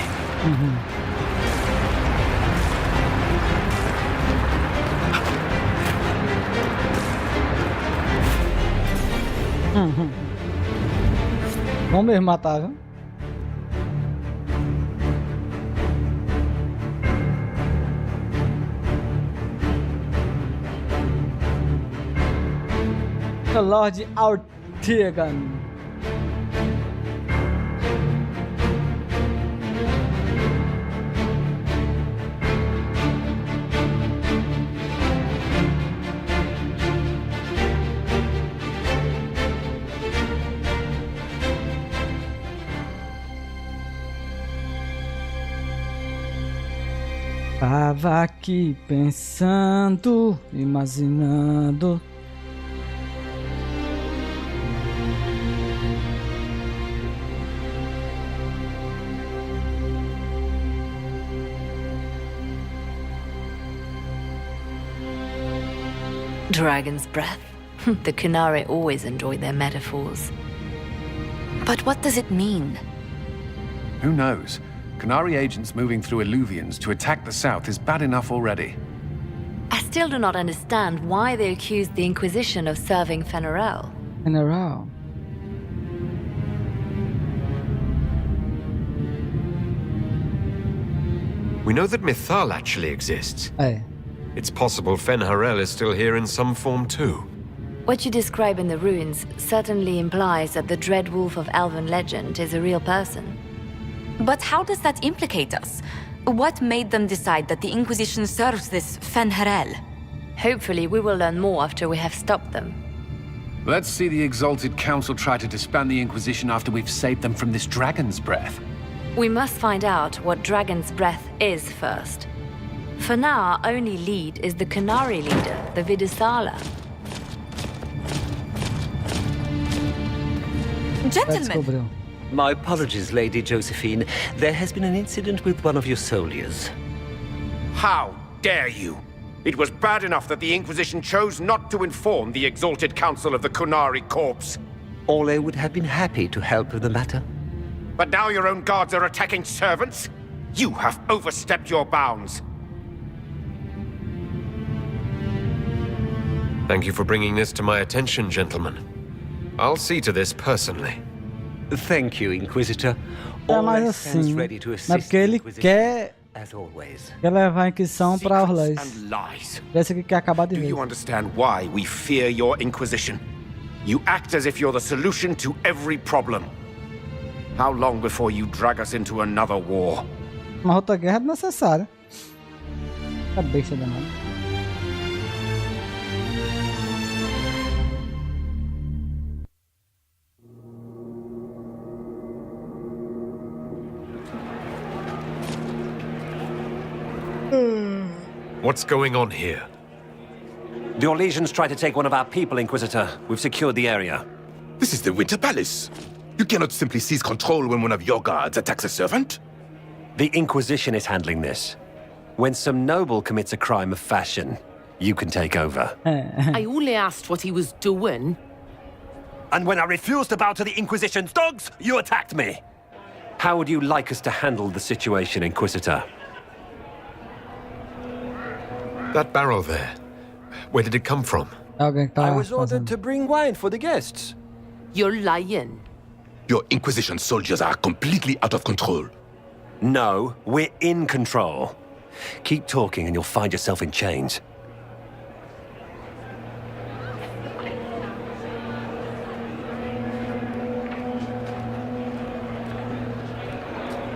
Vamos mesmo matar, viu? Lord Artigan. Tava aqui pensando, imaginando. Dragon's breath. The Canari always enjoy their metaphors. But what does it mean? Who knows? Canari agents moving through Illuvians to attack the south is bad enough already. I still do not understand why they accused the Inquisition of serving Fenarel. Fenarel. We know that Mythal actually exists. Hey. It's possible Fenharel is still here in some form too. What you describe in the ruins certainly implies that the Dread Wolf of Elven legend is a real person. But how does that implicate us? What made them decide that the Inquisition serves this Fenharel? Hopefully we will learn more after we have stopped them. Let's see the Exalted Council try to disband the Inquisition after we've saved them from this dragon's breath. We must find out what Dragon's Breath is first. For now, our only lead is the Canari leader, the Vidisala. Gentlemen! My apologies, Lady Josephine. There has been an incident with one of your soldiers. How dare you? It was bad enough that the Inquisition chose not to inform the Exalted Council of the Kunari corpse. Ole would have been happy to help with the matter. But now your own guards are attacking servants? You have overstepped your bounds. Thank you for bringing this to my attention, gentlemen. I'll see to this personally. Thank you, Inquisitor. É mais assim, né? Porque ele quer levar a Inquisição para Orlais. Esse que quer acabar de vez. Do you understand why we fear your Inquisition? You act as if you're the solution to every problem. How long before you drag us into another war? Uma outra guerra é necessária. Cabeça danada. What's going on here? Your legions tried to take one of our people, Inquisitor. We've secured the area. This is the Winter Palace. You cannot simply seize control when one of your guards attacks a servant. The Inquisition is handling this. When some noble commits a crime of fashion, you can take over. I only asked what he was doing. And when I refused to bow to the Inquisition's dogs, you attacked me. How would you like us to handle the situation, Inquisitor? That barrel there, where did it come from? I was ordered to bring wine for the guests. You're lying. Your Inquisition soldiers are completely out of control. No, we're in control. Keep talking and you'll find yourself in chains.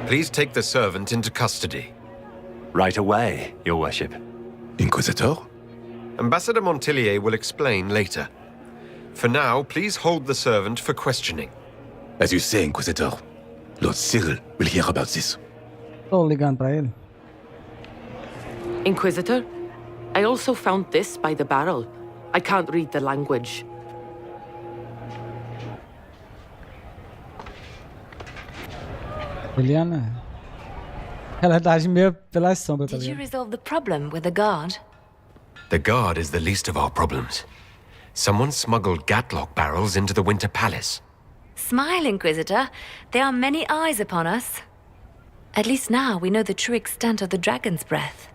Please take the servant into custody. Right away, Your Worship. Inquisitor? Ambassador Montillier will explain later. For now, please hold the servant for questioning. As you say, Inquisitor, Lord Cyril will hear about this. Tô ligando pra ele. Inquisitor, I also found this by the barrel. I can't read the language. Eliana. Ela age meio pelas sombras. Did you resolve the problem with the guard? The guard is the least of our problems. Someone smuggled Gatlock barrels into the Winter Palace. Smile, Inquisitor. There are many eyes upon us. At least now we know the true extent of the dragon's breath.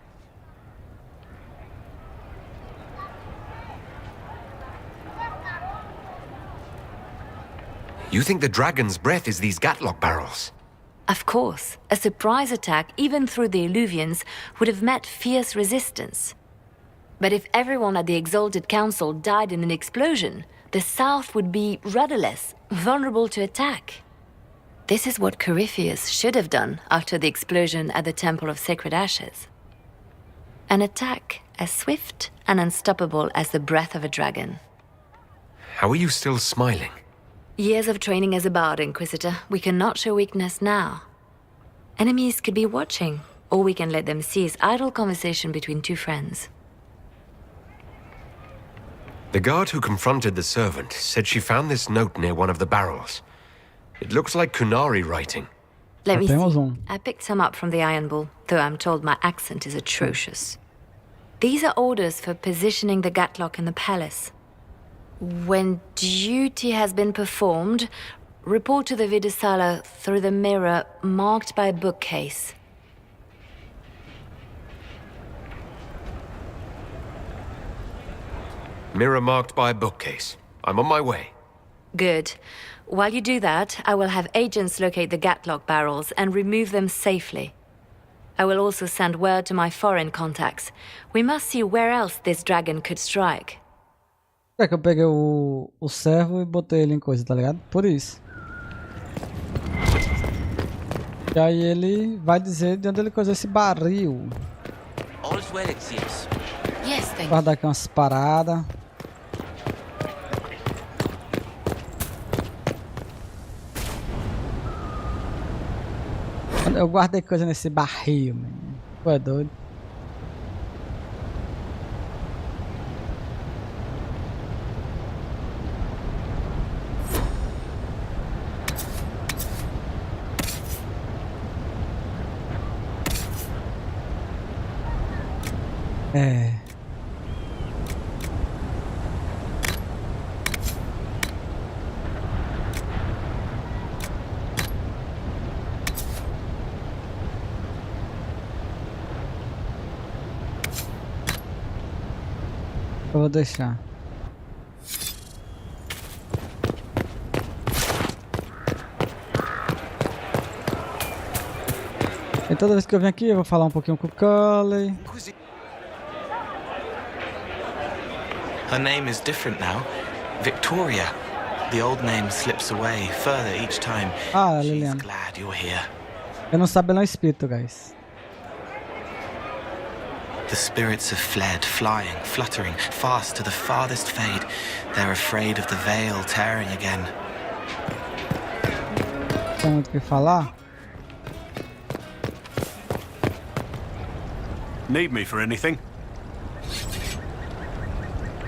You think the dragon's breath is these Gatlock barrels? Of course. A surprise attack, even through the Illuvians, would have met fierce resistance. But if everyone at the Exalted Council died in an explosion, the South would be rudderless, vulnerable to attack. This is what Corypheus should have done after the explosion at the Temple of Sacred Ashes. An attack as swift and unstoppable as the breath of a dragon. How are you still smiling? Years of training as a bard, Inquisitor. We cannot show weakness now. Enemies could be watching, or we can let them seize idle conversation between two friends. The guard who confronted the servant said she found this note near one of the barrels. It looks like Kunari writing. Let me see. I picked some up from the Iron Bull, though I'm told my accent is atrocious. These are orders for positioning the Gatlock in the palace. When duty has been performed, report to the Vidusala through the mirror marked by a bookcase. Mirror marked by a bookcase. I'm on my way. Good. While you do that, I will have agents locate the Gatlock barrels and remove them safely. I will also send word to my foreign contacts. We must see where else this dragon could strike. É que eu peguei o servo e botei ele em coisa, tá ligado? Por isso. E aí ele vai dizer de onde ele coisou esse barril. Guardar aqui umas paradas. Eu guardei coisa nesse barril, mano. Pô, é doido. É. Eu vou deixar. E toda vez que eu venho aqui, eu vou falar um pouquinho com o Cully. Her name is different now. Victoria. The old name slips away further each time. Ah, She's Liliana. glad you're here. Eu não sabe, ela é um espírito, guys. The spirits have fled, flying, fluttering, fast to the farthest fade. They're afraid of the veil tearing again. Tem muito o que falar? Need me for anything?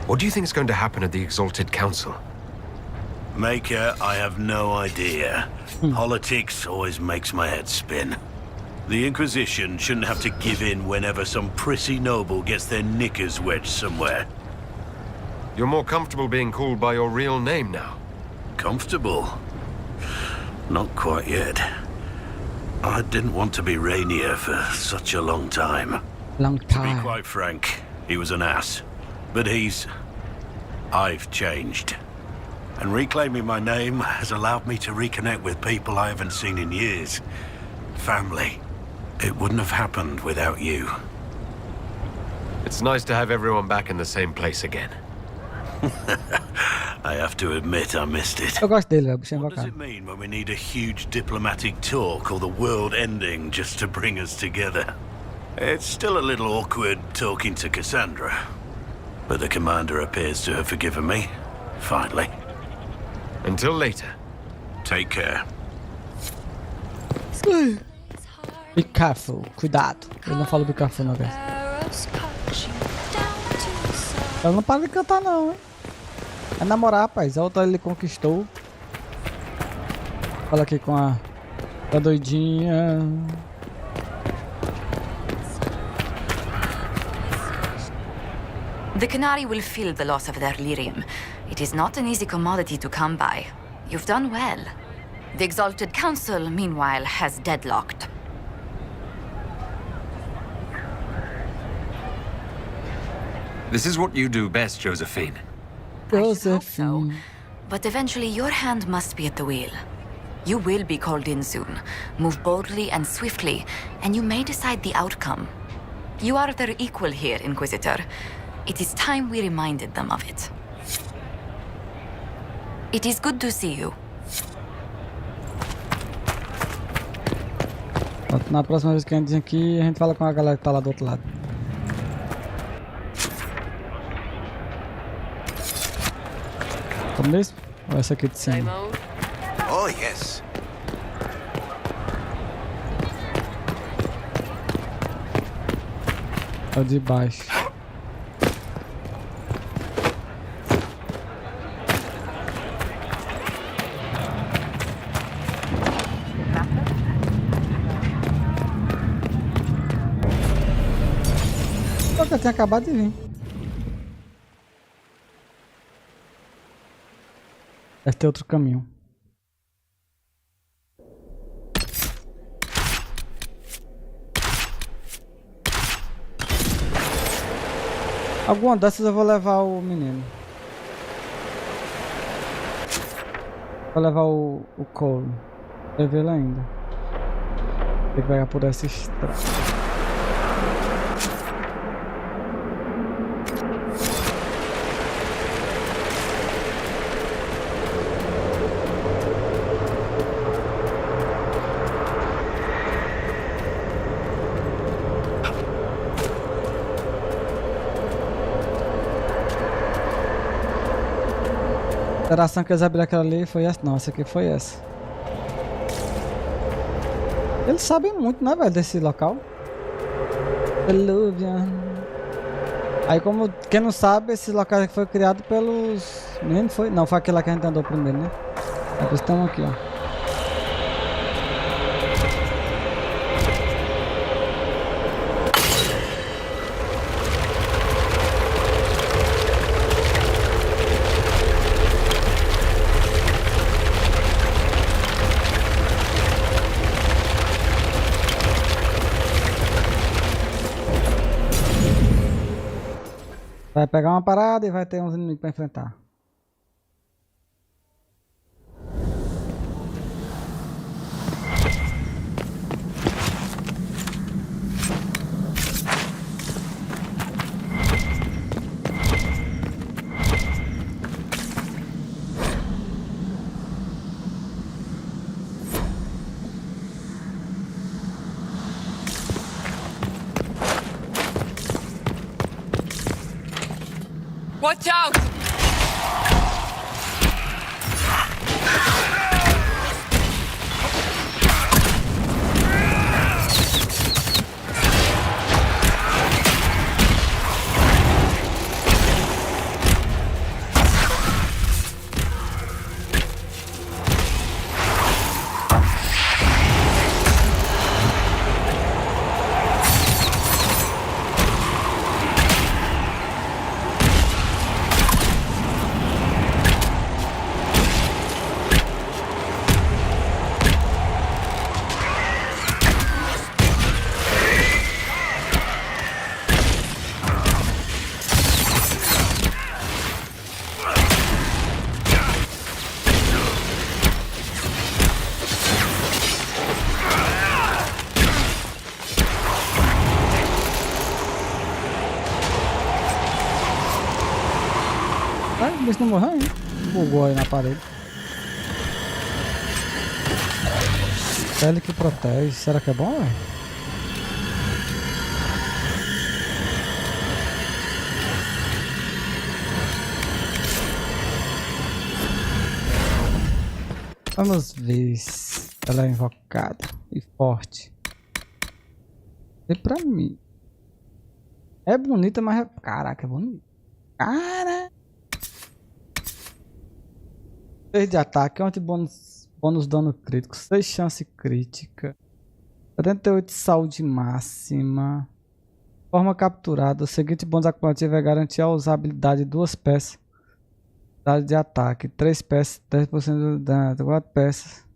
What do you think is going to happen at the Exalted Council? Maker, I have no idea. Politics always makes my head spin. The Inquisition shouldn't have to give in whenever some prissy noble gets their knickers wedged somewhere. You're more comfortable being called by your real name now. Comfortable? Not quite yet. I didn't want to be Rainier for such a long time. Long time. To be quite frank, he was an ass. But I've changed. And reclaiming my name has allowed me to reconnect with people I haven't seen in years. Family. It wouldn't have happened without you. It's nice to have everyone back in the same place again. I have to admit I missed it. Eu gosto dele, bichinho What does bacana. it mean when we need a huge diplomatic talk or the world ending just to bring us together? It's still a little awkward talking to Cassandra. But the commander appears to have forgiven me. Finally. Until later. Take care. Be careful, cuidado. Eu não falo be careful não, guys. Ela não para de cantar não, hein? É namorar, rapaz. A outra ele conquistou. Fala aqui com a doidinha. The Canari will feel the loss of their lyrium. It is not an easy commodity to come by. You've done well. The Exalted Council, meanwhile, has deadlocked. This is what you do best, Josephine. Josephine. But eventually your hand must be at the wheel. You will be called in soon. Move boldly and swiftly, and you may decide the outcome. You are their equal here, Inquisitor. It is time we reminded them of it. It is good to see you. Na próxima vez que a gente vem aqui, a gente fala com a galera que tá lá do outro lado. Como mesmo? Ou essa aqui de cima? Oh, yes. É o de baixo. Eu tinha acabado de vir. Deve ter outro caminho. Alguma dessas eu vou levar o menino. Vou levar o Cole. Vai ver ele ainda. Tem que pegar por essa estrada. A interação que eles abriram aquela ali foi essa. Não, essa aqui foi essa. Eles sabem muito, né, velho, desse local. Peluvian. Aí, como quem não sabe, esse local aqui foi criado pelos... Nem foi? Não, foi aquele lá que a gente andou primeiro, né? Eles estão aqui, ó. Vai pegar uma parada e vai ter uns inimigos pra enfrentar. Watch out! Não morreu, hein? Bugou aí na parede. Pele que protege. Será que é bom, velho? Vamos ver se ela é invocada e forte. E pra mim. É bonita, mas é... Caraca, é bonita. Cara! 6 de ataque, bônus dano crítico, 6 chance crítica, 78 saúde máxima, forma capturada. O seguinte bônus acumulativo é garantir a usabilidade de 2 peças de ataque, 3 peças, 10% do dano, 4 peças.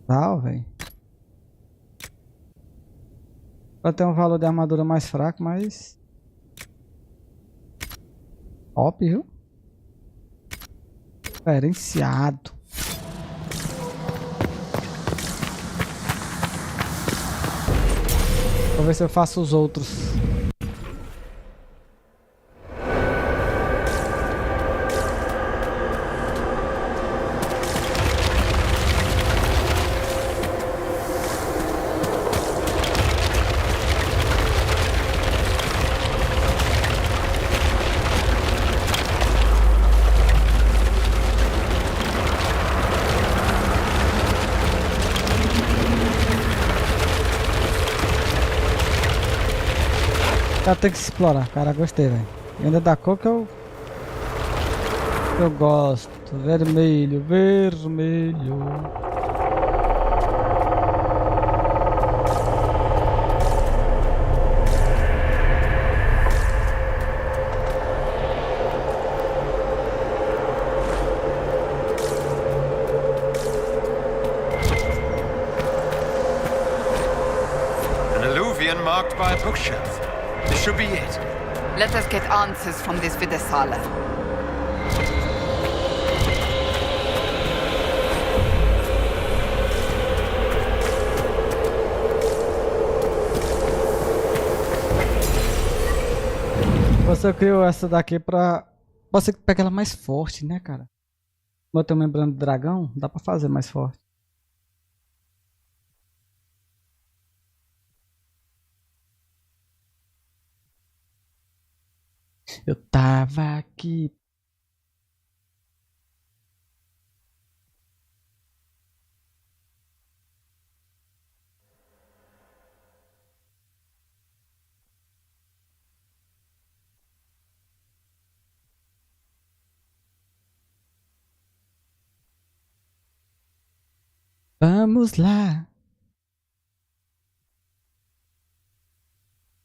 Tá, velho. Ela tem um valor de armadura mais fraco, mas... Top, viu? Diferenciado. Vou ver se eu faço os outros. Tem que se explorar, cara, gostei, velho. Ainda da cor que eu gosto. Vermelho, vermelho. An alluvion marked by a bookshelf. This should be it. Let us get answers from this Videsala. Você criou essa daqui pra... Você pega ela mais forte, né, cara? Como eu tenho membrana de dragão, dá pra fazer mais forte. Eu tava aqui. Vamos lá.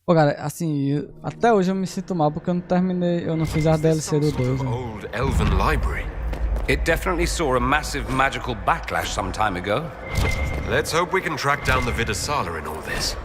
Pô, cara, assim, até hoje eu me sinto mal porque eu não terminei, eu não fiz a DLC do 2. Old elven library. It definitely saw a massive magical backlash some time ago. Let's hope we can track down the Videsala in all this.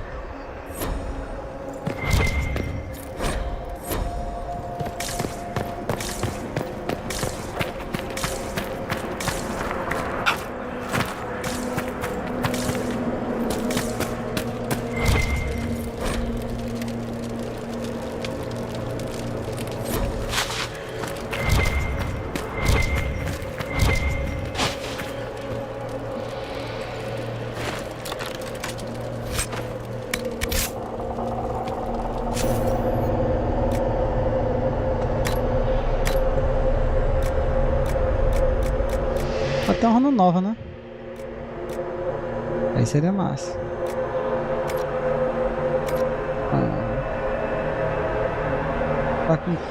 Até uma runa nova, né? Aí seria massa. Tá com o quê?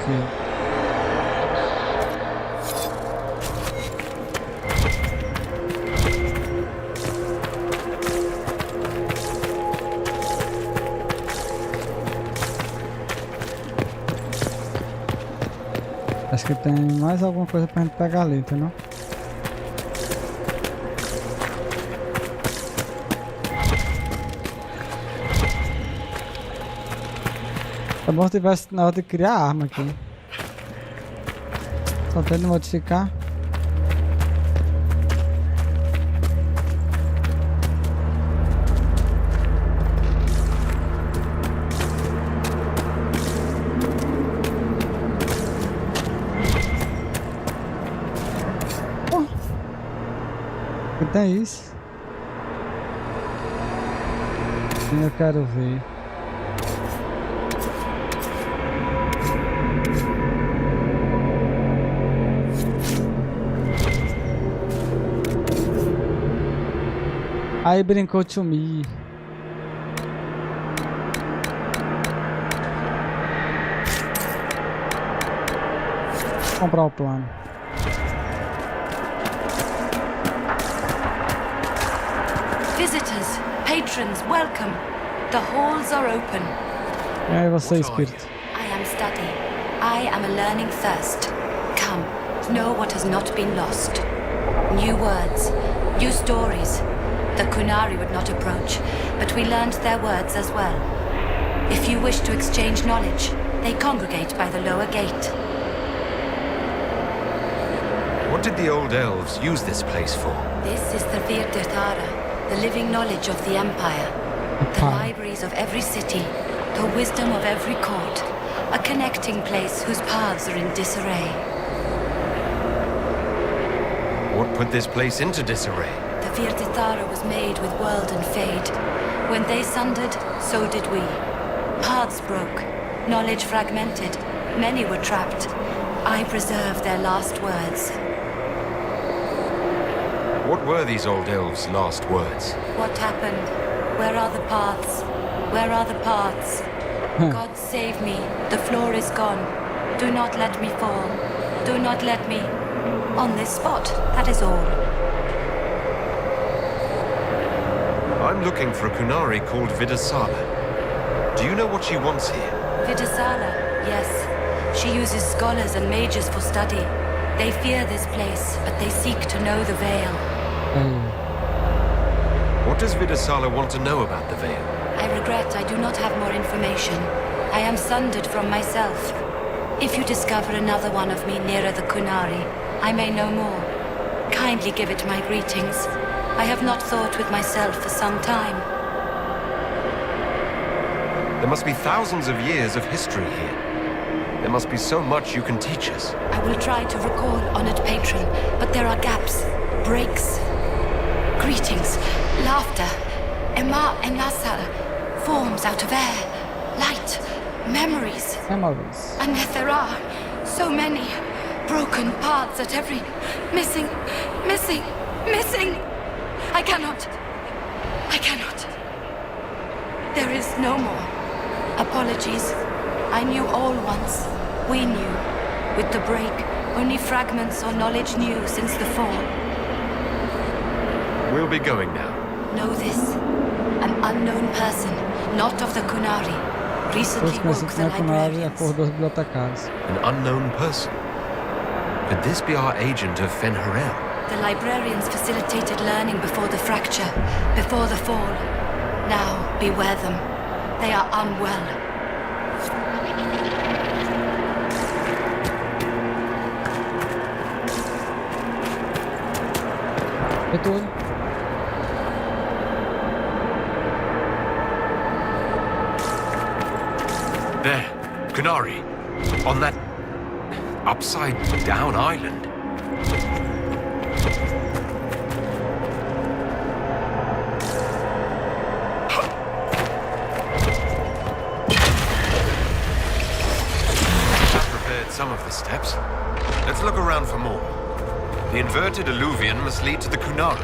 Acho que tem mais alguma coisa pra gente pegar ali, entendeu? É bom se tivesse na hora de criar arma aqui. Só tendo modificar. Que tem isso? Eu quero ver. Aí brincou to me. Vou comprar o plano. Visitors, patrons, welcome. The halls are open. E aí você, espírito? I am study. I am a learning thirst. Come, know what has not been lost. New words, new stories. The Qunari would not approach, but we learned their words as well. If you wish to exchange knowledge, they congregate by the lower gate. What did the old elves use this place for? This is the Virdirtara, the living knowledge of the Empire. The libraries of every city, the wisdom of every court. A connecting place whose paths are in disarray. What put this place into disarray? The Virdirtara was made with world and fade. When they sundered, so did we. Paths broke, knowledge fragmented, many were trapped. I preserve their last words. What were these old elves' last words? What happened? Where are the paths? Where are the paths? God save me, the floor is gone. Do not let me fall. Do not let me... On this spot, that is all. I'm looking for a Qunari called Vidasala. Do you know what she wants here? Vidasala, yes. She uses scholars and mages for study. They fear this place, but they seek to know the Veil. What does Vidasala want to know about the Veil? I regret I do not have more information. I am sundered from myself. If you discover another one of me nearer the Qunari, I may know more. Kindly give it my greetings. I have not thought with myself for some time. There must be thousands of years of history here. There must be so much you can teach us. I will try to recall, honored patron, but there are gaps, breaks. Greetings, laughter, Ema and Nasal, forms out of air, light, memories. Memories. And yet there are so many broken paths at every... Missing. I cannot. There is no more. Apologies. I knew all once. We knew. With the break, only fragments or knowledge new since the fall. We'll be going now. Know this. An unknown person, not of the Qunari, recently woke the librarians. An unknown person? Could this be our agent of Fen'Harel? The librarians facilitated learning before the fracture, before the fall. Now, beware them. They are unwell. There, Qunari, on that upside-down island. I've prepared some of the steps. Let's look around for more. The inverted alluvion must lead to the Kunari.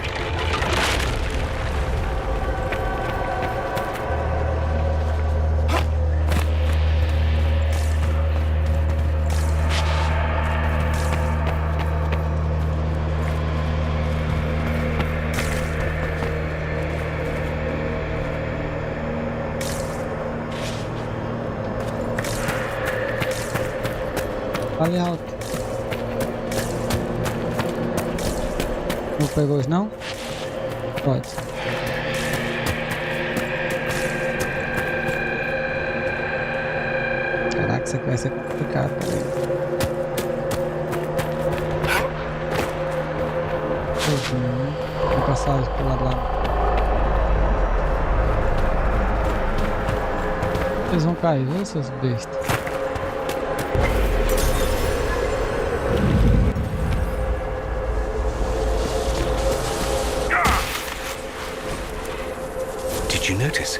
Ali alto. Não pegou hoje não? Pode. Caraca, isso aqui vai ser complicado. Vou passar pro lado lá. Eles vão cair, viu, seus bestas? Did you notice?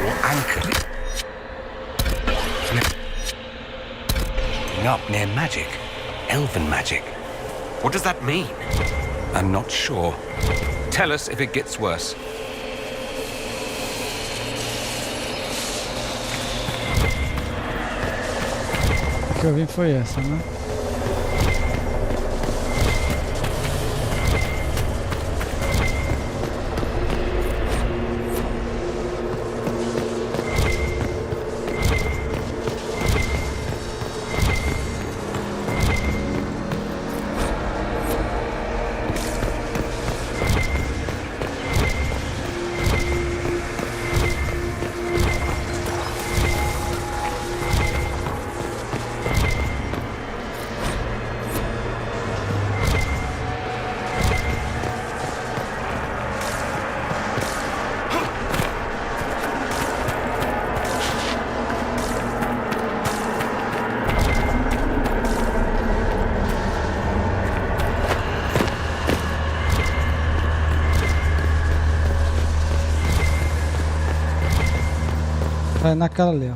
We're anchored. Up near magic. Elven magic. What does that mean? I'm not sure. Tell us if it gets worse. O que eu vi foi essa, né? Vai naquela ali, ó.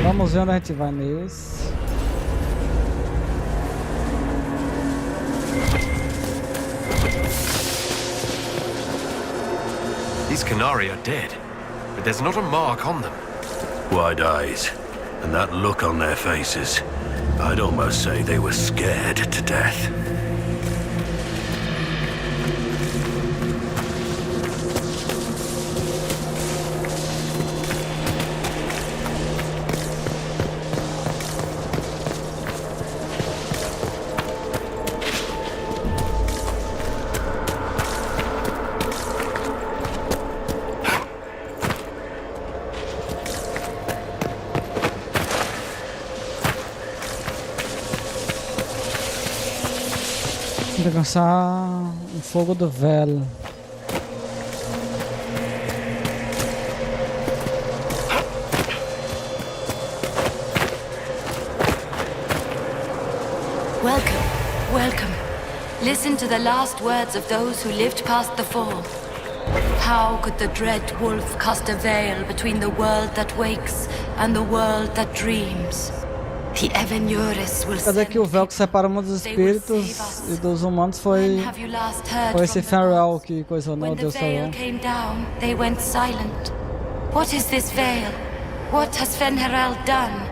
Vamos ver onde a gente vai nesse. These Canari are dead, but there's not a mark on them. Wide eyes, and that look on their faces. I'd almost say they were scared to death. Tem que alcançar o fogo do velho. Welcome, welcome. Listen to the last words of those who lived past the fall. How could the dread wolf cast a veil between the world that wakes and the world that dreams? Quer dizer que o véu que separa o mundo dos espíritos e dos humanos foi esse Farewell que coisou, não, Deus salvou. What is this veil? What has Fen'Harel done?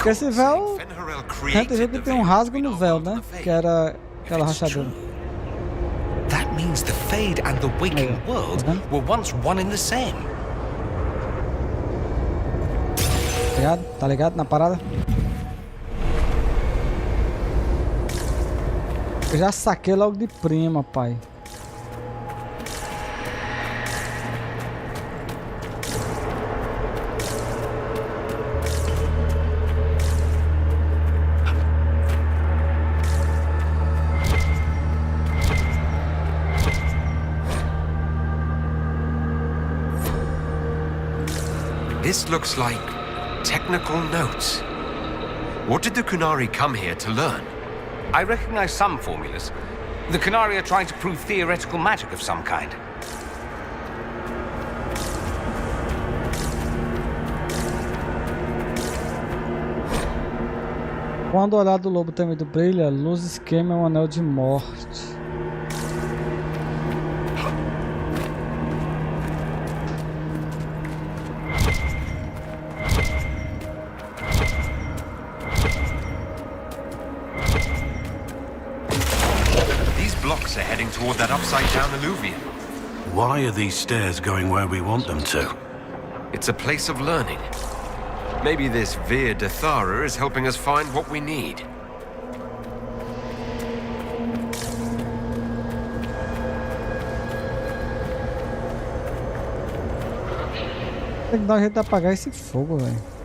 Esse véu, a gente viu que tem um rasgo no véu, né? Que era aquela rachadura. That means the Fade and the waking world were once one and the same. Tá ligado na parada? Eu já saquei logo de prima, pai. This looks like technical notes. What did the Kunari come here to learn? I recognize some formulas. The Kunari are trying to prove theoretical magic of some kind. Quando o olhar do lobo temido brilha, luz queima um anel de morte. These blocks are heading toward that upside-down alluvium. Why are these stairs going where we want them to? It's a place of learning. Maybe this Vir Dathara is helping us find what we need. Tem que dar um jeito de apagar esse fogo, velho.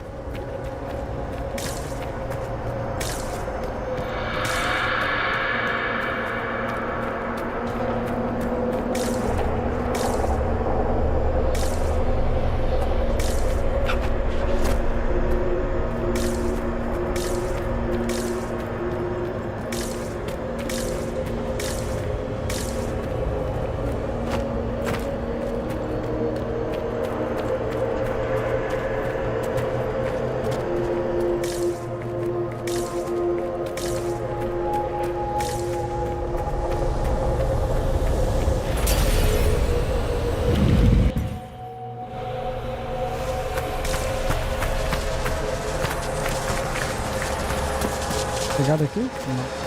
Pegada aqui? Não.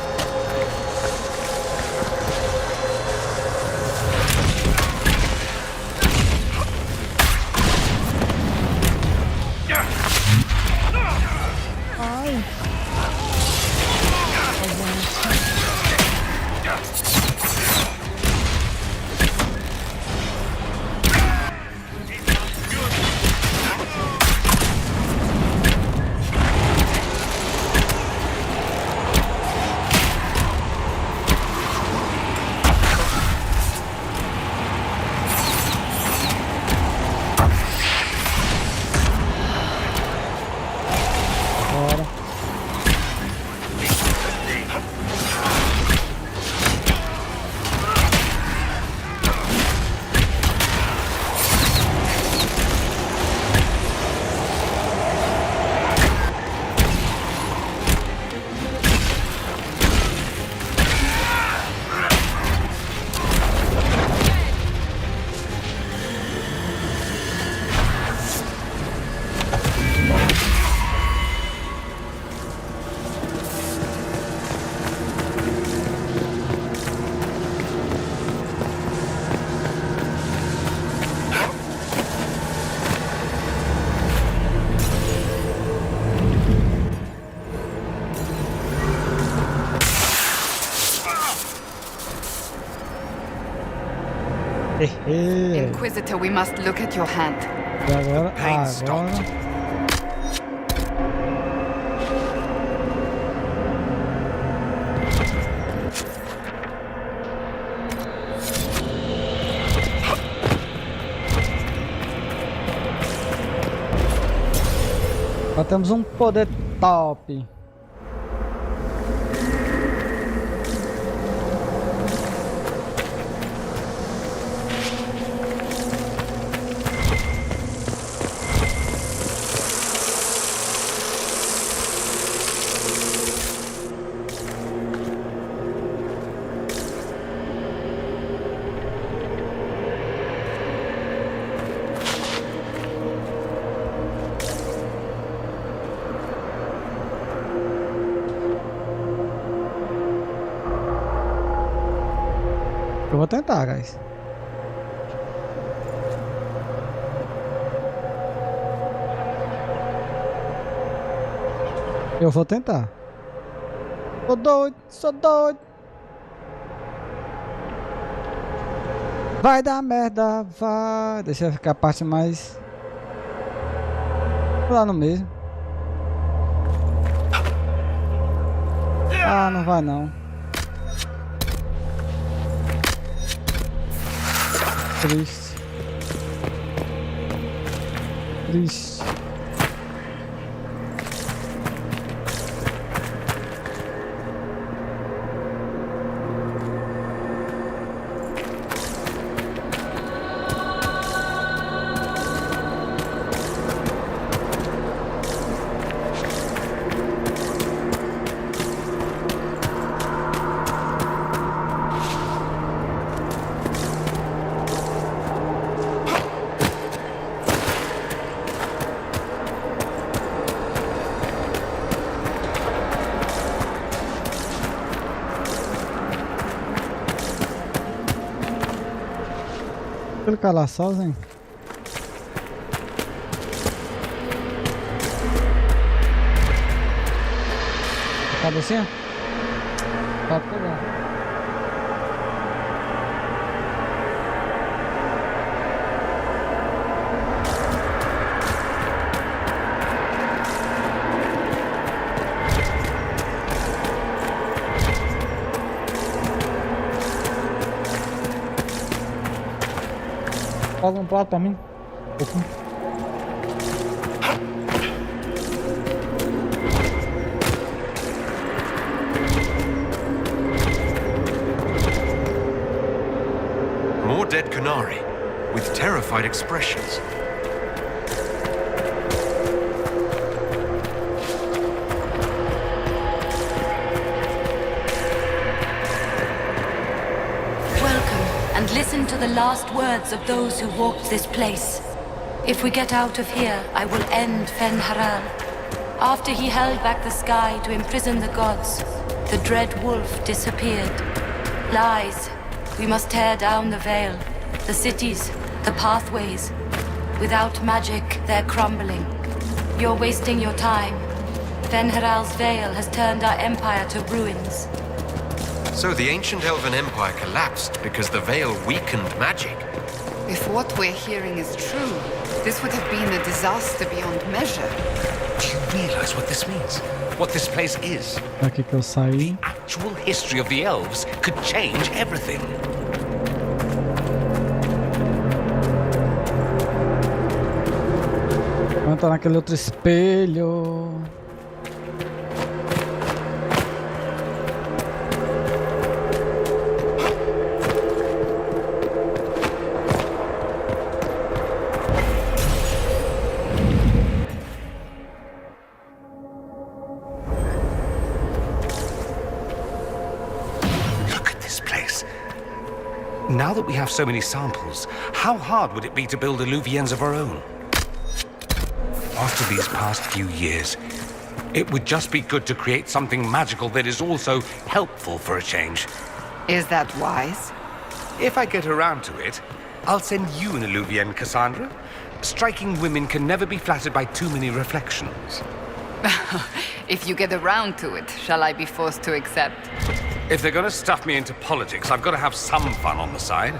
Inquisitor, we must look at your hand. E agora? Agora. Agora temos um poder top. Eu vou tentar, guys. Eu vou tentar. Sou doido, sou doido. Vai dar merda, vai. Deixa eu ficar a parte mais... lá no mesmo. Ah, não vai não. Triste. Triste. Ele calar sozinho. Cabecinha? Pode pegar. Pega um prato pra mim. More dead Canari, with terrified expressions. And listen to the last words of those who walked this place. If we get out of here, I will end Fen-Haral. After he held back the sky to imprison the gods, the dread wolf disappeared. Lies. We must tear down the veil, the cities, the pathways. Without magic, they're crumbling. You're wasting your time. Fen-Haral's veil has turned our empire to ruins. So the ancient Elven Empire collapsed because the veil weakened magic. If what we're hearing is true, this would have been a disaster beyond measure. Do you realize what this means? What this place is? Aqui que eu saí. The actual history of the elves could change everything. Vamos entrar naquele outro espelho. Now that we have so many samples, how hard would it be to build Illuviens of our own? After these past few years, it would just be good to create something magical that is also helpful for a change. Is that wise? If I get around to it, I'll send you an Illuvien, Cassandra. Striking women can never be flattered by too many reflections. If you get around to it, shall I be forced to accept? If they're gonna stuff me into politics, I've got to have some fun on the side.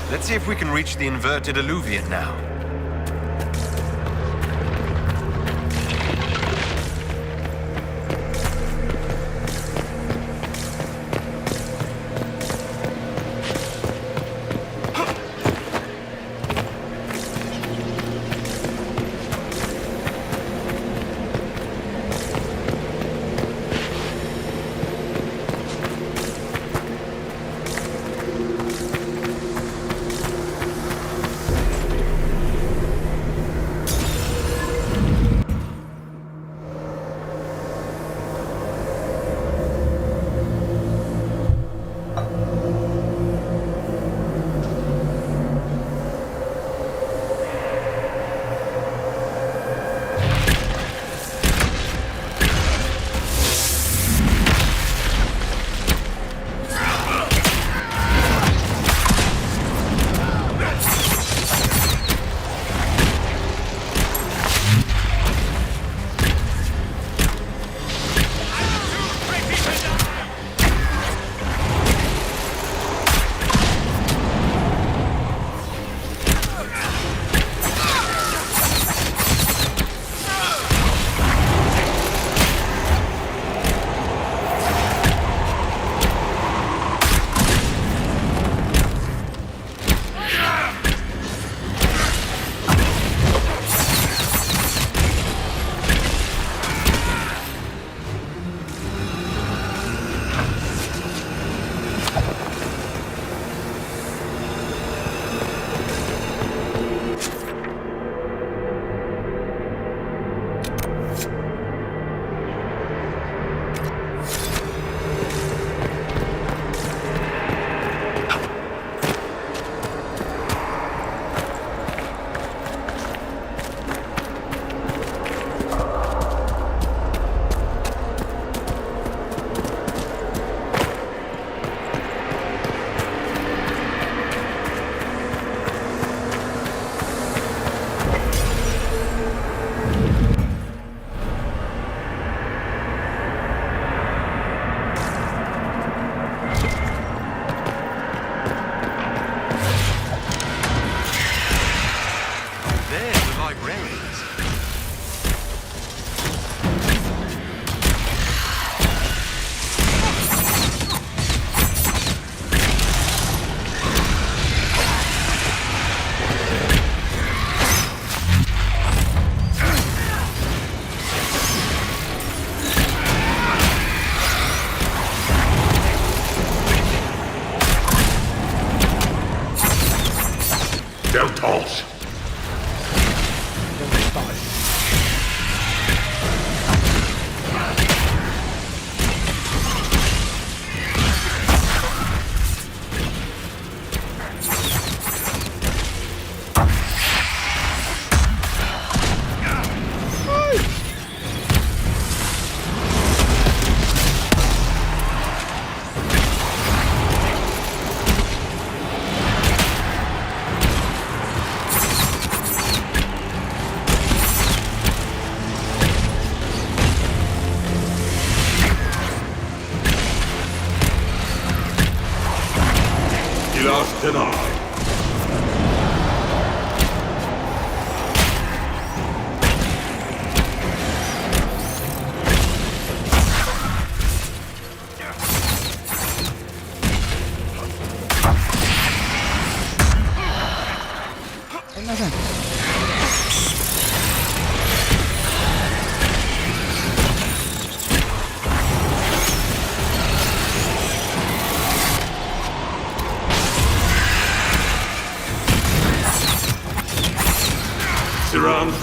Let's see if we can reach the inverted Illuvien now.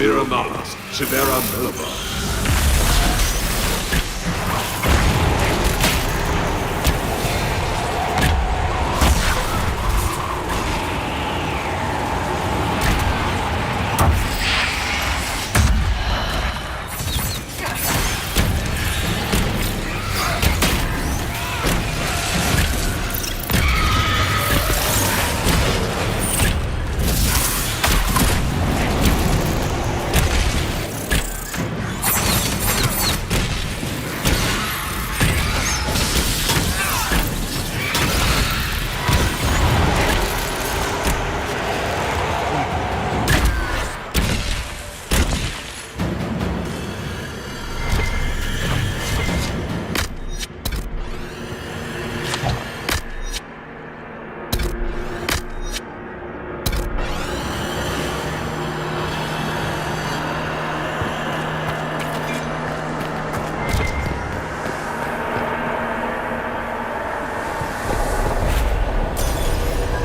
Viramas, Shivera Melaba.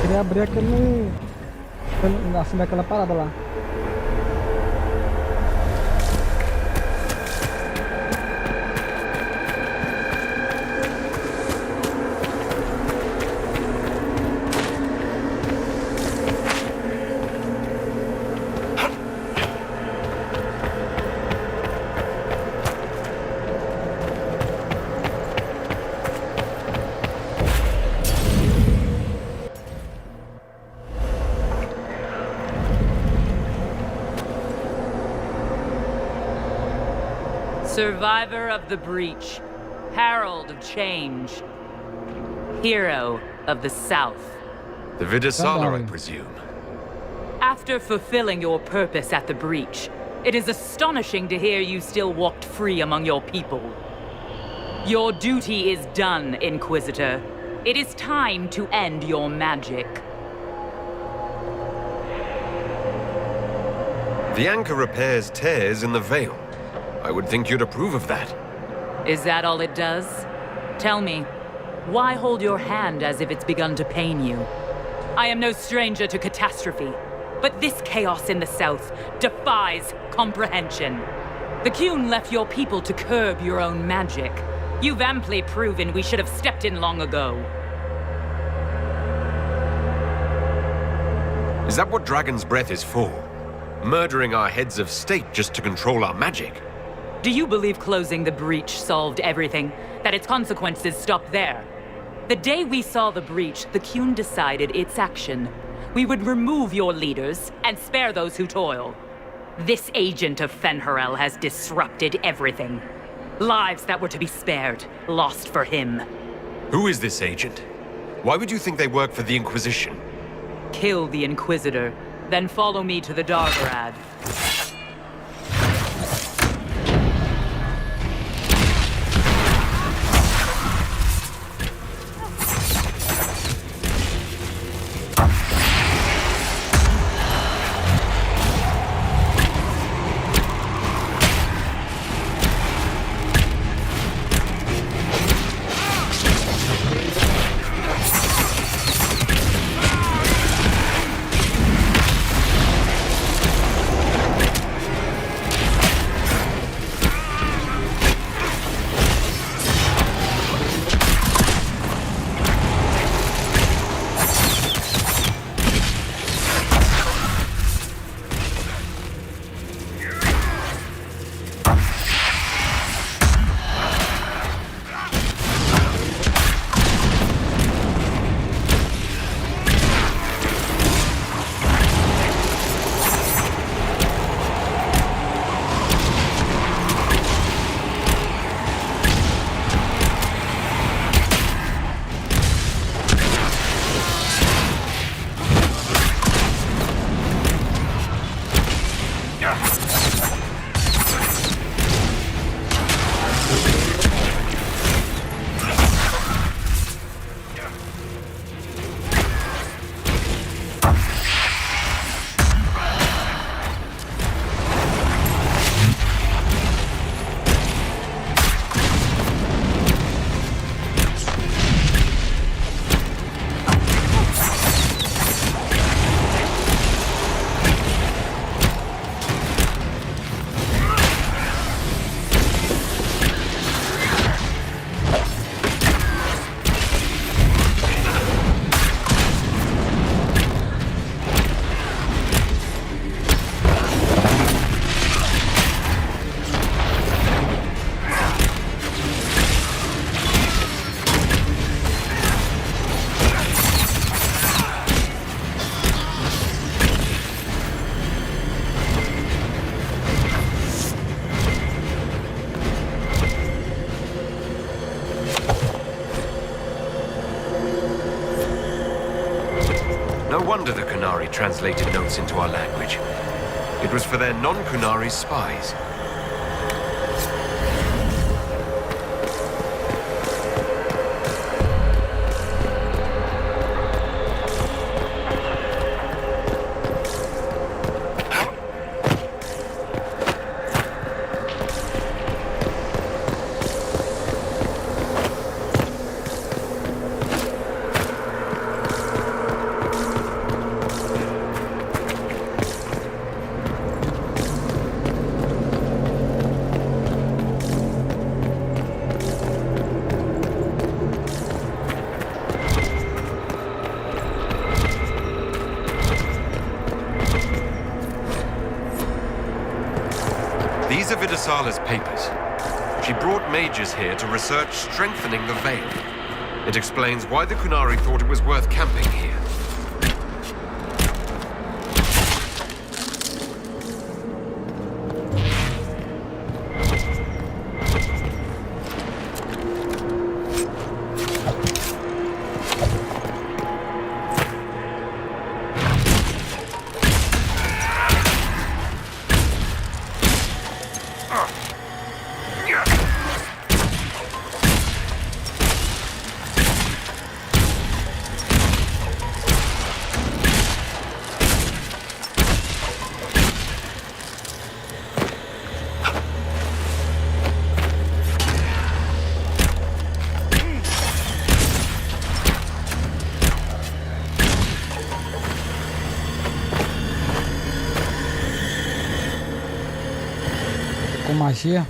Queria abrir aquele assim daquela parada lá. Survivor of the breach, herald of change, hero of the South. The Vidasala, I presume. After fulfilling your purpose at the breach, it is astonishing to hear you still walked free among your people. Your duty is done, Inquisitor. It is time to end your magic. The anchor repairs tears in the veil. I would think you'd approve of that. Is that all it does? Tell me, why hold your hand as if it's begun to pain you? I am no stranger to catastrophe, but this chaos in the South defies comprehension. The Qun left your people to curb your own magic. You've amply proven we should have stepped in long ago. Is that what Dragon's Breath is for? Murdering our heads of state just to control our magic? Do you believe closing the breach solved everything? That its consequences stopped there? The day we saw the breach, the Qun decided its action. We would remove your leaders and spare those who toil. This agent of Fen'Harel has disrupted everything. Lives that were to be spared, lost for him. Who is this agent? Why would you think they work for the Inquisition? Kill the Inquisitor, then follow me to the Dargarad. No wonder the Qunari translated notes into our language. It was for their non-Qunari spies. These are Vidasala's papers. She brought mages here to research strengthening the veil. It explains why the Qunari thought it was worth camping here. magia.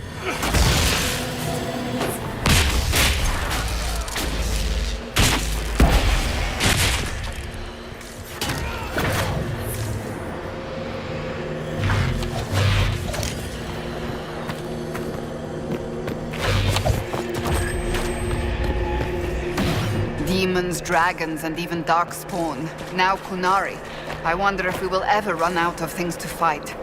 Demons, dragons, and even darkspawn. Now Qunari. I wonder if we will ever run out of things to fight.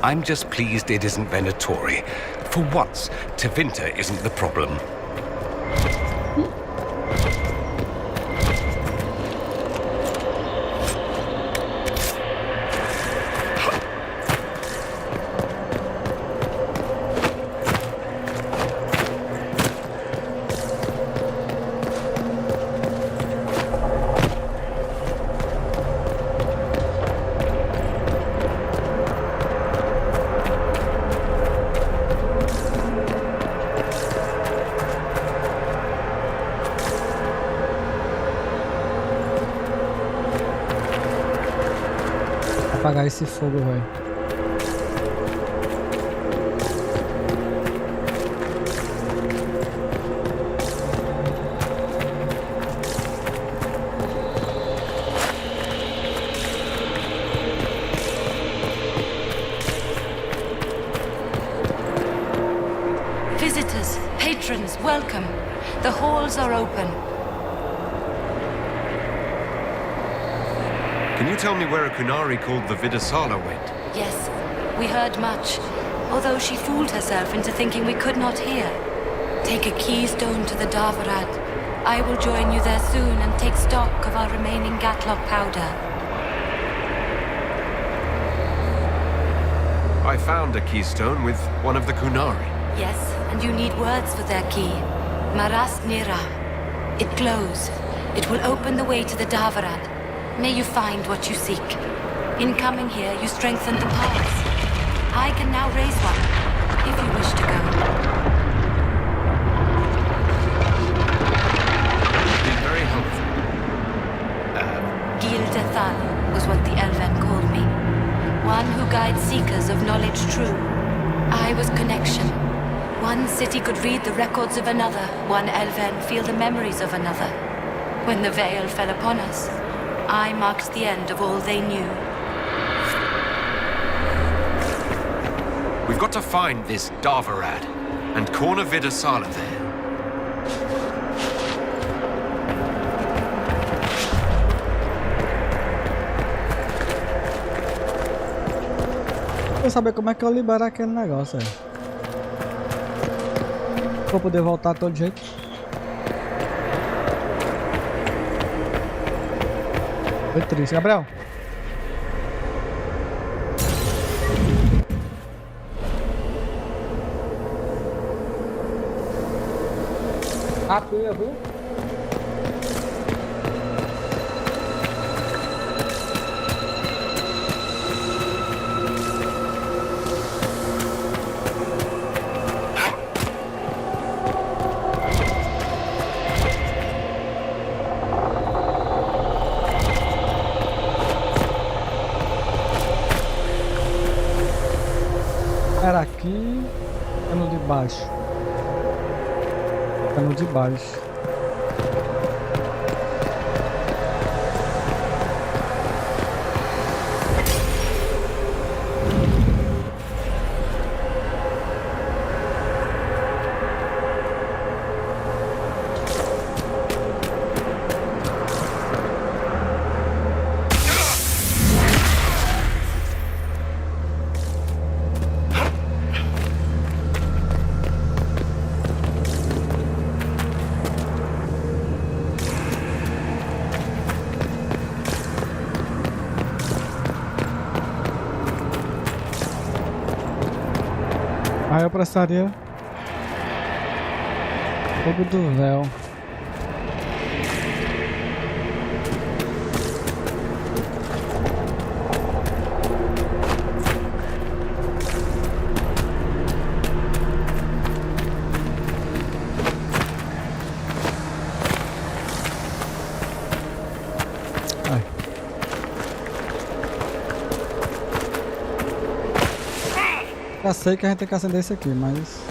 I'm just pleased it isn't Venatori. For once, Tevinter isn't the problem. Apagar esse fogo, velho. Visitors, patrons, welcome. The halls are open. Can you tell me where a Qunari called the Vidasala went? Yes, we heard much, although she fooled herself into thinking we could not hear. Take a keystone to the Davarad. I will join you there soon and take stock of our remaining Gatlock powder. I found a keystone with one of the Qunari. Yes, and you need words for their key. Maras Nira. It glows. It will open the way to the Davarad. May you find what you seek. In coming here, you strengthen the paths. I can now raise one, if you wish to go. You've been very helpful. Gildethal was what the Elven called me. One who guides seekers of knowledge true. I was connection. One city could read the records of another. One Elven feel the memories of another. When the veil fell upon us, I marked the end of all they knew. We've got to find this Davarad and corner Vidasala there. Quer saber como é que eu libero aquele negócio aí? Vou poder voltar de todo jeito. Foi triste, Gabriel. AQUI, viu? Era aqui, é no de baixo. É no de baixo. Aí eu prestaria fogo do véu. Já sei que a gente tem que acender esse aqui, mas...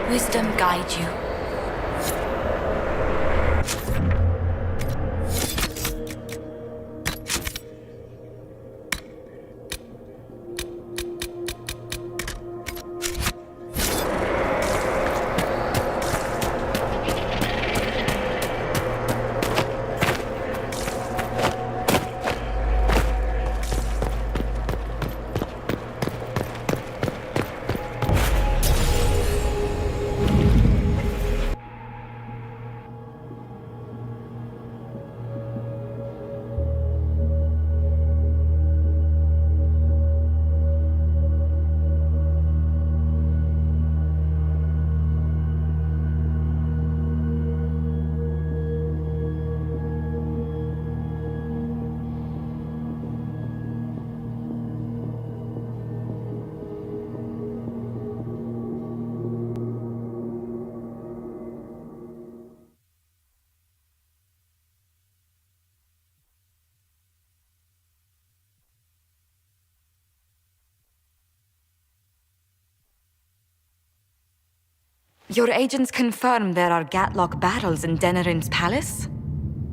Wisdom guide you. Your agents confirm there are Gatlock battles in Denerim's palace?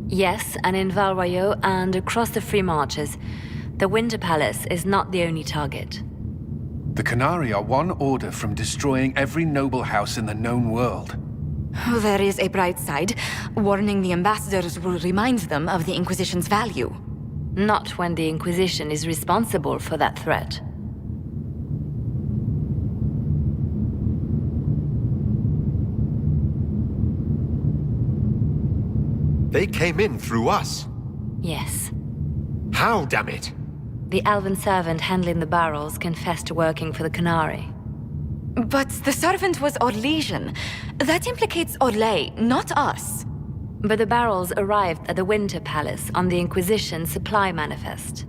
Yes, and in Val Royeaux and across the Free Marches. The Winter Palace is not the only target. The Canari are one order from destroying every noble house in the known world. There is a bright side. Warning the ambassadors will remind them of the Inquisition's value. Not when the Inquisition is responsible for that threat. They came in through us? Yes. How, damn it? The elven servant handling the barrels confessed to working for the Canari. But the servant was Orlesian. That implicates Orlais, not us. But the barrels arrived at the Winter Palace on the Inquisition supply manifest.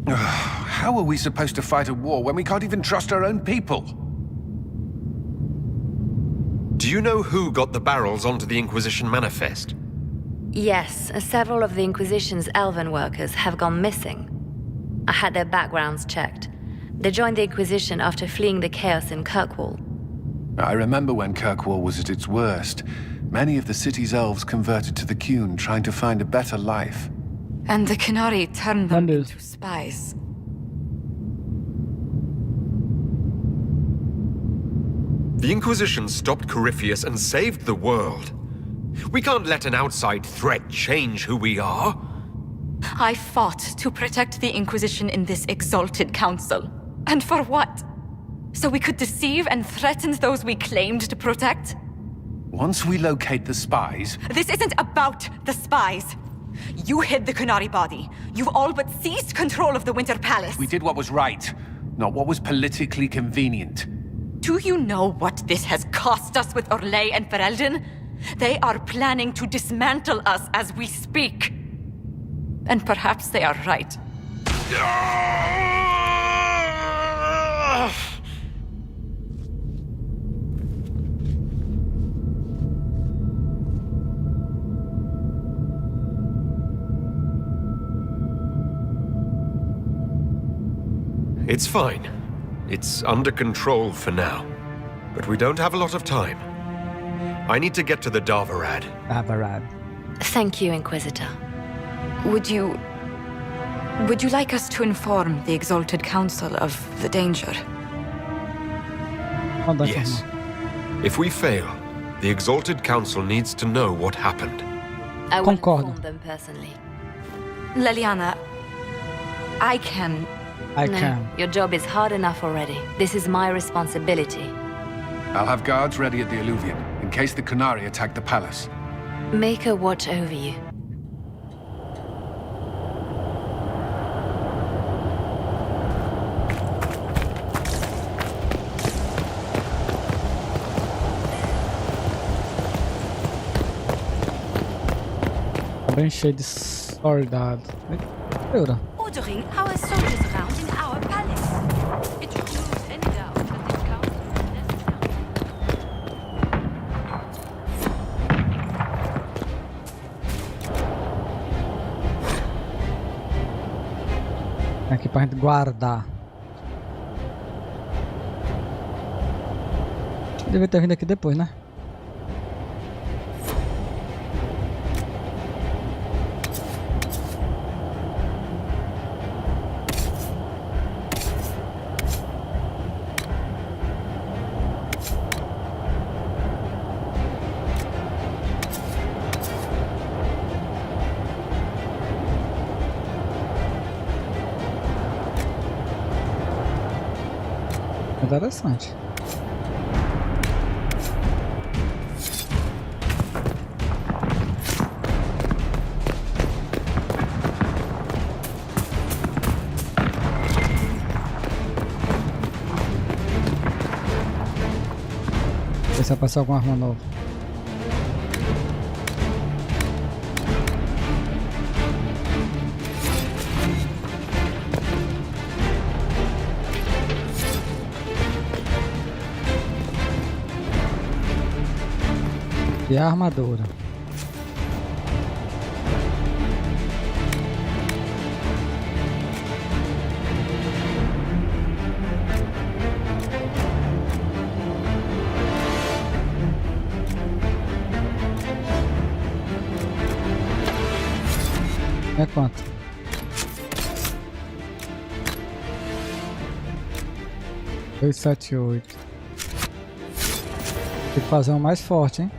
How are we supposed to fight a war when we can't even trust our own people? Do you know who got the barrels onto the Inquisition manifest? Yes, several of the Inquisition's elven workers have gone missing. I had their backgrounds checked. They joined the Inquisition after fleeing the chaos in Kirkwall. I remember when Kirkwall was at its worst. Many of the city's elves converted to the Qun, trying to find a better life. And the Canari turned them into spies. The Inquisition stopped Corypheus and saved the world. We can't let an outside threat change who we are. I fought to protect the Inquisition in this exalted council. And for what? So we could deceive and threaten those we claimed to protect? Once we locate the spies... This isn't about the spies. You hid the Canari body. You've all but seized control of the Winter Palace. We did what was right, not what was politically convenient. Do you know what this has cost us with Orlais and Ferelden? They are planning to dismantle us as we speak. And perhaps they are right. It's fine. It's under control for now. But we don't have a lot of time. I need to get to the Darvarad. Darvarad. Thank you, Inquisitor. Would you like us to inform the Exalted Council of the danger? Yes. If we fail, the Exalted Council needs to know what happened. I will inform them personally. Leliana, I can... Your job is hard enough already. This is my responsibility. I'll have guards ready at the Alluvion, in in case the Canari attack the palace. Make her watch over you. Tá bem cheio de soldados. Ordering our soldiers around in our palace. It removes any doubt that this council is necessary. Aqui pra gente guardar. Devia ter vindo aqui depois, né? Interessante. Ver se vai passar alguma arma nova. E a armadura. É quanto? Dois, 7, 8. Tem que fazer um mais forte, hein?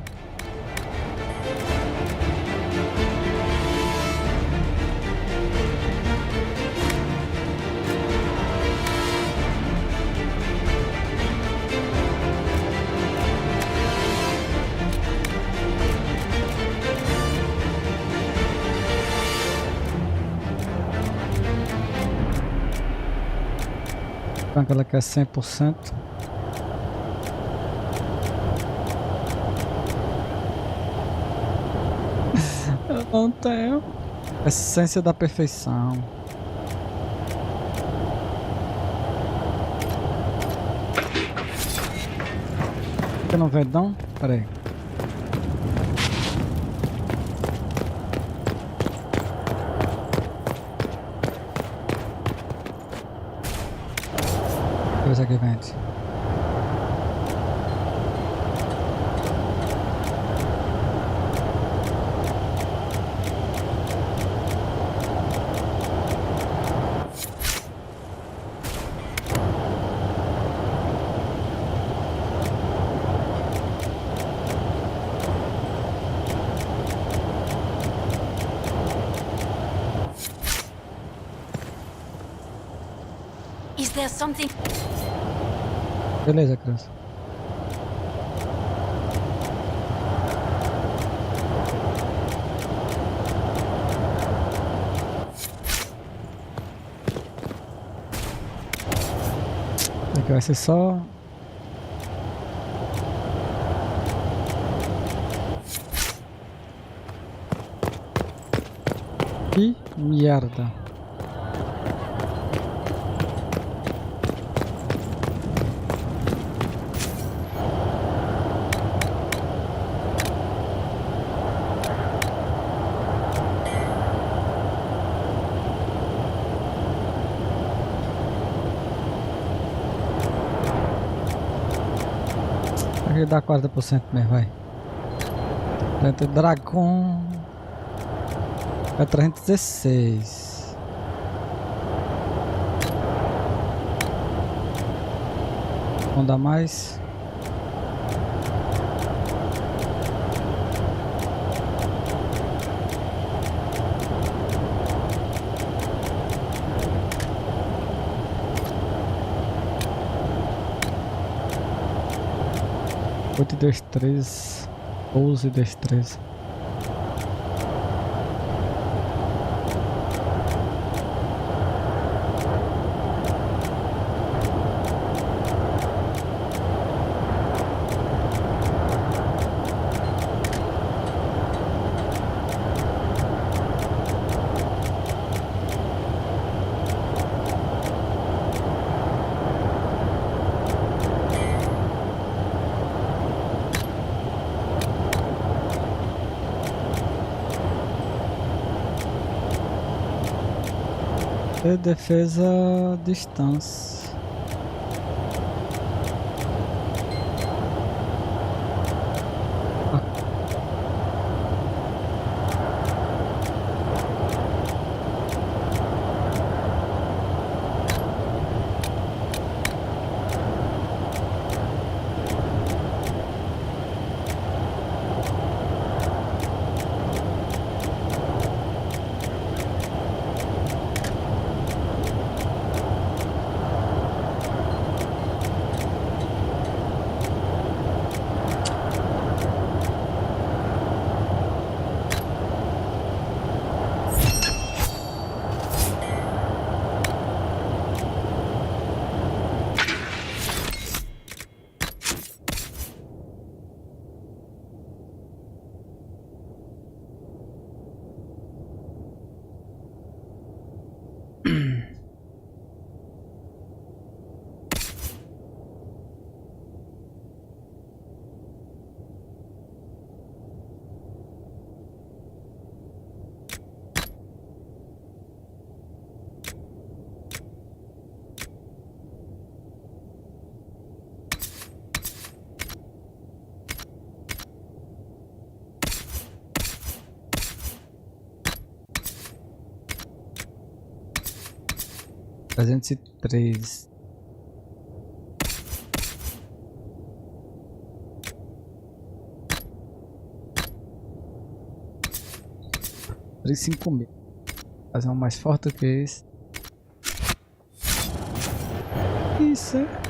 Ela quer 100%. Eu não tenho. Essência da perfeição. Você não vê não? Pera aí. Coisa que vende. Is there something? Beleza, criança. Aqui vai ser só... Que merda. Aqui dá 40% mesmo, vai. Dentro do dragão é 316. Não dá mais. Oito, 2, 3. 12 destreza. E defesa distância. Trezentos e três. $5.000. Fazer um mais forte do que esse. Isso é.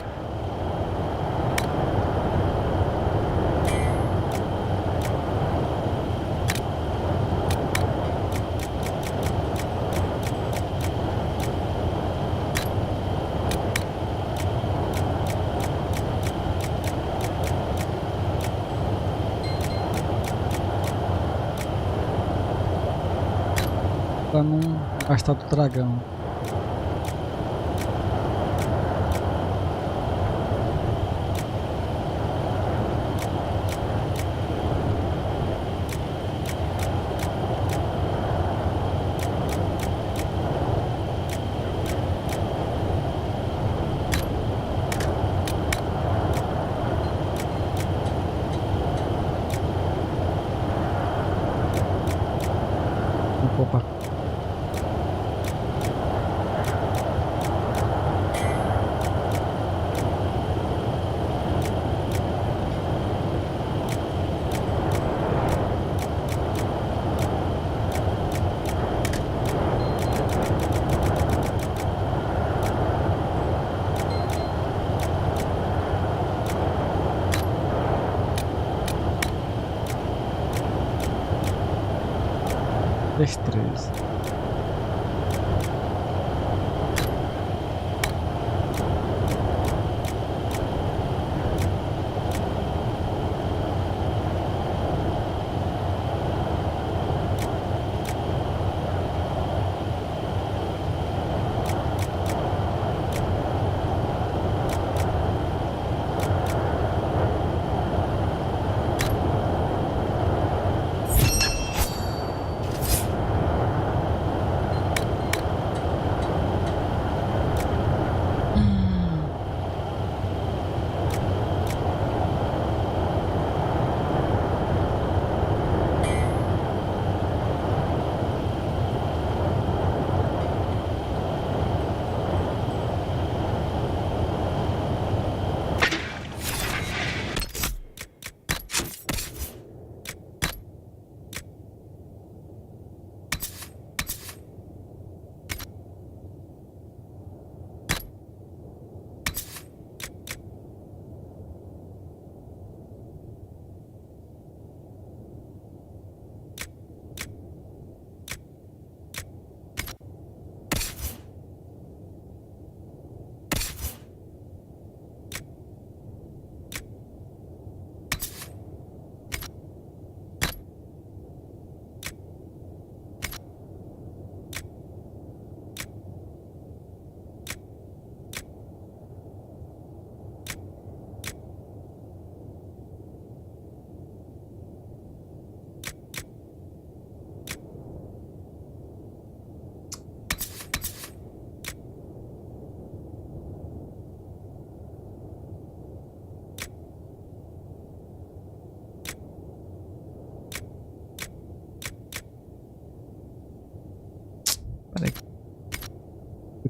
Pra não gastar do dragão. Opa. Destreza.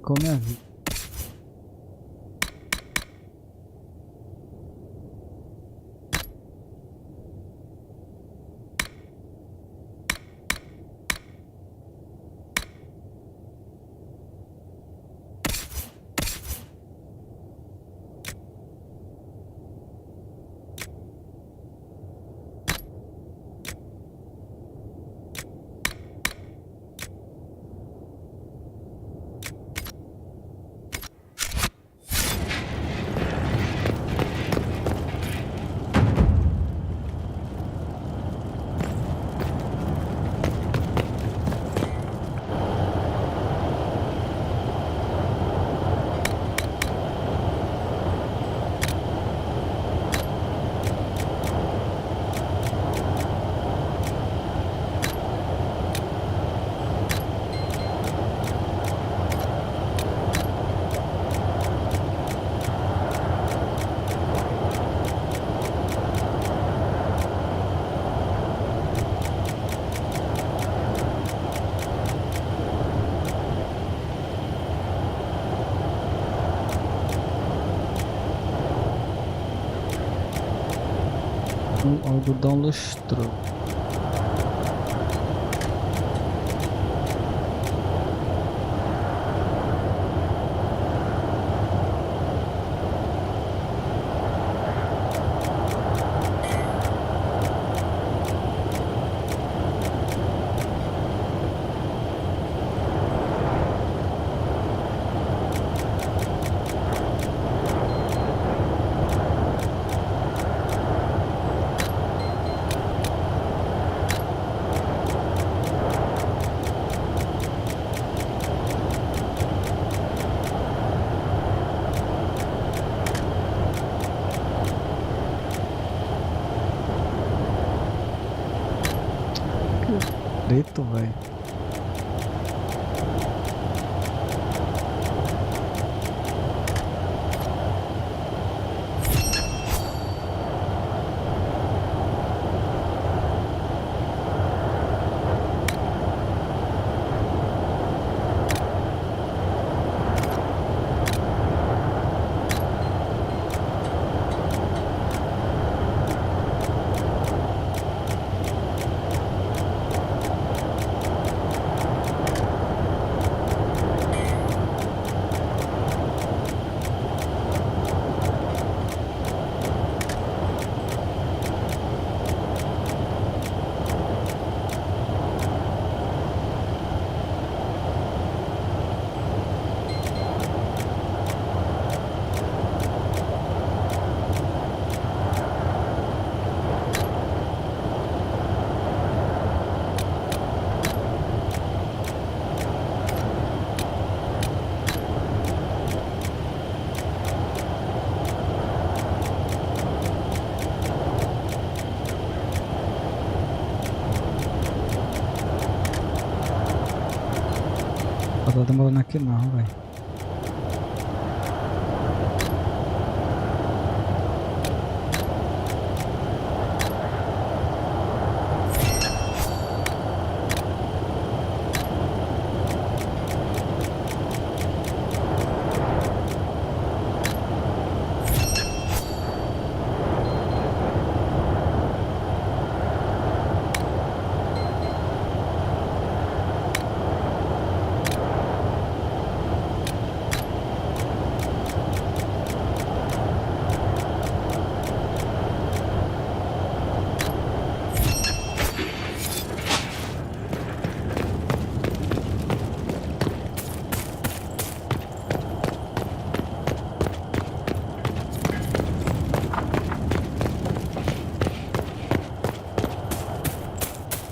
Ficou minha vida. Algodão lustrou. Preto, velho. Não tá demorando aqui não, velho.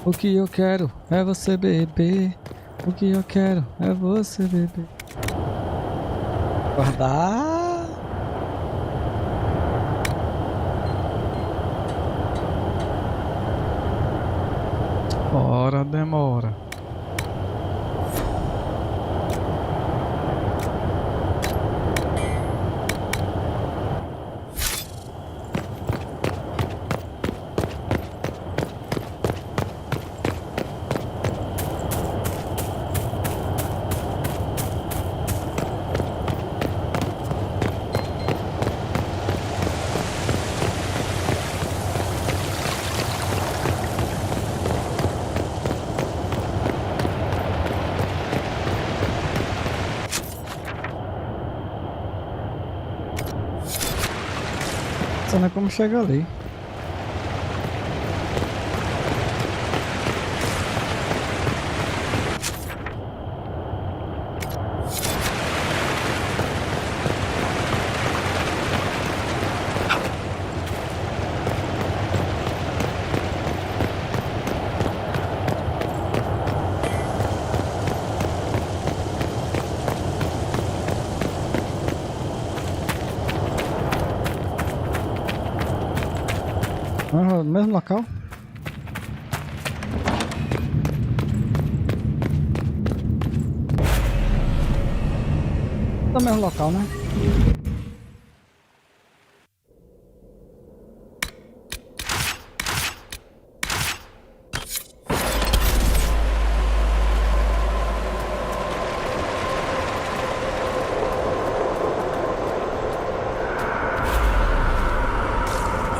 O que eu quero é você beber. O que eu quero é você beber. Guardar. Ora, demora. sei nem como chega ali. No mesmo local? No mesmo local, né?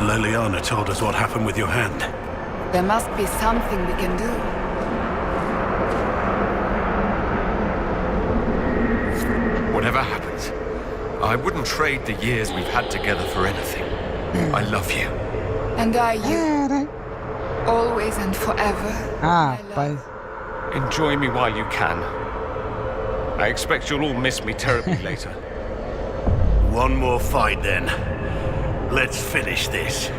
Liliana told us what happened with your hand. There must be something we can do. Whatever happens, I wouldn't trade the years we've had together for anything. I love you. And I you. Always and forever. Pai. Enjoy me while you can. I expect you'll all miss me terribly later. One more fight then. Let's finish this.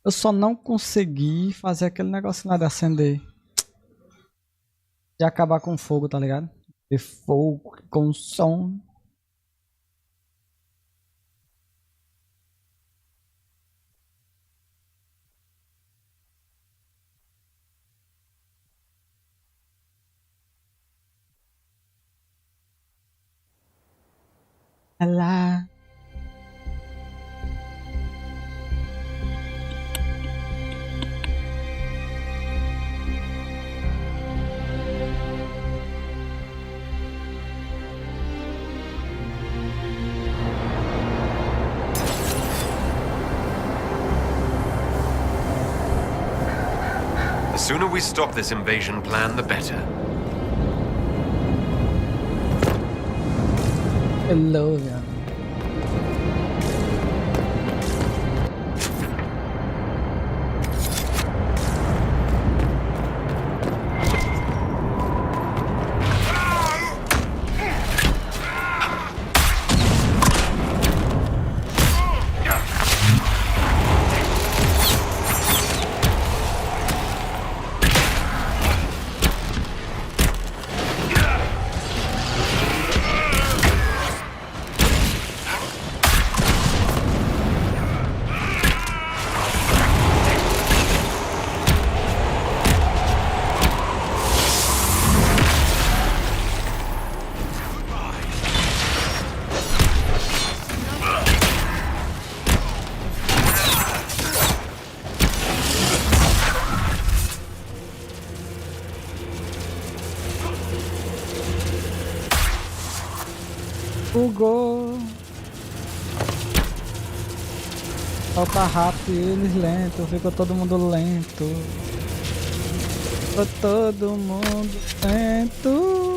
Eu só não consegui fazer aquele negócio lá de acender. De acabar com fogo, tá ligado? De fogo com som. Olá. The sooner we stop this invasion plan, the better. Hello there. Bugou. Falta rápido e eles lento. Ficou todo mundo lento. Ficou todo mundo lento.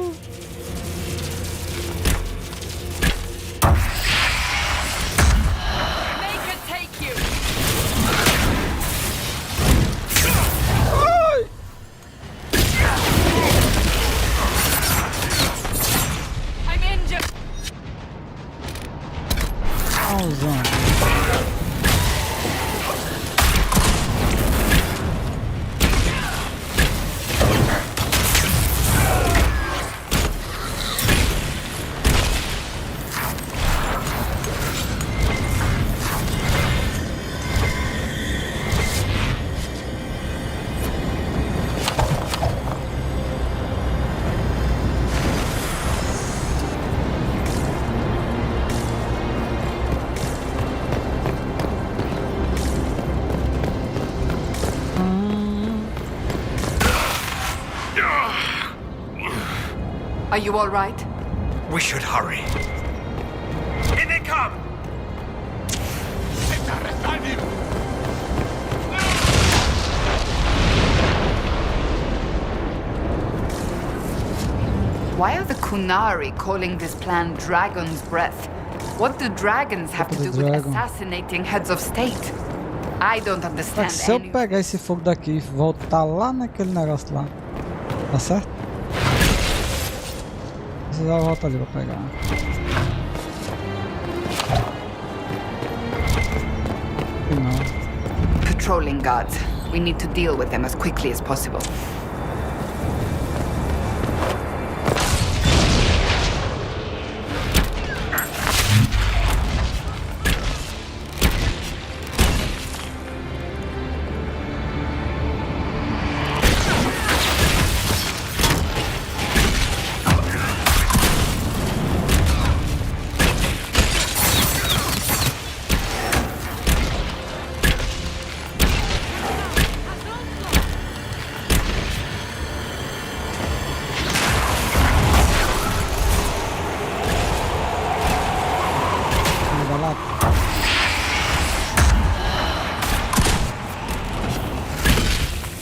Are you all right? We should hurry. Here they come! Why are the Kunari calling this plan Dragon's Breath? What do dragons have to do with assassinating heads of state? I don't understand. Se eu pegar esse fogo daqui e voltar lá naquele negócio lá, tá certo? Você já volta ali pra pegar. Não. Patrolling guards. We need to deal with them as quickly as possible.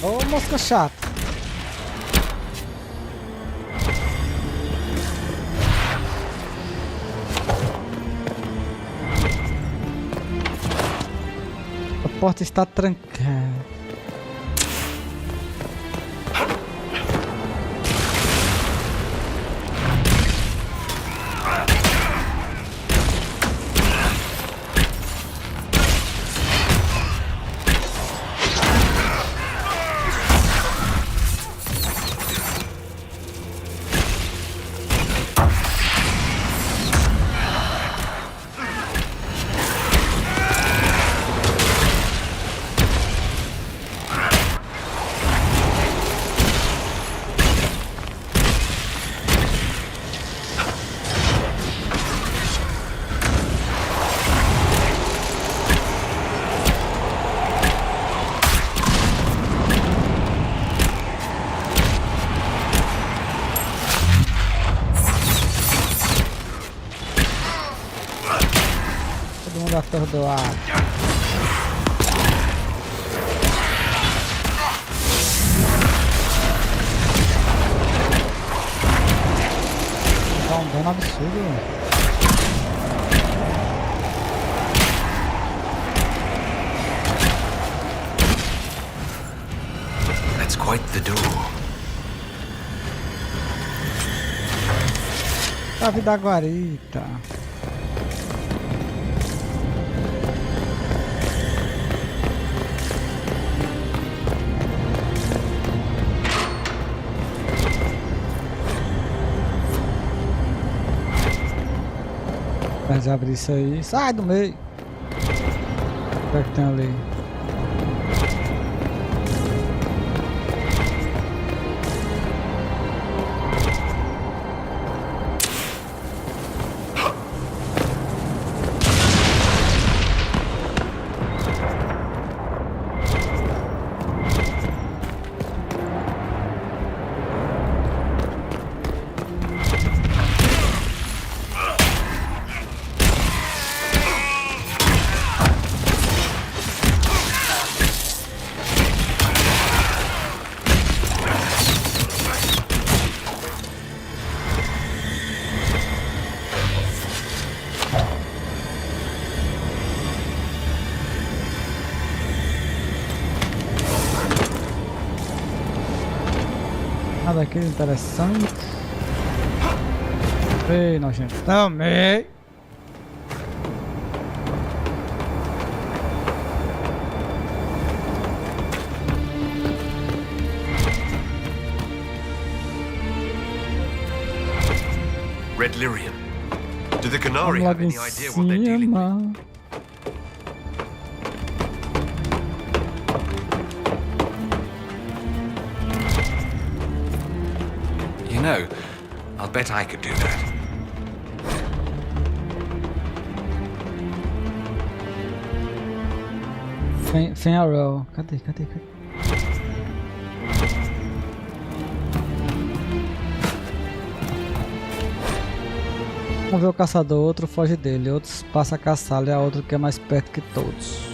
Ô, mosca chata. A porta está trancada. Atordoado. Dá um dano absurdo. That's quite the door. A vida guarita. Mas abrir isso aí. Sai do meio. O que é que tem ali? Nada aqui interessante. Ei, nojento. Também. Red Lyrium. Do the Canari have any idea what they're dealing with? You know, I'll bet I could do that. Fenarel. Cadê? Um vê o caçador, outro foge dele, outros passa a caçá-lo e a outro que é mais perto que todos.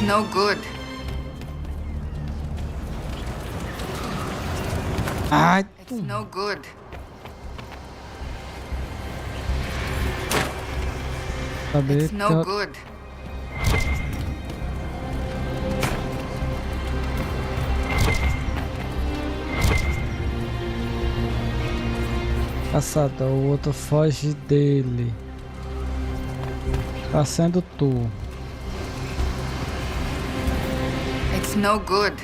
It's no good. Ai, It's no good. It's no good. Caçador, o outro foge dele. Tá sendo tu. It's no good.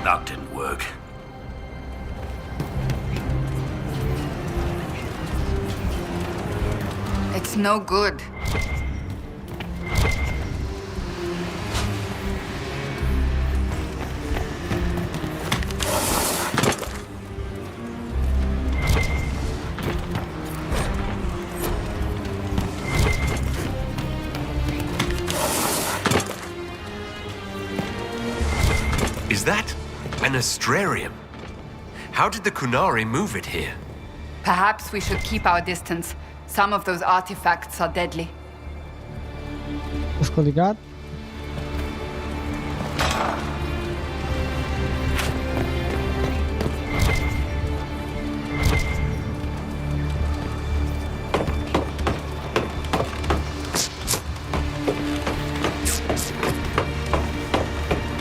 That didn't work. It's no good. Is that an astrarium? How did the Kunari move it here? Perhaps we should keep our distance. Some of those artifacts are deadly. Ficou ligado?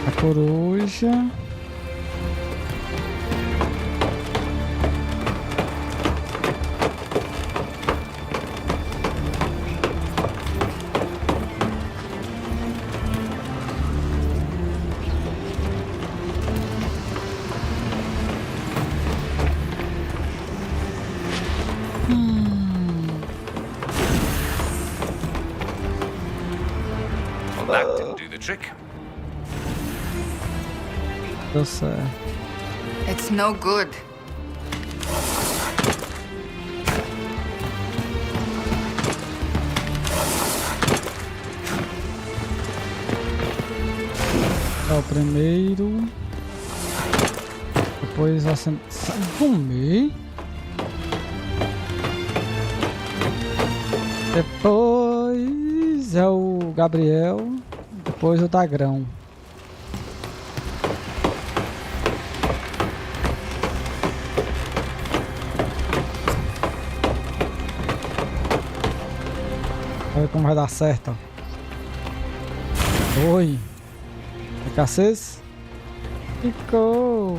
A coruja. Well, that didn't do the trick. Deu certo. It's no good. É o primeiro. Depois comer. Depois é o Gabriel. Depois o Dagrão. Olha como vai dar certo. Oi. Cacês? Ficou.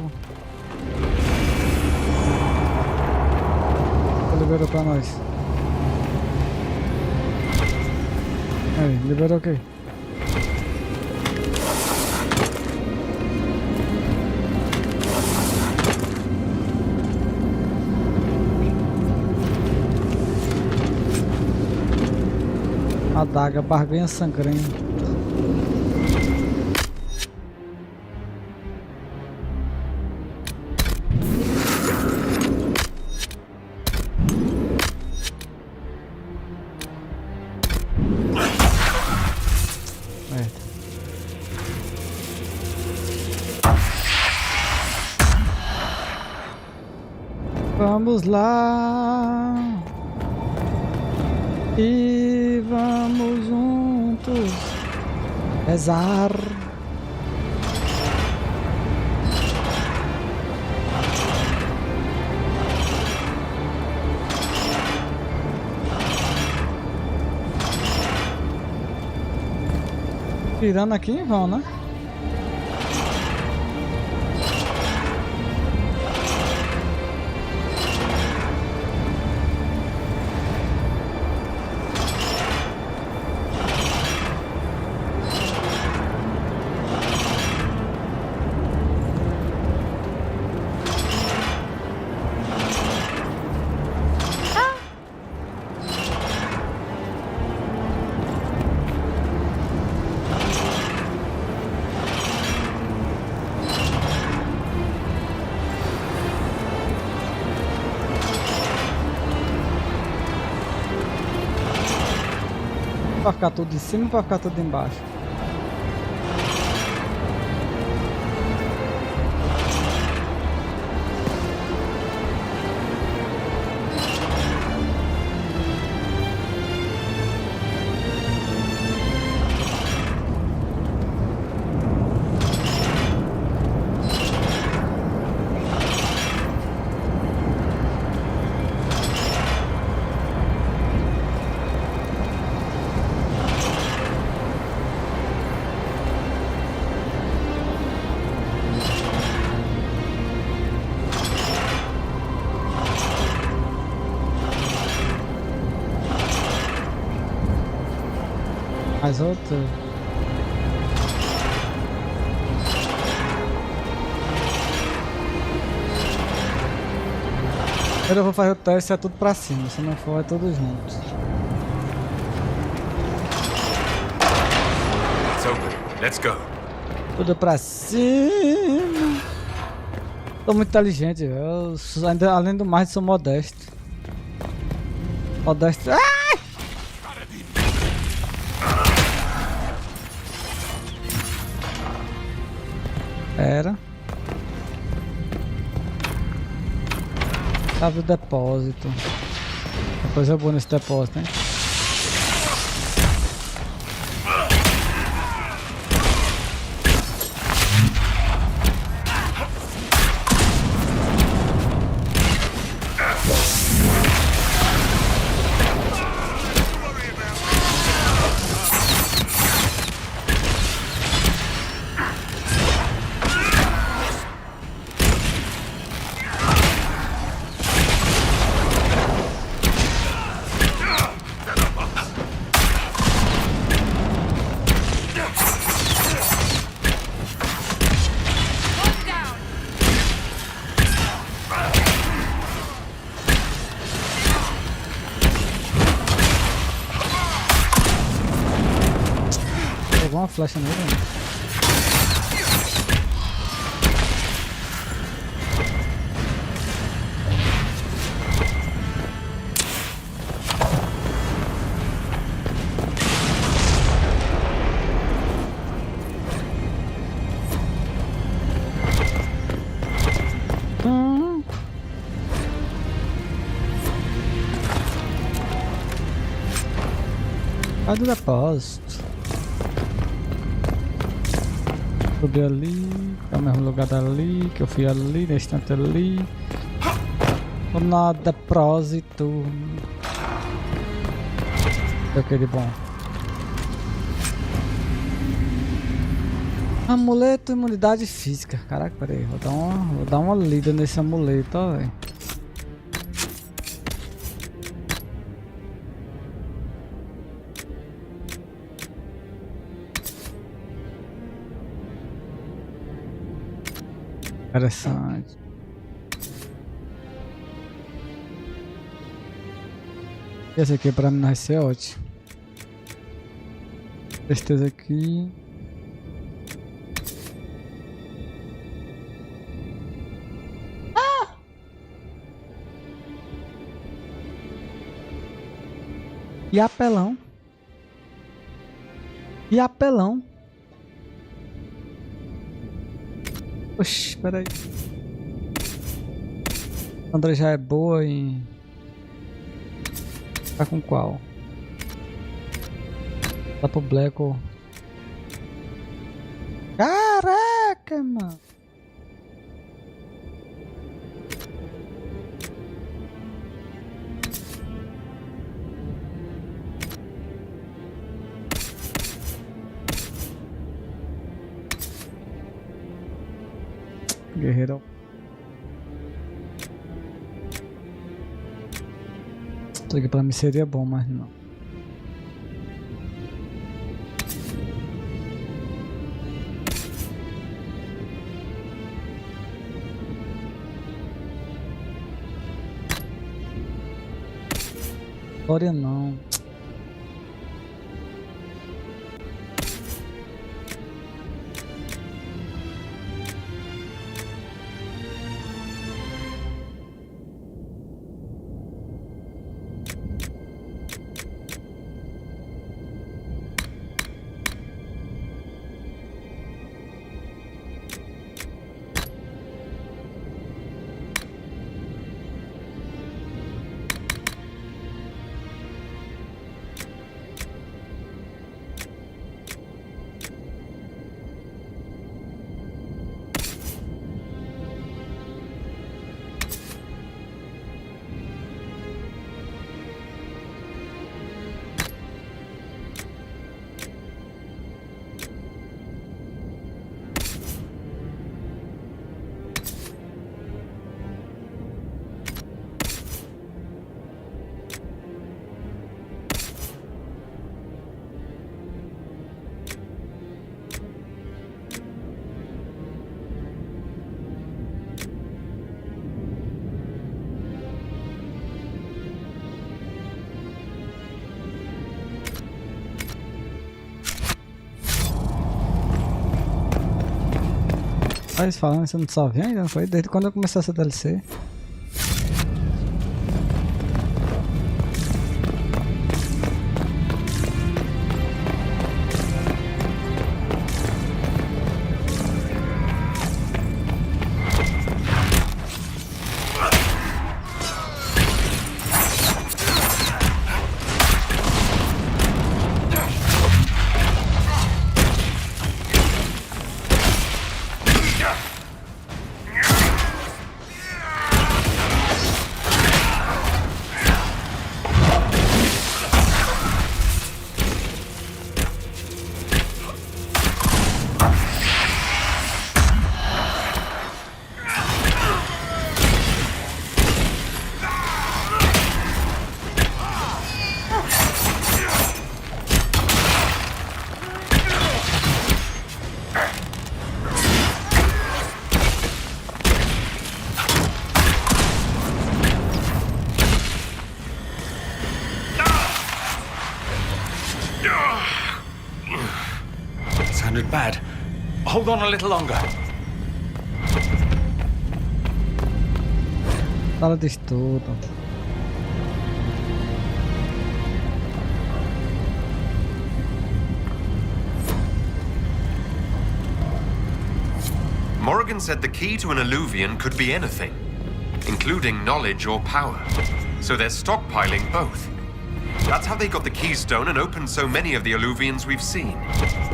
Liberou pra nós. Aí, liberou o quê? Adaga, barganha sangrenta. Vamos lá e vamos juntos rezar. Tirando aqui em vão, né? Pra ficar tudo em cima ou pra ficar tudo embaixo? Mais outro. Eu vou fazer o teste, é tudo pra cima. Se não for, é tudo junto. It's open. Let's go. Tudo pra cima. Tô muito inteligente, eu, ainda, além do mais, sou modesto. Modesto. Ai! Pera. Chave do depósito. Coisa boa nesse depósito, hein? Uma flecha nele, né? Cadê o depósito? Subir ali, é o mesmo lugar dali, que eu fui ali, na estante ali. Vamos lá, depósito. O que de bom? Amuleto, imunidade física. Caraca, peraí, vou dar uma lida nesse amuleto, ó, velho. Interessante. Esse aqui pra mim vai ser ótimo. Certeza aqui. Ah! E apelão. E apelão. Oxi, peraí. André já é boa em... Tá com qual? Tá pro Black. Caraca, mano. Guerreiro. Isso aqui pra mim seria bom, mas não. História não. Mas falando, você não salve ainda? Não foi desde quando eu comecei essa DLC. Sounded bad. Hold on a little longer. Fala de estudo. Morrigan said the key to an Illuvian could be anything, including knowledge or power. So they're stockpiling both. That's how they got the keystone and opened so many of the Illuvians we've seen.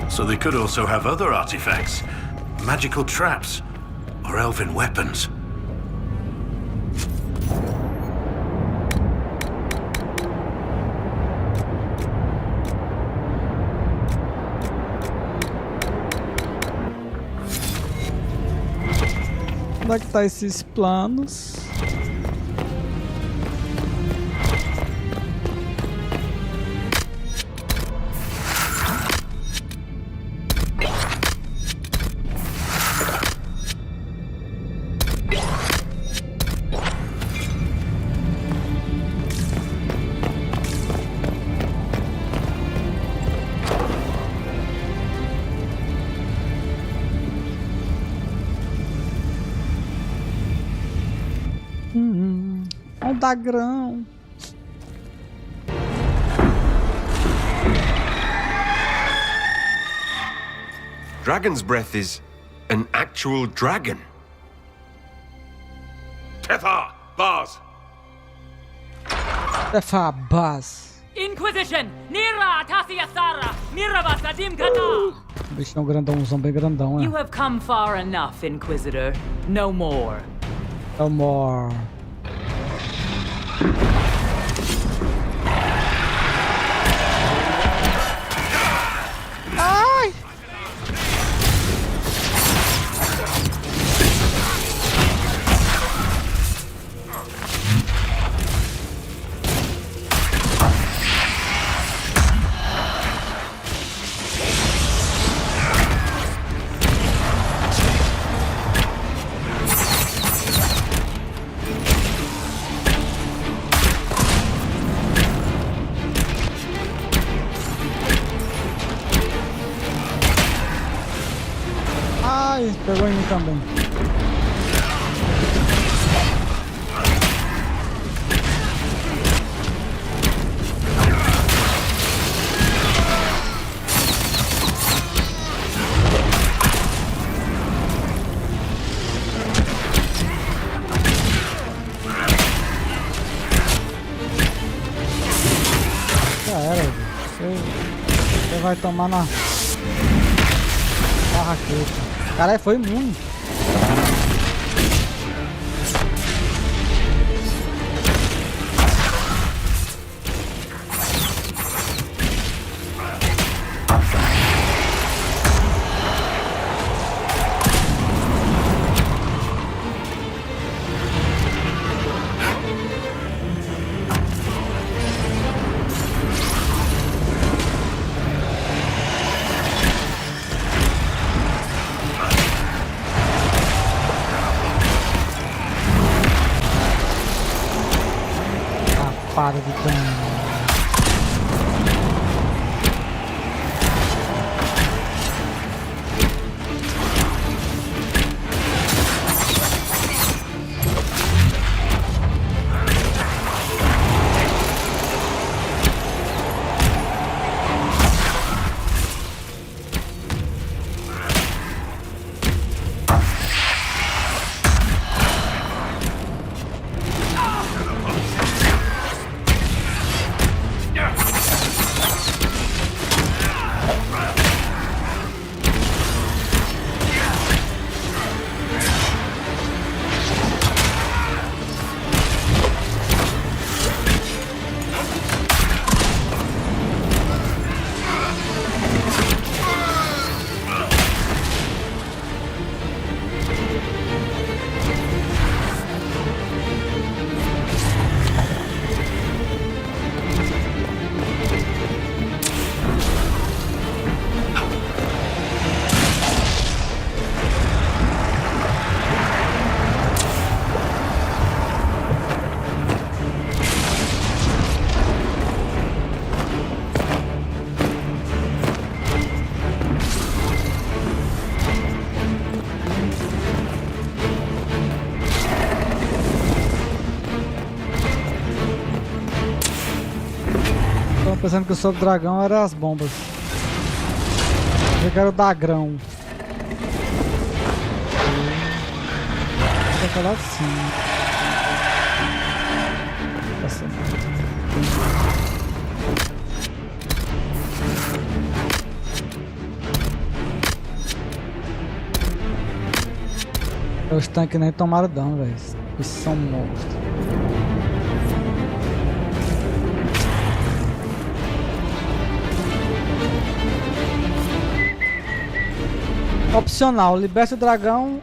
So they could also have other artifacts, magical traps, or elven weapons. Onde é que tá esses planos? Um dagrão. Dragon's breath is an actual dragon. Tethar! Bars! Tethar, Bars. Inquisition! Nira Tasiasara! Mirabas Adim Kata! Bichão grandãozão, bem grandão, né? You have come far enough, Inquisitor. No more. No more. Ai! Ai, pegou em mim também. Já era, você vai tomar na barraqueta. Caralho, foi imune. Para de dano. Pensando que o soco dragão era as bombas. Eu quero dar grão. Vou falar assim. Os tanques nem tomaram dano, velho. Eles são monstros. Opcional, liberte o dragão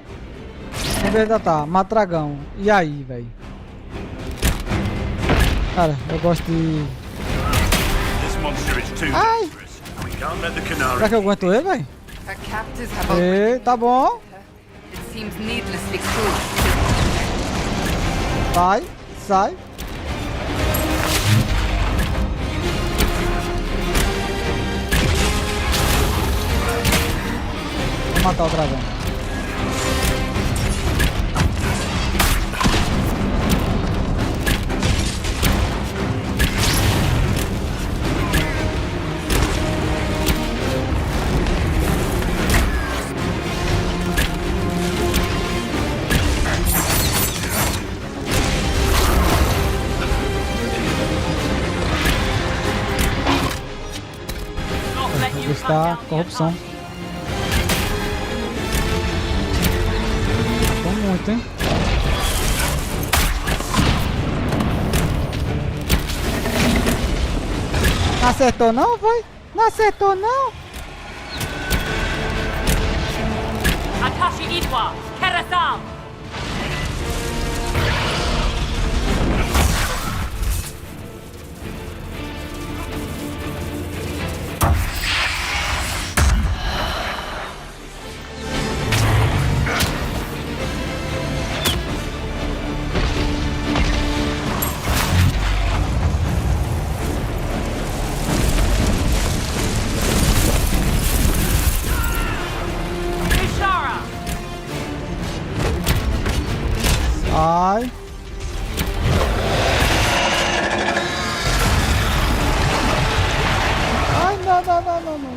em vez de tá, mata o dragão. E aí, velho? Cara, eu gosto de... Ai! Será que eu aguento ele, velho? Ei, tá bom. Sai, sai. Vou matar o dragão. Está corrupção. Matou muito, hein? Não acertou não, foi? Não acertou não? Atashi Itwa, Kerasal. Ai. Ai, não, não, não, não, não.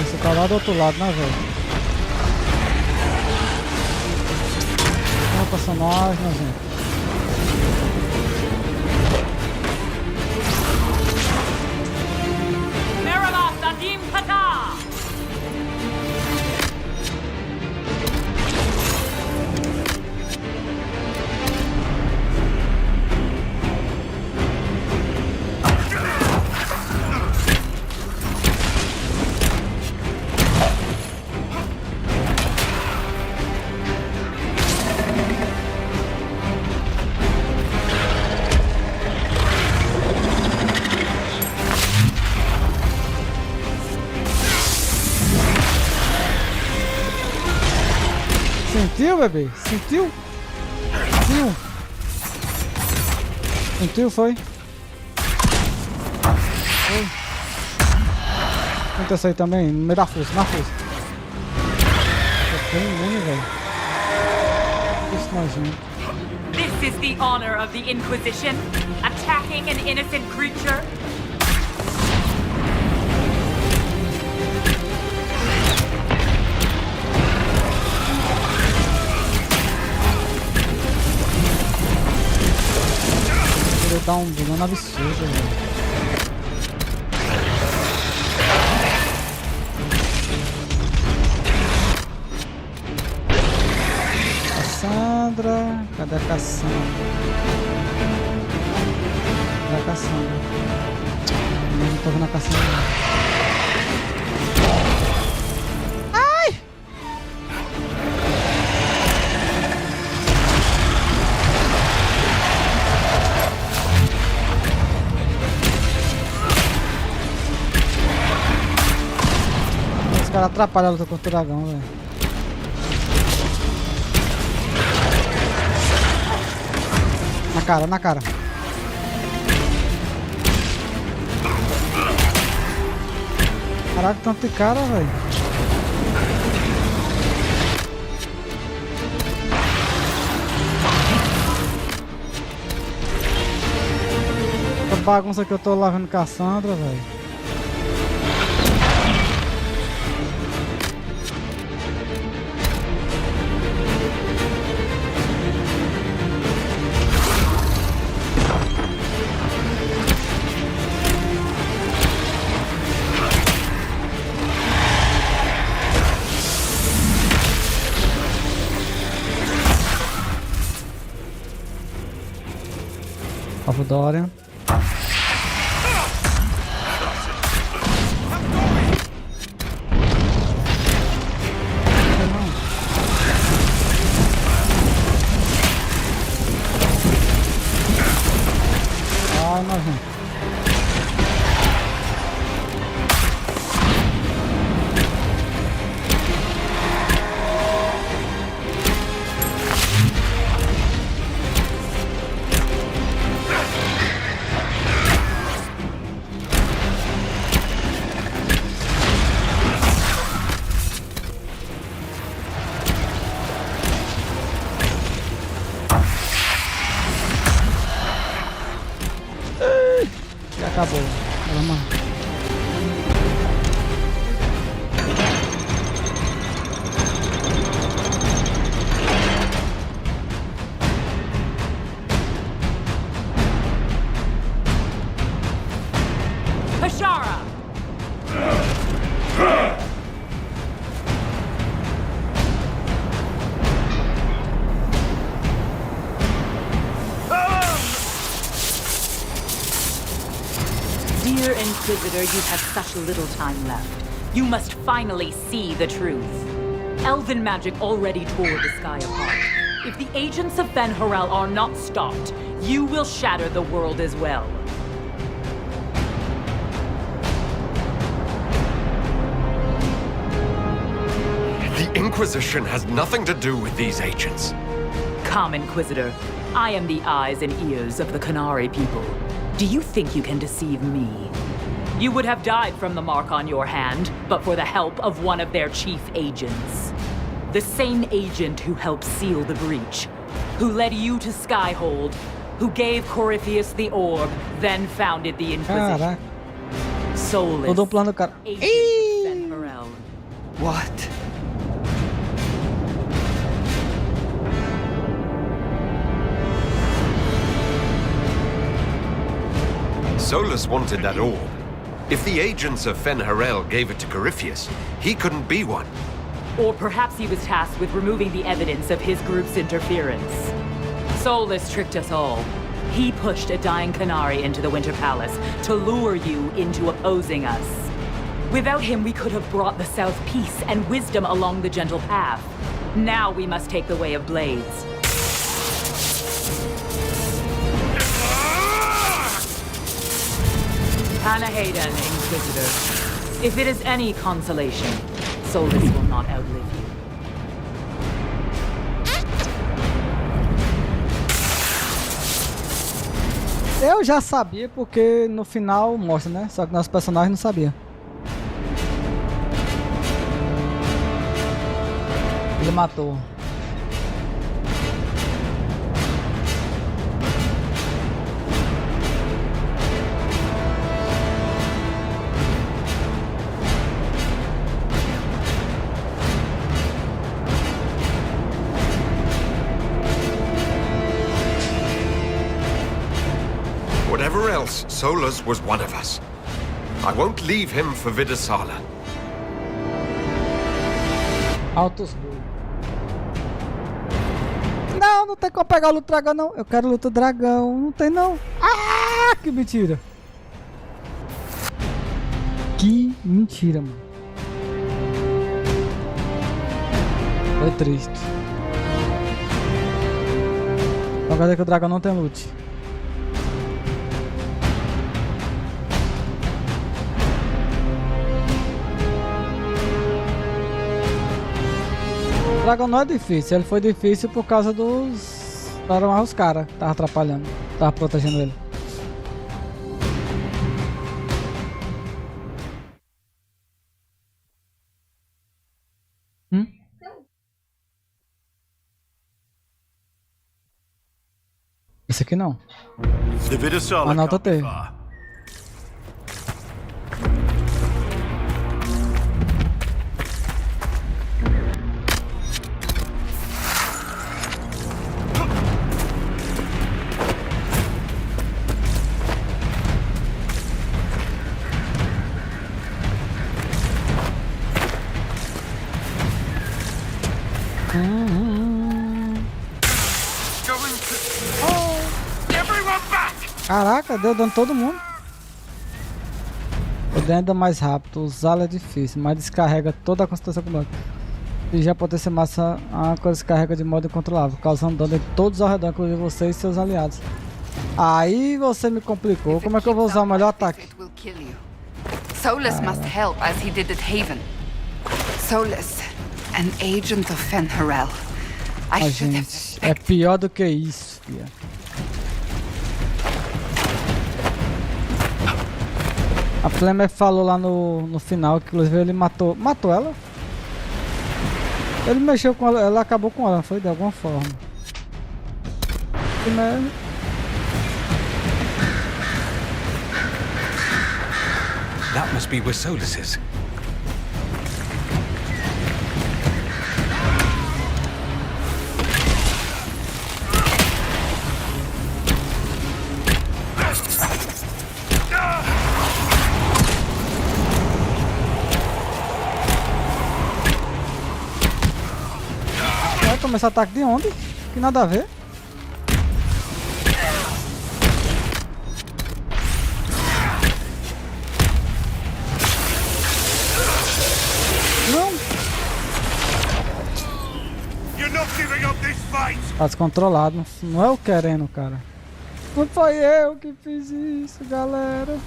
Você tá lá do outro lado, né, velho? Não passa nós, né, gente? Sentiu, bebê? Sentiu? Sentiu? Sentiu, foi? Foi. Tenta sair também, no meio da força, na força. Foi imune, velho. Isso nojento. This is the honor of the Inquisition? Attacking an innocent creature? Ele dá um dano absurdo, velho. Cassandra, cadê a Cassandra? Cadê a Cassandra? Não tô vendo a Cassandra. Ai! Os caras atrapalham a luta contra o dragão, velho. Na cara, na cara. Caraca, tanto de cara, velho. bagunça que eu tô lá vendo Cassandra, velho. Alvo Dorian. Ai, nojento. Acabou. Vamos lá. Hashara! Dear Inquisitor, you have such little time left. You must finally see the truth. Elven magic already tore the sky apart. If the agents of Ben Harel are not stopped, you will shatter the world as well. The Inquisition has nothing to do with these agents. Come, Inquisitor. I am the eyes and ears of the Canari people. Do you think you can deceive me? You would have died from the mark on your hand, but for the help of one of their chief agents. The same agent who helped seal the breach, who led you to Skyhold, who gave Corypheus the orb, then founded the Inquisition. Soulless. Todo plano, cara. Ben Harel. What? Solus wanted that orb. If the agents of Fen Harel gave it to Corypheus, he couldn't be one. Or perhaps he was tasked with removing the evidence of his group's interference. Solus tricked us all. He pushed a dying Canari into the Winter Palace to lure you into opposing us. Without him, we could have brought the South peace and wisdom along the gentle path. Now we must take the way of blades. Anaheda, Inquisitor. If it is any consolation, Solus will not outlive you. Eu já sabia porque no final mostra, né? Só que nosso personagem não sabia. Ele matou. Whatever else, Solus was one of us. I won't leave him for Vidasala. Altos. Não, não tem como pegar o luto dragão, não. Eu quero luto dragão. Não tem, não. Ah, que mentira. Que mentira, mano. Foi triste. Agora que o dragão não tem loot. O dragão não é difícil, ele foi difícil por causa dos... Eram os caras que estavam atrapalhando, estavam protegendo ele. Esse aqui não. Mas na outra teve. Caraca, deu dano todo mundo. Poder ainda mais rápido, usá-lo é difícil, mas descarrega toda a concentração com e já potência massa a coisa descarrega de modo incontrolável, causando dano em todos ao redor, inclusive você e seus aliados. Aí você me complicou. Como é que eu vou usar o melhor ataque? Solus must help as he did at Haven. Solus, an agent of Fenharel. Gente, é pior do que isso, filha. A Flemmer falou lá no final que inclusive ele matou ela? Ele mexeu com ela, ela acabou com ela, foi de alguma forma. Que merda. That must be where Solus is. Vai começar ataque de onde? Que nada a ver. Não. Tá descontrolado. Não é eu querendo, cara. Não foi eu que fiz isso, galera.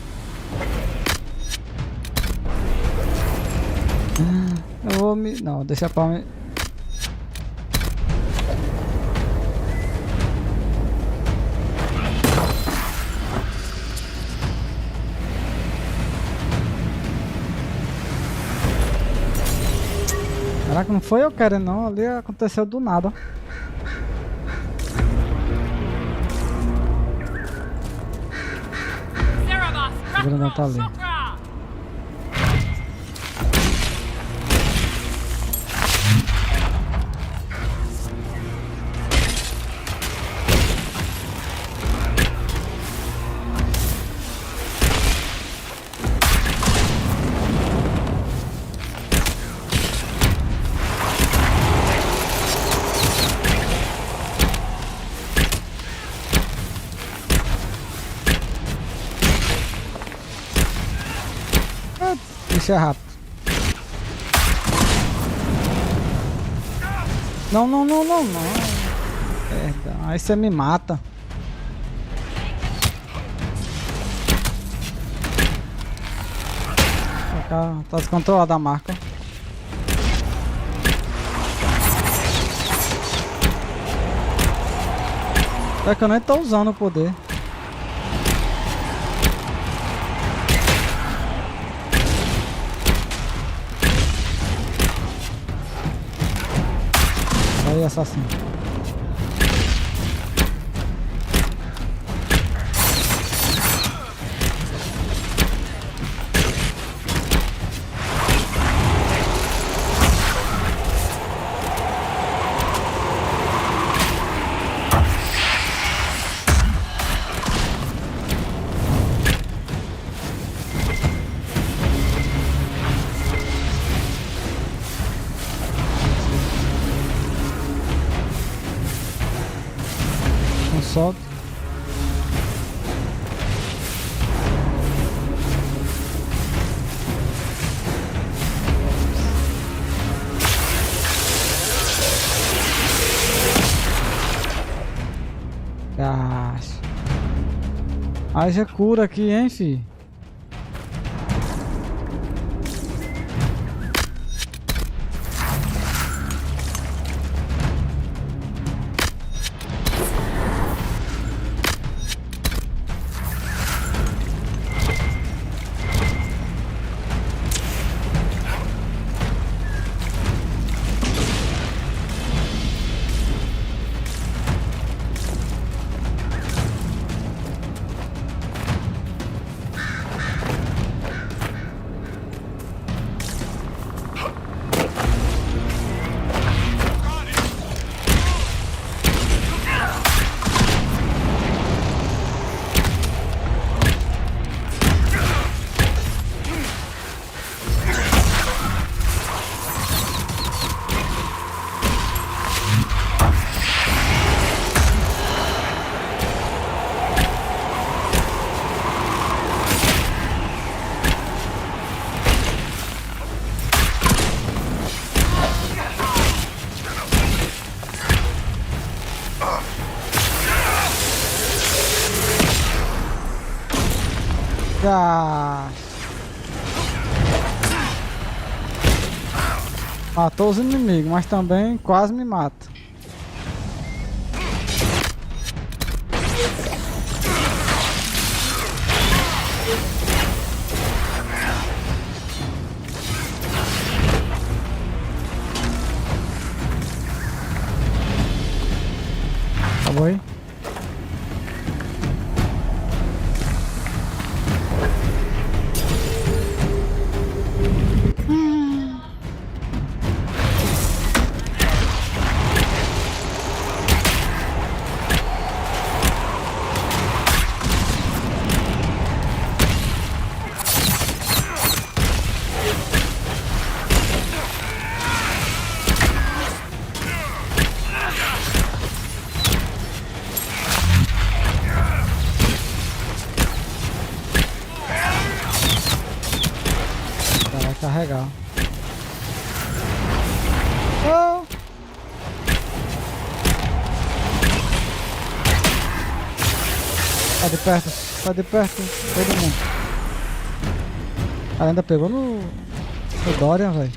Eu vou me... Não, deixa pra mim. Caraca, não foi eu querendo não, ali aconteceu do nada. O grandão tá ali. Isso é rápido. Não. Perdão, aí você me mata. Tá descontrolada a marca. É que eu nem tô usando o poder. Aí, assassino. Solta. Haja cura aqui, hein, fi? Ah. Matou os inimigos, mas também quase me mata. Acabou aí? Carregar. Oh. Tá de perto, todo mundo. Ela ainda pegou no Dorian, velho.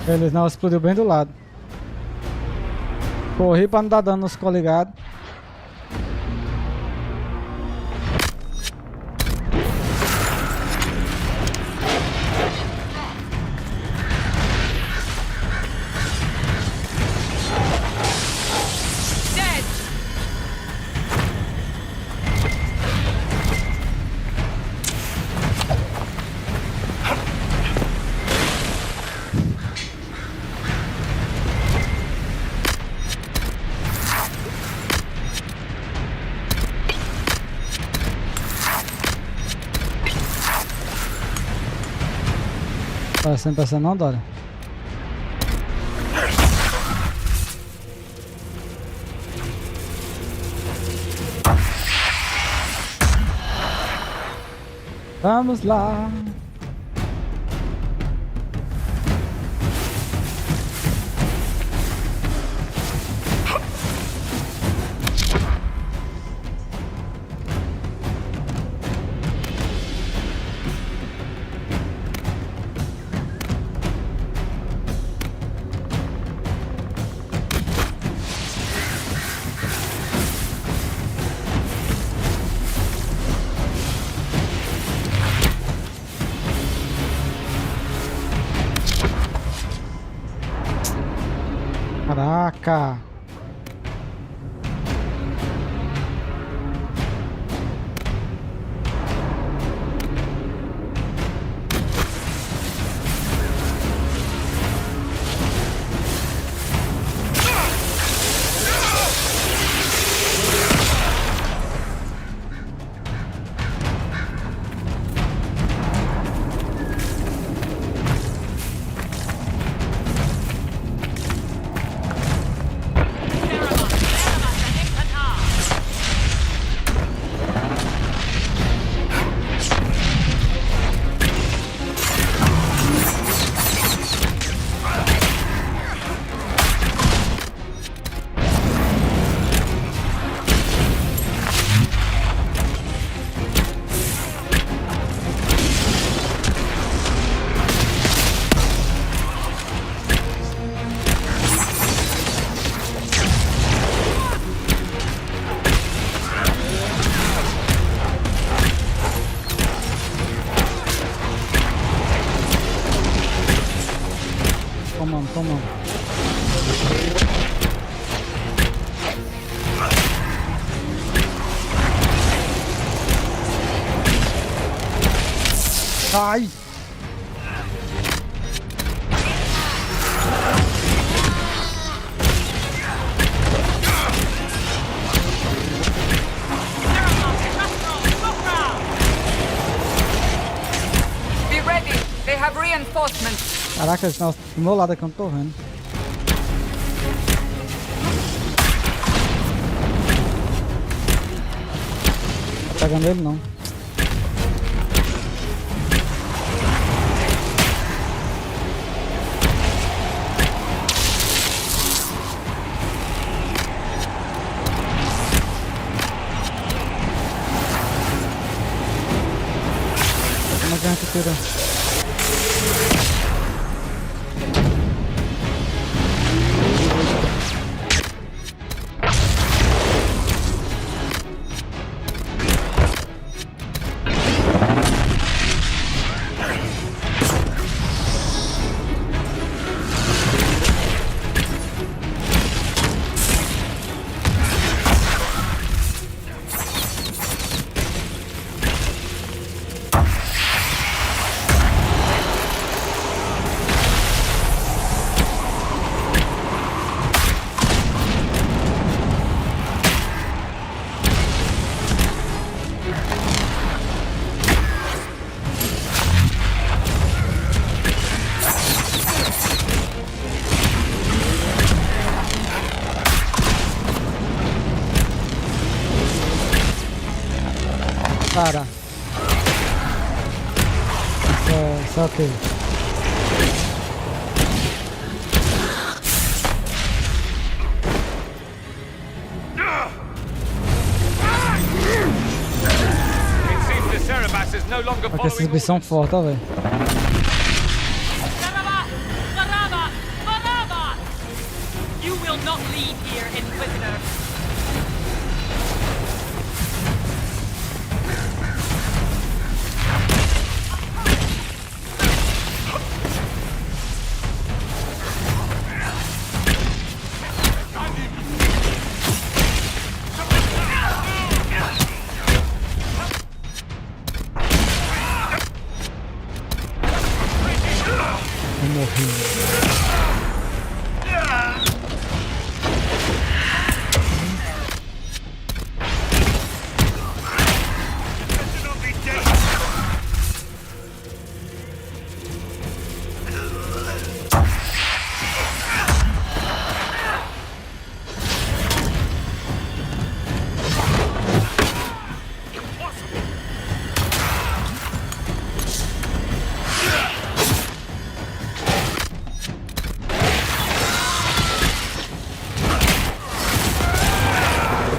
Eles não explodiu bem do lado. Corri pra não dar dano nos coligados. Tá sem pressão não, Dora? Vamos lá. Caraca! Tomando, tomando. Ai! Be ready. They have reinforcements. Caraca, eles estão do meu lado aqui, eu não tô vendo. Não tô pegando ele não. Como é que a gente tira? Cara. Só ok. Porque esses bichos são fortes, ó, velho. You will not leave here, Inquisitor.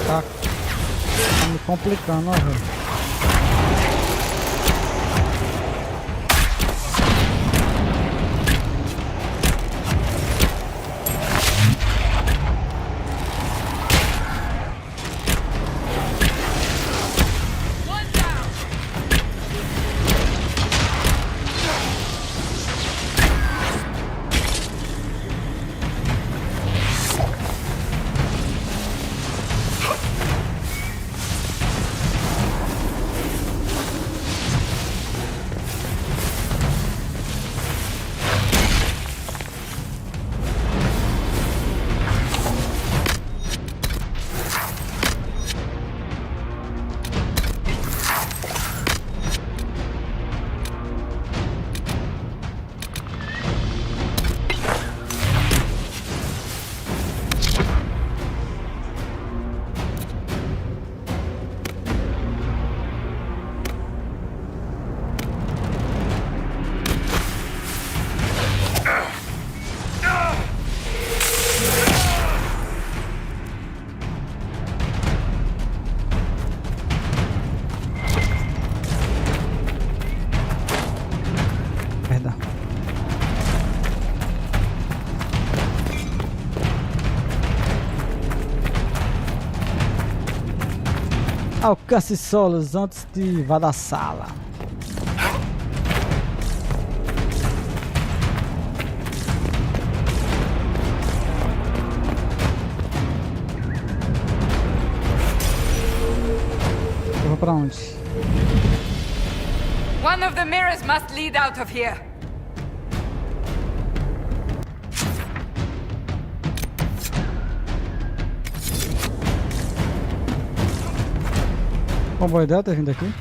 Tá me complicando, ó, velho. Alcance solos antes de vá da sala. stairs must lead out of here. Uma boa ideia ter vindo aqui.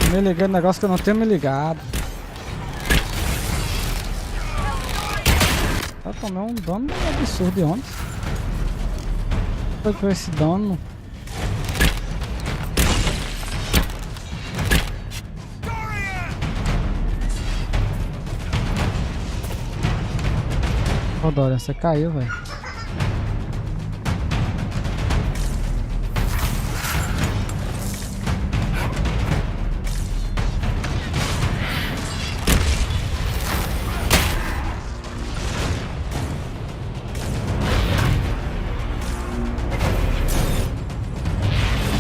Me liguei no negócio que eu não tenho me ligado. Eu tomei um dano absurdo de ontem. Foi por esse dano. Ô Dorian, você caiu, velho.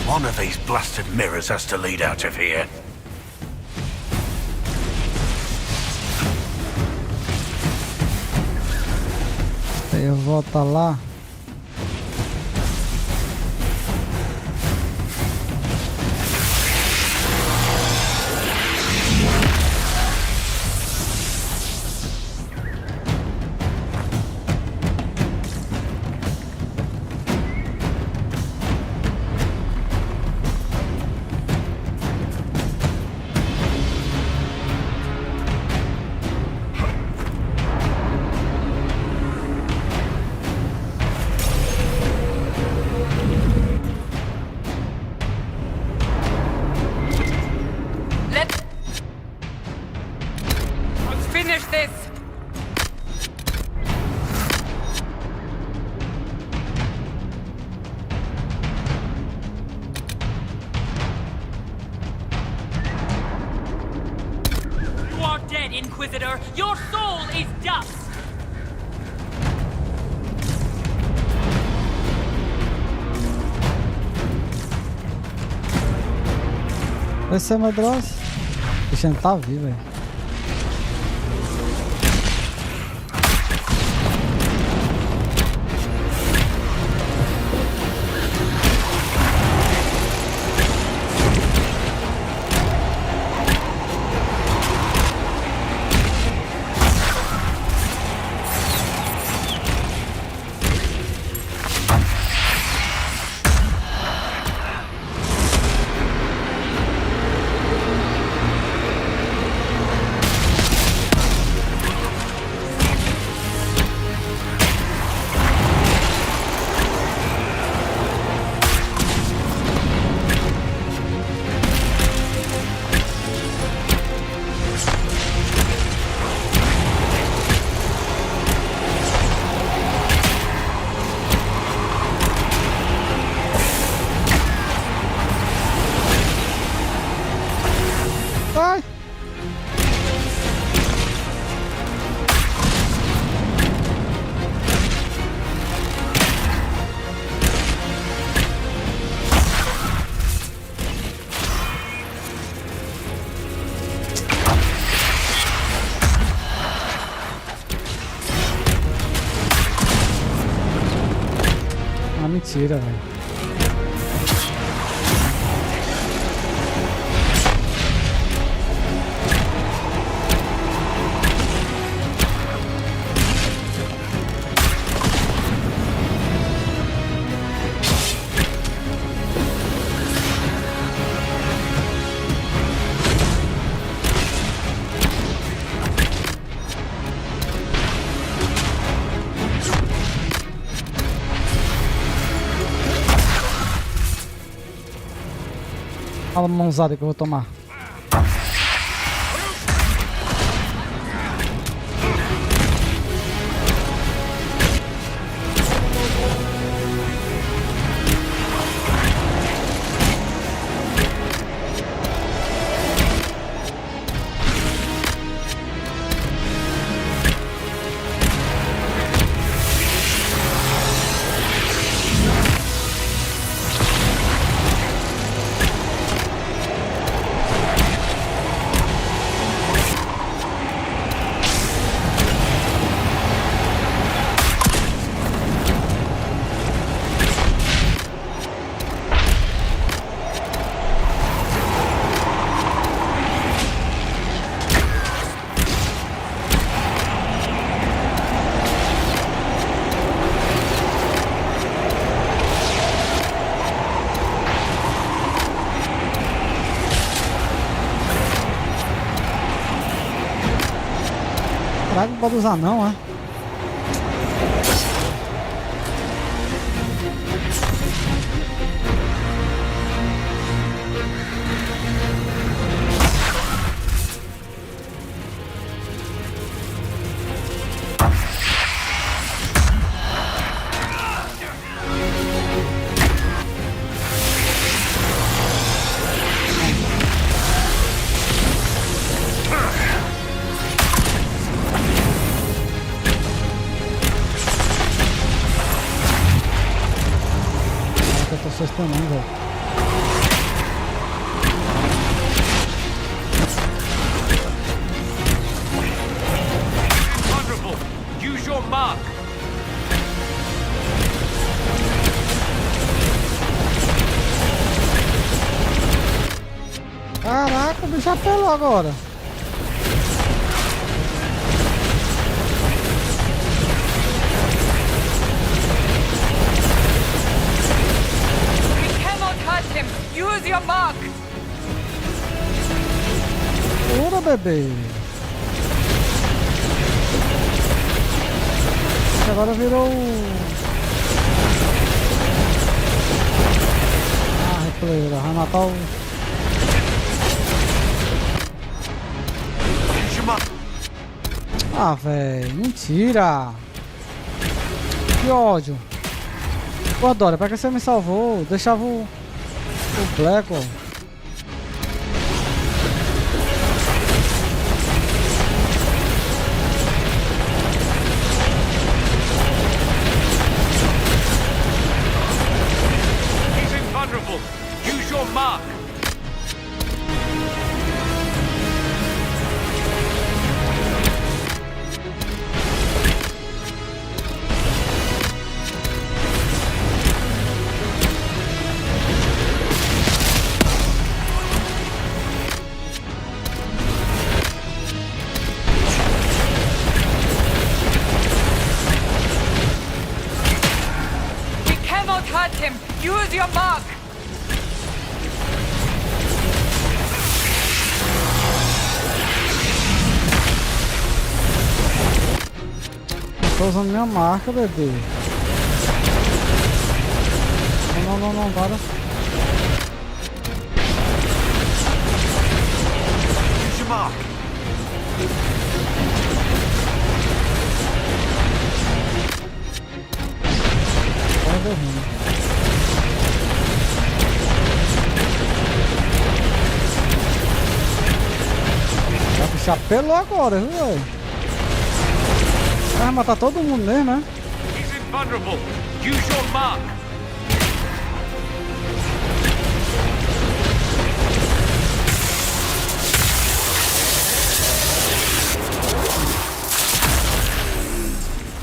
One of these blasted mirrors has to lead out of here. Eu volto lá. Inquisitor, your soul is dust! Esse é medroso. Deixa ele tá vivo, velho. Mentira, velho. Olha a mãozada que eu vou tomar. Não pode usar não, é? Vocês também, velho. Use your mark. Caraca, o bicho apelou agora. Use your mark. Ora, bebê. Agora virou. Ah, replay, vai matar o. Ah, velho, mentira. Que ódio. Pô, Dora, pra que você me salvou? Deixava o Black, ó. He's invulnerable. Use your mark. Use your mark. Eu tô usando minha marca, bebê. Não, para. Use your mark. Tá dormindo. Apelou agora, viu, velho? Vai matar todo mundo mesmo, né? He's invulnerable. Use your mark.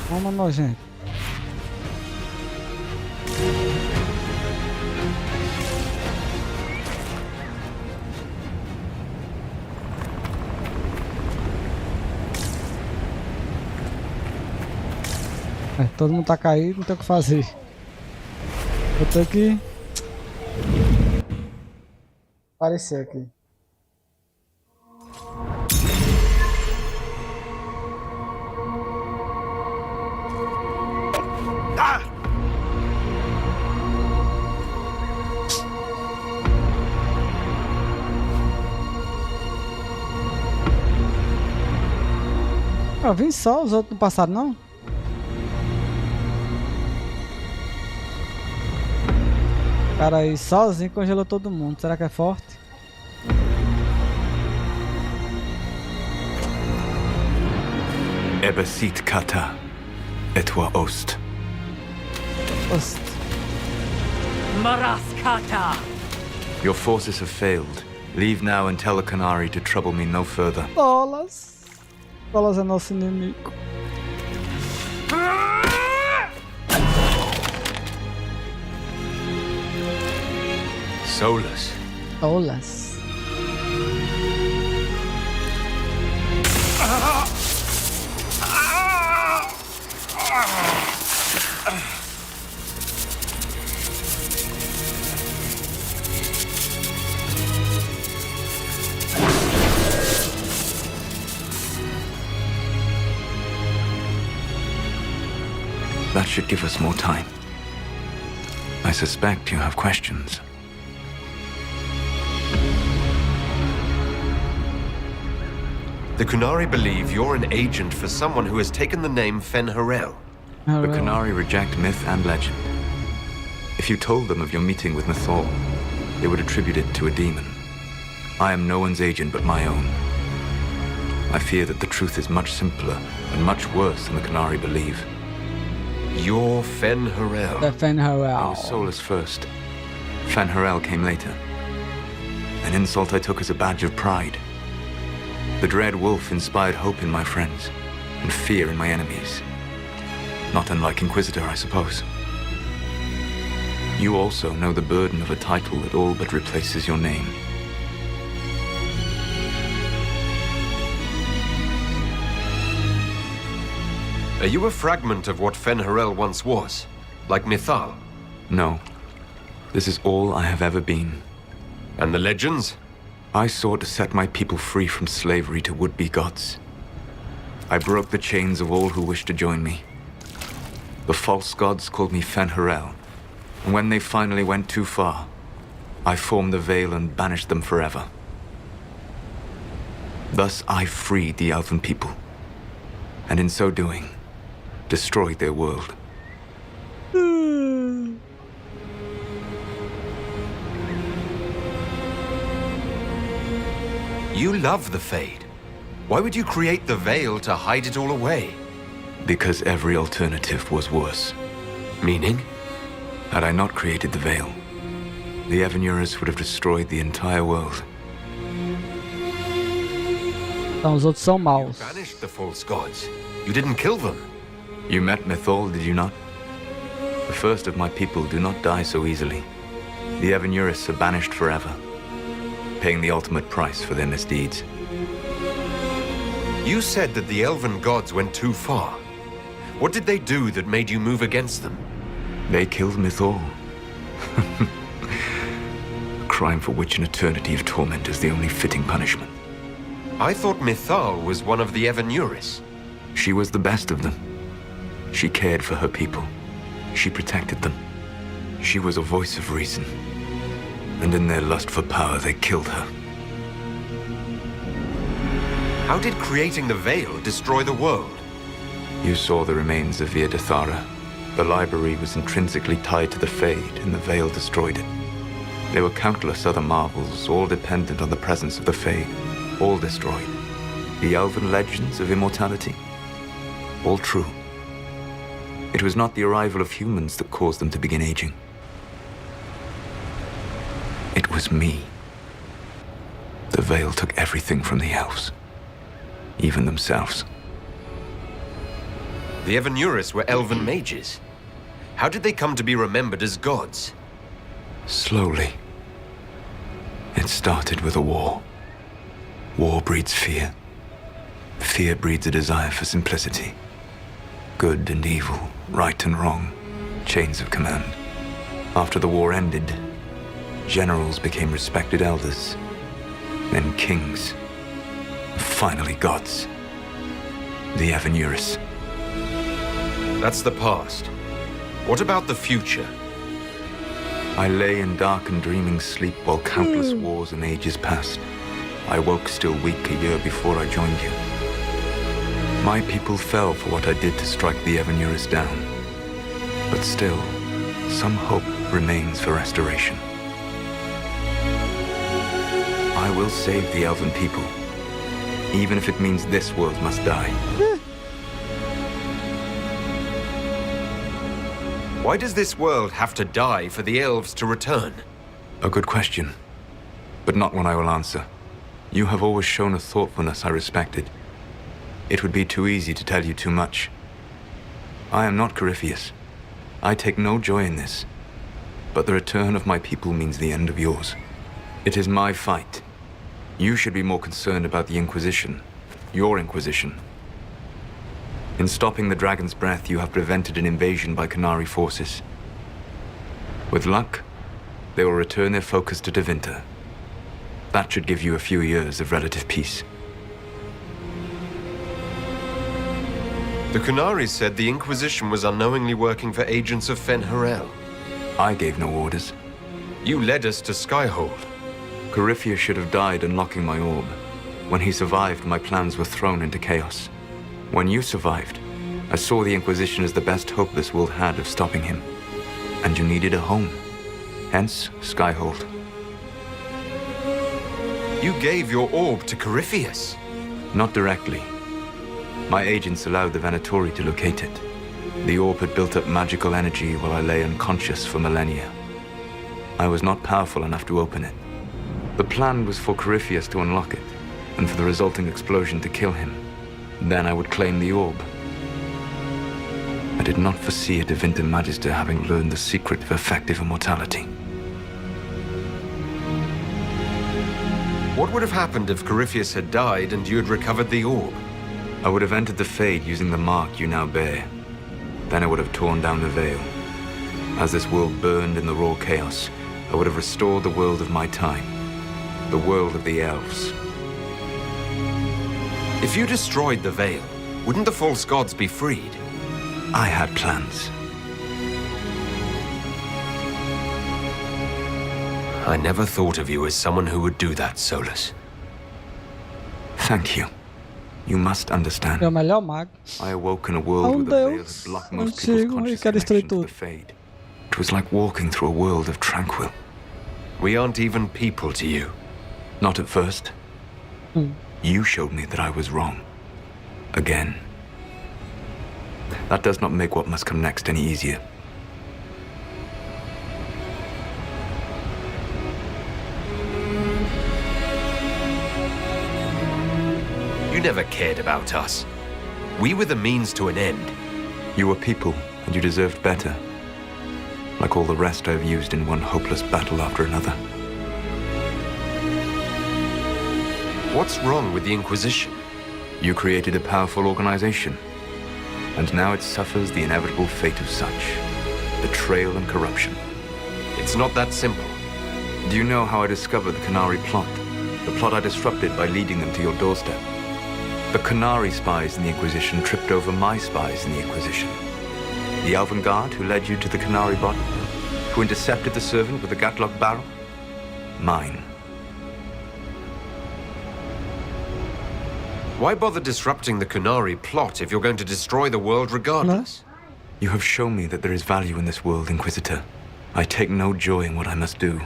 Vamos, nojento. todo mundo tá caído, não tem o que fazer. Eu tenho que aparecer aqui. Eu vim só, os outros não passaram não? Cara aí sozinho congelou todo mundo, será que é forte? Ebesit kata, etwa ost. Ost. Maraskata! Your forces have failed. Leave now and tell the Canary to trouble me no further. Bolas. Bolas é nosso inimigo. Solus. Solas. That should give us more time. I suspect you have questions. The Qunari believe you're an agent for someone who has taken the name Fen-Harel. The Qunari reject myth and legend. If you told them of your meeting with Mythal, they would attribute it to a demon. I am no one's agent but my own. I fear that the truth is much simpler and much worse than the Qunari believe. You're Fen-Harel. The Fen-Harel. I was Solus first. Fen-Harel came later. An insult I took as a badge of pride. The dread wolf inspired hope in my friends, and fear in my enemies. Not unlike Inquisitor, I suppose. You also know the burden of a title that all but replaces your name. Are you a fragment of what Fen-Harel once was? Like Mythal? No. This is all I have ever been. And the legends? I sought to set my people free from slavery to would-be gods. I broke the chains of all who wished to join me. The false gods called me Fen-Harel, and when they finally went too far, I formed the veil and banished them forever. Thus I freed the elven people, and in so doing, destroyed their world. You love the Fade. Why would you create the veil to hide it all away? Because every alternative was worse. Meaning? Had I not created the veil, the Evenuris would have destroyed the entire world. Então os outros são maus. You banished the false gods. You didn't kill them. You met Mythal, did you not? The first of my people do not die so easily. The Evenuris are banished forever, paying the ultimate price for their misdeeds. You said that the elven gods went too far. What did they do that made you move against them? They killed Mythal. A crime for which an eternity of torment is the only fitting punishment. I thought Mythal was one of the Evenuris. She was the best of them. She cared for her people. She protected them. She was a voice of reason. And in their lust for power, they killed her. How did creating the veil destroy the world? You saw the remains of Via Dathara. The library was intrinsically tied to the Fade, and the veil destroyed it. There were countless other marvels, all dependent on the presence of the Fade, all destroyed. The elven legends of immortality, all true. It was not the arrival of humans that caused them to begin aging. It was me. The veil took everything from the elves, even themselves. The Evenuris were elven mages. How did they come to be remembered as gods? Slowly. It started with a war. War breeds fear. Fear breeds a desire for simplicity. Good and evil Right and wrong, chains of command. After the war ended, generals became respected elders, then kings, finally gods. The Evenuris. That's the past. What about the future? I lay in dark and dreaming sleep while countless wars and ages passed. I woke still weak a year before I joined you. My people fell for what I did to strike the Evenuris down. But still, some hope remains for restoration. I will save the elven people, even if it means this world must die. Why does this world have to die for the elves to return? A good question, but not one I will answer. You have always shown a thoughtfulness I respected. It would be too easy to tell you too much. I am not Corypheus. I take no joy in this. But the return of my people means the end of yours. It is my fight. You should be more concerned about the Inquisition. Your Inquisition. In stopping the Dragon's Breath, you have prevented an invasion by Qunari forces. With luck, they will return their focus to Tevinter. That should give you a few years of relative peace. The Qunari said the Inquisition was unknowingly working for agents of Fen Harel. I gave no orders. You led us to Skyhold. Corypheus should have died unlocking my orb. When he survived, my plans were thrown into chaos. When you survived, I saw the Inquisition as the best hope this world had of stopping him. And you needed a home. Hence, Skyhold. You gave your orb to Corypheus? Not directly. My agents allowed the Venatori to locate it. The orb had built up magical energy while I lay unconscious for millennia. I was not powerful enough to open it. The plan was for Corypheus to unlock it, and for the resulting explosion to kill him. Then I would claim the orb. I did not foresee a Tevinter Magister having learned the secret of effective immortality. What would have happened if Corypheus had died and you had recovered the orb? I would have entered the Fade using the mark you now bear. Then I would have torn down the veil. As this world burned in the raw chaos, I would have restored the world of my time. The world of the elves. If you destroyed the veil, wouldn't the false gods be freed? I had plans. I never thought of you as someone who would do that, Solus. Thank you. You must understand. É o melhor mago. I awoke in a world where the veil had blocked most people's conscious connection to the Fade. It was like walking through a world of tranquil. We aren't even people to you. Not at first. You showed me that I was wrong. Again. That does not make what must come next any easier. You never cared about us. We were the means to an end. You were people, and you deserved better. Like all the rest I've used in one hopeless battle after another. What's wrong with the Inquisition? You created a powerful organization. And now it suffers the inevitable fate of such. Betrayal and corruption. It's not that simple. Do you know how I discovered the Qunari plot? The plot I disrupted by leading them to your doorstep. The Qunari spies in the Inquisition tripped over my spies in the Inquisition. The Elven Guard who led you to the Qunari body? Who intercepted the servant with the Gatlock barrel? Mine. Why bother disrupting the Qunari plot if you're going to destroy the world regardless? You have shown me that there is value in this world, Inquisitor. I take no joy in what I must do.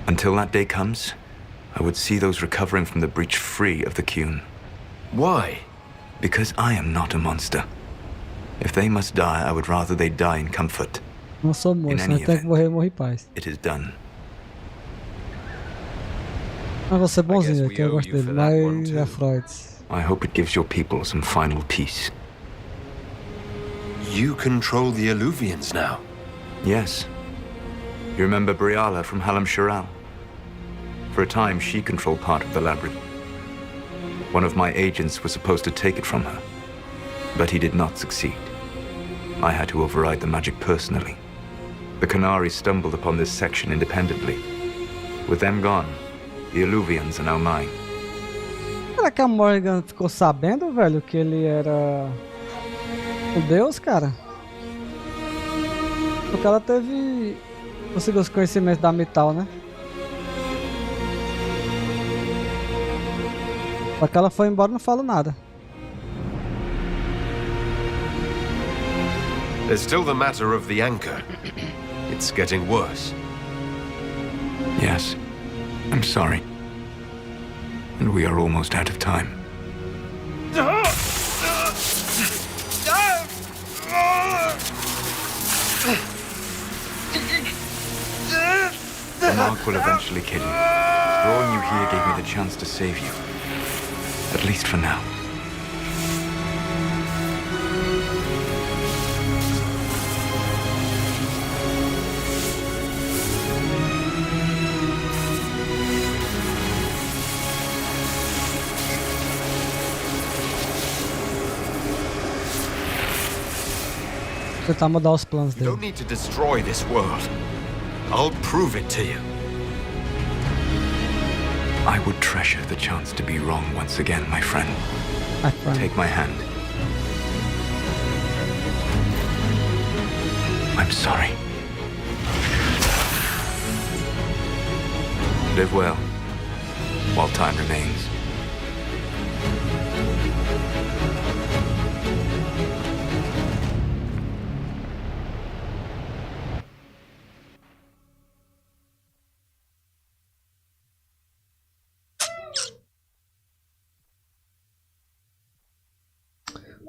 Until that day comes, I would see those recovering from the breach free of the Qun. Why? Because I am not a monster. If they must die, I would rather they die in comfort. Não sou moço, né? Tem que morrer, morrer em paz. It is done. Ah, você é bonzinho aqui, eu gosto dele. Mas é Freud. I hope it gives your people some final peace. You control the Alluvians now? Yes. You remember Briala from Halam Shiral? For a time, she controlled part of the labyrinth. One of my agents was supposed to take it from her, but he did not succeed. I had to override the magic personally. The Canaris stumbled upon this section independently. With them gone, the Alluvians are now mine. Será que a Morgan ficou sabendo, velho, que ele era o deus, cara? Porque ela conseguiu os conhecimentos da Mital, né? Só que ela foi embora e não falou nada. There's still the matter of the anchor. It's getting worse. Yes, I'm sorry. And we are almost out of time. The mark will eventually kill you. Drawing you here gave me the chance to save you. At least for now. Tentar mudar os planos You dele. don't need to destroy this world. I'll prove it to you. I would treasure the chance to be wrong once again, my friend. Take my hand. I'm sorry. Live well, while time remains.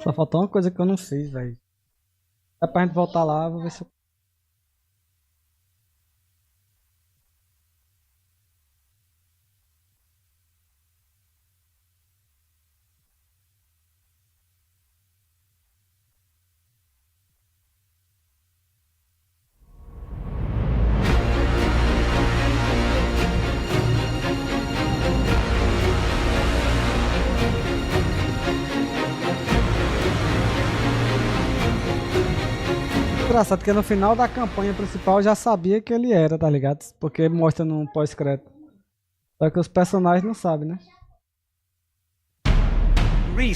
Só faltou uma coisa que eu não fiz, velho. É pra gente voltar lá, vou ver se eu... Engraçado porque no final da campanha principal eu já sabia que ele era, tá ligado? Porque mostra no pós-crédito. Só que os personagens não sabem, né?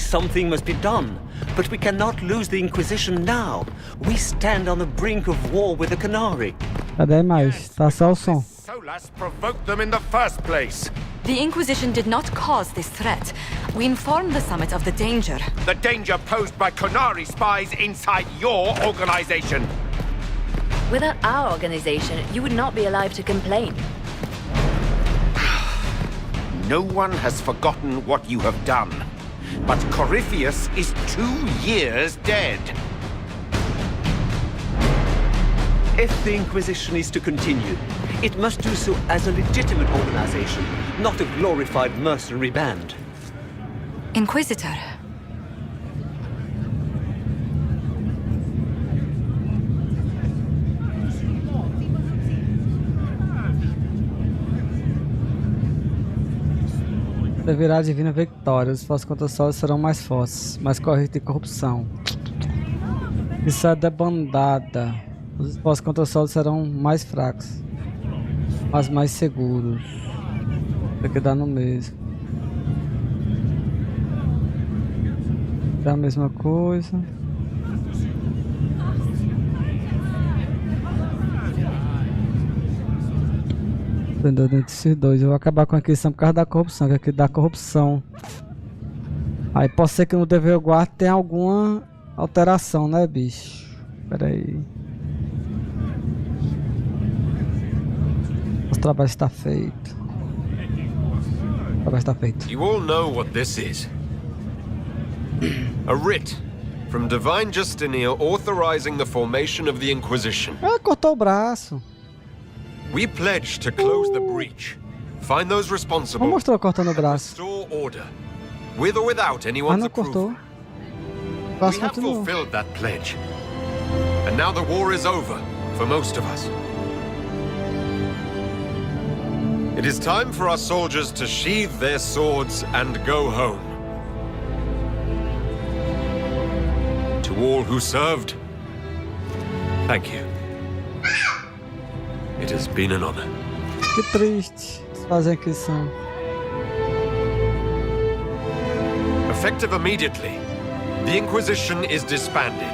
Something must be done, but we cannot lose the Inquisition now. We stand on the brink of war with the Canari. Cadê mais? Tá só o som. Solas provoked them in the first place. The Inquisition did not cause this threat. We informed the Summit of the danger. The danger posed by Canari spies inside your organization. Without our organization, you would not be alive to complain. No one has forgotten what you have done. But Corypheus is 2 years dead. If the Inquisition is to continue, it must do so as a legitimate organization, not a glorified mercenary band. Inquisitor. Deverá divina vitória. Os esforços contra Solas serão mais fortes, mais corridos de corrupção. Isso é debandada. Os esforços contra Solas serão mais fracos, mas mais seguros. Tem que dar no mesmo. É a mesma coisa. Dentro desses dois, eu vou acabar com a Inquisição por causa da corrupção, que aqui dá corrupção. Aí pode ser que no dever guarda tenha alguma alteração, né, bicho? Pera aí. O trabalho está feito. O trabalho está feito. You all know what this is. A writ from Divine Justinian authorizing the formation of the Inquisition. Ah, cortou o braço. We pledge to close the breach, find those responsible, Não mostrou cortando o and braço. restore order, with or without Mas anyone's não approval. cortou. O braço We have continuou. fulfilled that pledge, and now the war is over for most of us. It is time for our soldiers to sheathe their swords and go home. To all who served, Thank you. It has been an honor. Que triste fazer a Inquisição. Effective immediately. The Inquisition is disbanded.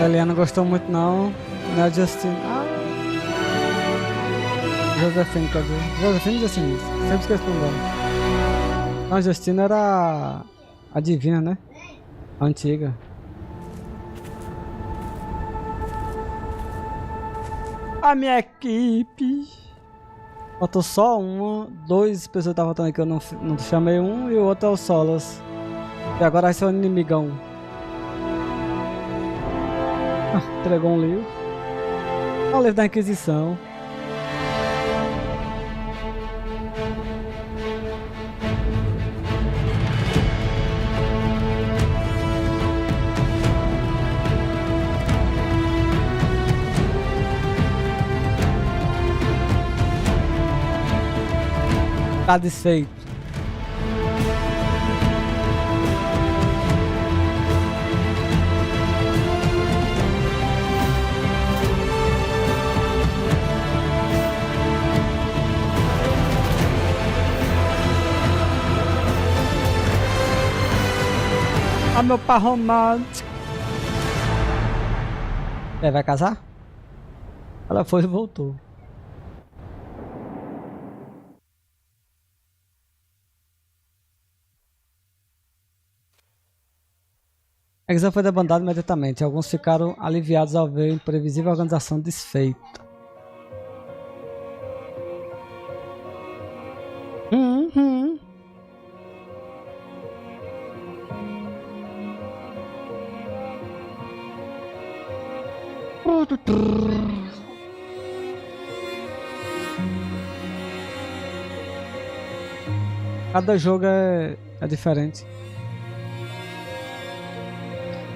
A Eliana não gostou muito não. Não é Justine. Josephine, quer dizer. Josephine e Justine. Sempre esqueço o nome. Não, Justine era a divina, né? A antiga. A minha equipe. Faltou só uma. 2 pessoas estavam voltando aqui. Eu não chamei um e o outro é o Solas. E agora vai ser o inimigão. Entregou um livro. É o livro da Inquisição. Tá desfeito. Ah, meu par romântico. Vai casar? Ela foi e voltou. A Inquisição foi debandada imediatamente. Alguns ficaram aliviados ao ver a imprevisível organização desfeita. Cada jogo é diferente.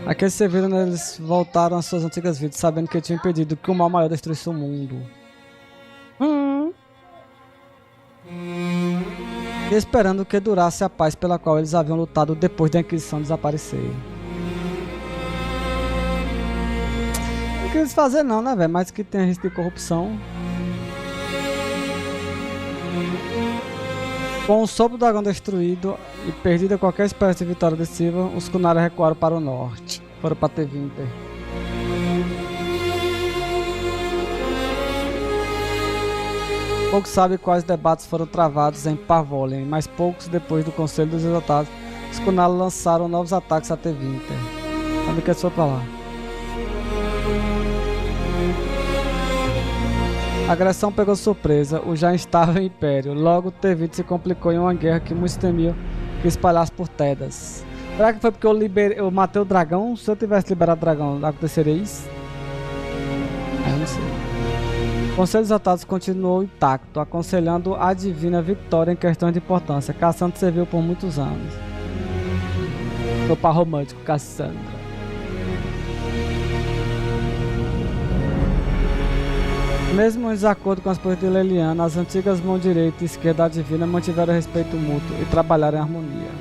Aqueles servidores, eles voltaram às suas antigas vidas, sabendo que tinham impedido que o mal maior destruísse o mundo. E esperando que durasse a paz pela qual eles haviam lutado depois da Inquisição desaparecer. Não quis fazer não, né, velho? Mas que tem risco de corrupção. Com o sopro do dragão destruído e perdida qualquer esperança de vitória decisiva, os Kunari recuaram para o norte. Foram para T20. Poucos sabem quais debates foram travados em Parvolen, mas poucos depois do Conselho dos Exaltados, os Kunari lançaram novos ataques a T20. Sabe que eles foram para lá. A agressão pegou surpresa, o já instável Império. Logo, T20 se complicou em uma guerra que muitos temiam que espalhasse por Tedas. Será que foi porque eu matei o dragão? Se eu tivesse liberado o dragão, aconteceria isso? Eu não sei. O Conselho dos Exaltados continuou intacto, aconselhando a divina vitória em questões de importância. Cassandra serviu por muitos anos. Meu par romântico, Cassandra. Mesmo em desacordo com as políticas de Leliana, as antigas mãos direita e esquerda da divina mantiveram respeito mútuo e trabalharam em harmonia.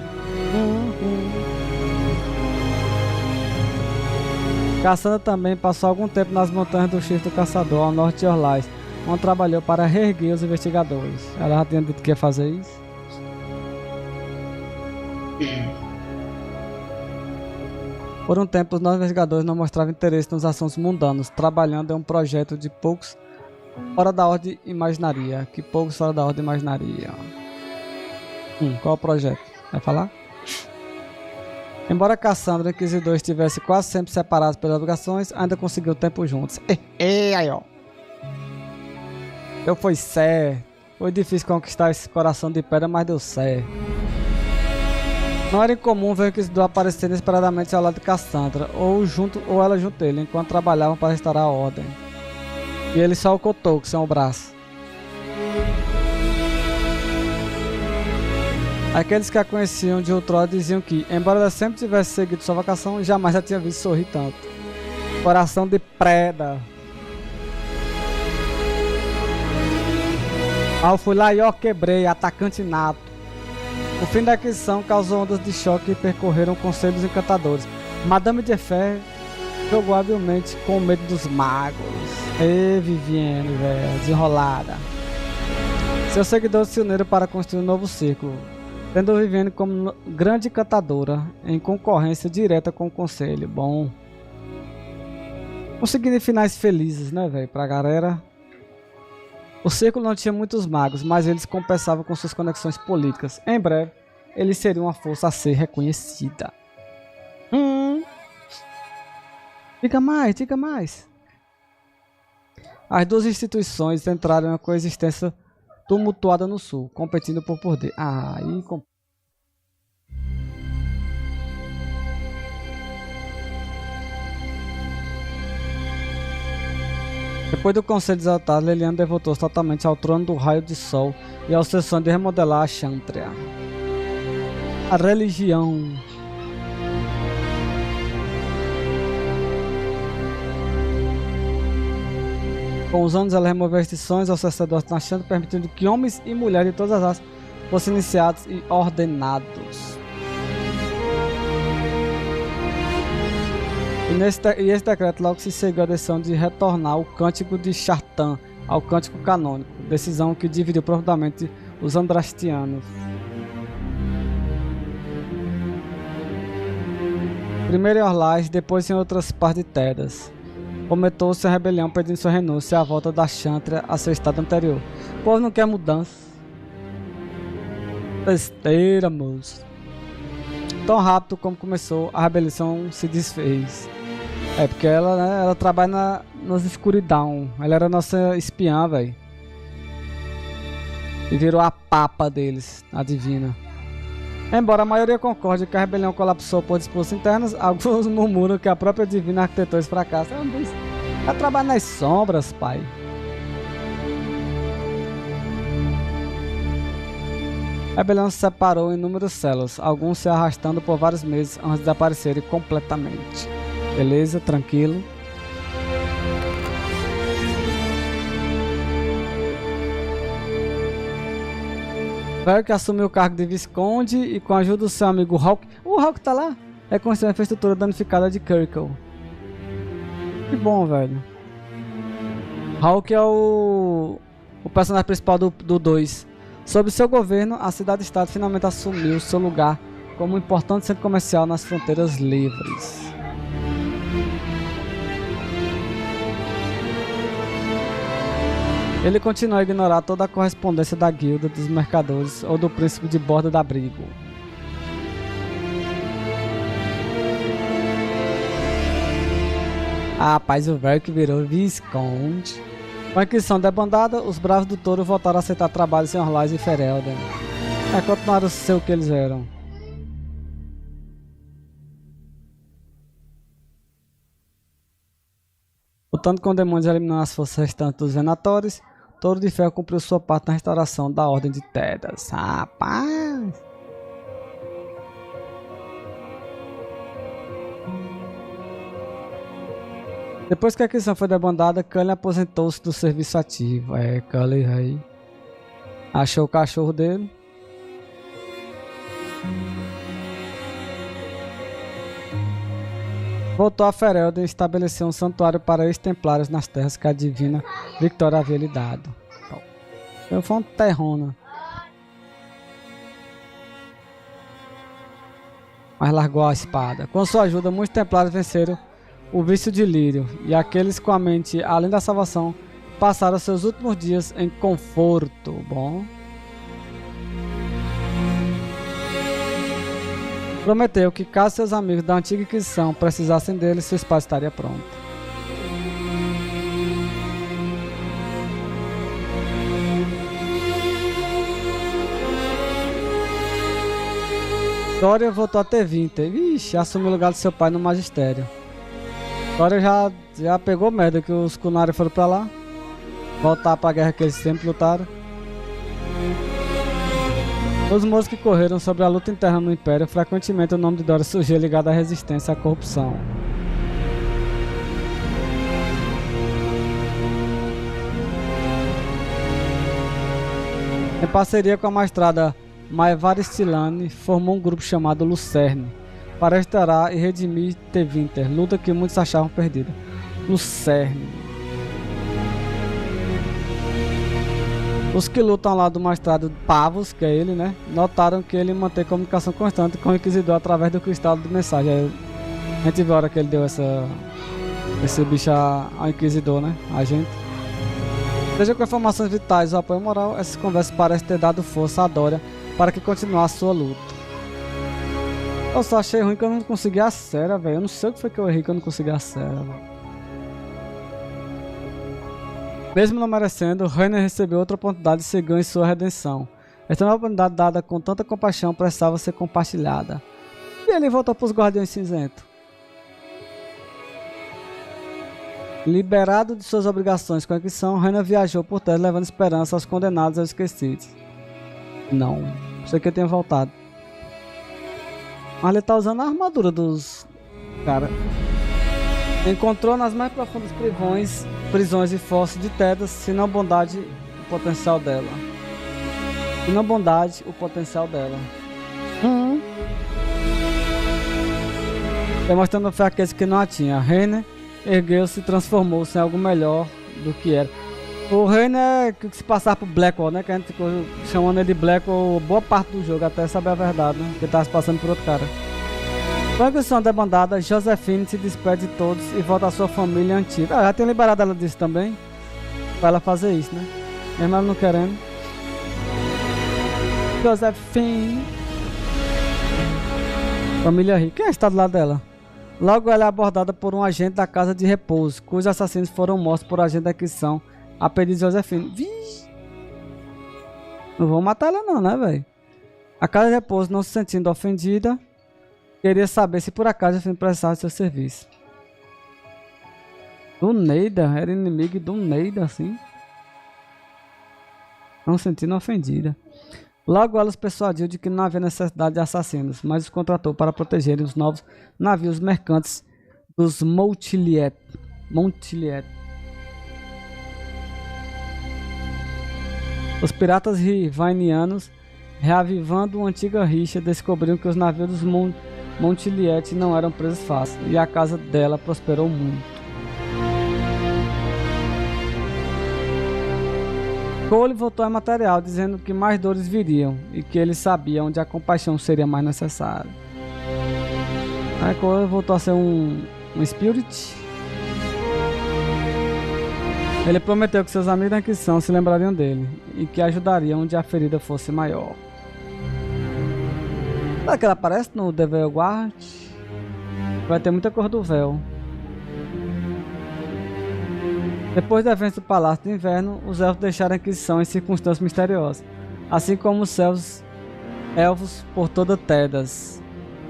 Cassandra também passou algum tempo nas montanhas do Chifre do Caçador, ao norte de Orlais, onde trabalhou para reerguer os investigadores. Ela já tinha dito que ia fazer isso? Por um tempo, os novos investigadores não mostravam interesse nos assuntos mundanos, trabalhando em um projeto de poucos fora da ordem imaginaria. Que poucos fora da ordem imaginaria. Qual é o projeto? Vai falar? Embora Cassandra e o Inquisidor estivessem quase sempre separados pelas obrigações, ainda conseguiu tempo juntos. Aí, ó. Eu fui certo. Foi difícil conquistar esse coração de pedra, mas deu certo. Não era incomum ver o Inquisidor aparecer inesperadamente ao lado de Cassandra, ou ela junto dele, enquanto trabalhavam para restaurar a ordem. E ele só o cotoco, sem o braço. Aqueles que a conheciam de outrora diziam que, embora ela sempre tivesse seguido sua vocação, jamais a tinha visto sorrir tanto. Coração de preda. Eu fui lá e quebrei, atacante nato. O fim da aquisição causou ondas de choque e percorreram o Conselho dos Encantadores. Madame de Fer Jogou habilmente com medo dos magos. E Viviane, velho, desenrolada. Seus seguidores se uniram para construir um novo círculo, tendo Viviane como grande cantadora, em concorrência direta com o conselho. Bom. Conseguindo finais felizes, né, velho, pra galera. O círculo não tinha muitos magos, mas eles compensavam com suas conexões políticas. Em breve, eles seriam uma força a ser reconhecida. Diga mais, diga mais. As duas instituições entraram em uma coexistência tumultuada no sul, competindo por poder. Depois do conselho exaltado, Liliana devotou-se totalmente ao trono do raio de sol e ao seu sonho de remodelar a Chantria. A religião. Com os anos, ela removeu as restrições aos sacerdotes na Chantria, permitindo que homens e mulheres de todas as raças fossem iniciados e ordenados. E esse decreto logo se seguiu a decisão de retornar o Cântico de Chartan ao Cântico Canônico, decisão que dividiu profundamente os andrastianos. Primeiro em Orlais, depois em outras partes de Tedas. Cometou-se a rebelião pedindo sua renúncia e a volta da Chantria a seu estado anterior. O povo não quer mudança. Besteira, moço. Tão rápido como começou, a rebelião se desfez. É porque ela, né, ela trabalha nas escuridão. Ela era nossa espiã, velho. E virou a papa deles, a divina. Embora a maioria concorde que a rebelião colapsou por disputas internas, alguns murmuram que a própria divina arquitetou esse fracasso. Ela trabalha nas sombras, pai. A rebelião se separou em inúmeros células, alguns se arrastando por vários meses antes de desaparecerem completamente. Beleza, tranquilo. Velho que assumiu o cargo de Visconde e com a ajuda do seu amigo Hawk. O Hawk tá lá? Reconstruiu a infraestrutura danificada de Kirkle. Que bom, velho. Hawk é o personagem principal do 2. Sob seu governo, a cidade-estado finalmente assumiu seu lugar como um importante centro comercial nas fronteiras livres. Ele continua a ignorar toda a correspondência da guilda dos mercadores ou do príncipe de borda da abrigo. Ah, rapaz, o velho que virou Visconde. Com a Inquisição debandada, os bravos do touro voltaram a aceitar trabalhos em Orlais e Ferelden. Continuaram a ser o que eles eram. Lutando com demônios e eliminando as forças restantes dos Venatórios, Touro de Ferro cumpriu sua parte na restauração da Ordem de Tedas. Rapaz! Depois que a Inquisição foi debandada, Cully aposentou-se do serviço ativo. Cully aí achou o cachorro dele. Voltou a Ferelden e estabeleceu um santuário para ex-templários nas terras que a divina Victoria havia lhe dado. Foi uma terrona. Mas largou a espada. Com sua ajuda, muitos templários venceram o vício de lírio, e aqueles com a mente além da salvação passaram seus últimos dias em conforto. Bom. Prometeu que caso seus amigos da antiga Inquisição precisassem dele, seu espaço estaria pronto. Dória voltou a ter 20. Vixe, assumiu o lugar do seu pai no magistério. Dória já pegou merda que os Kunari foram pra lá. Voltar pra guerra que eles sempre lutaram. Os rumores que correram sobre a luta interna no Império, frequentemente o nome de Dória surgia ligado à resistência à corrupção. Em parceria com a maestrada Maevaristilane, formou um grupo chamado Lucerne, para restaurar e redimir Tevinter, luta que muitos achavam perdida. No cerne. Os que lutam lá do magistrado Pavos, que é ele, né? Notaram que ele mantém comunicação constante com o Inquisidor através do cristal de mensagem. A gente viu a hora que ele deu esse bicho ao Inquisidor, né? A gente. Seja com informações vitais ou apoio moral, essas conversas parecem ter dado força a Dória para que continuasse sua luta. Eu só achei ruim que eu não consegui a Sera, velho. Eu não sei o que foi que eu errei que eu não consegui a Sera, velho. Mesmo não merecendo, Rainer recebeu outra oportunidade e seguiu em sua redenção. Esta nova oportunidade dada com tanta compaixão precisava ser compartilhada. E ele voltou para os Guardiões Cinzentos. Liberado de suas obrigações com a Inquisição, Rainer viajou por terra levando esperança aos condenados e aos esquecidos. Não, sei que eu tenha voltado. Mas ele tá usando a armadura dos... cara. Encontrou nas mais profundas prisões e forças de Tedas, se não bondade, o potencial dela. Se não bondade, o potencial dela. Demonstrando fraqueza que não a tinha. Rainer ergueu-se e transformou-se em algo melhor do que era. O Rainer é que se passar por Blackwell, né? Que a gente ficou chamando ele de Blackwell boa parte do jogo, até saber a verdade, né? Que ele tava se passando por outro cara. Com a Inquisição debandada, Josephine se despede de todos e volta à sua família antiga. Ah, já tem liberado ela disso também. Pra ela fazer isso, né? Mesmo ela não querendo. Josephine. Família rica. Quem está do lado dela? Logo ela é abordada por um agente da casa de repouso, cujos assassinos foram mortos por agente da Inquisição, a pedido de Josephine. Vixe! Não vou matar ela não, né, velho? A casa de repouso, não se sentindo ofendida, queria saber se por acaso Josephine precisava de seu serviço. Do Neida? Era inimigo do Neida, assim? Não se sentindo ofendida. Logo ela os persuadiu de que não havia necessidade de assassinos, mas os contratou para protegerem os novos navios mercantes dos Montiliet. Os piratas rivainianos, reavivando uma antiga rixa, descobriram que os navios dos Montiliet não eram presos fáceis, e a casa dela prosperou muito. Cole voltou a material, dizendo que mais dores viriam e que ele sabia onde a compaixão seria mais necessária. Aí Cole voltou a ser um Spirit. Ele prometeu que seus amigos da Inquisição se lembrariam dele e que ajudariam onde a ferida fosse maior. Será que ela aparece no The Veil Guard? Vai ter muita cor do véu. Depois do evento do Palácio do Inverno, os elfos deixaram a Inquisição em circunstâncias misteriosas, assim como os elfos por toda Tedas.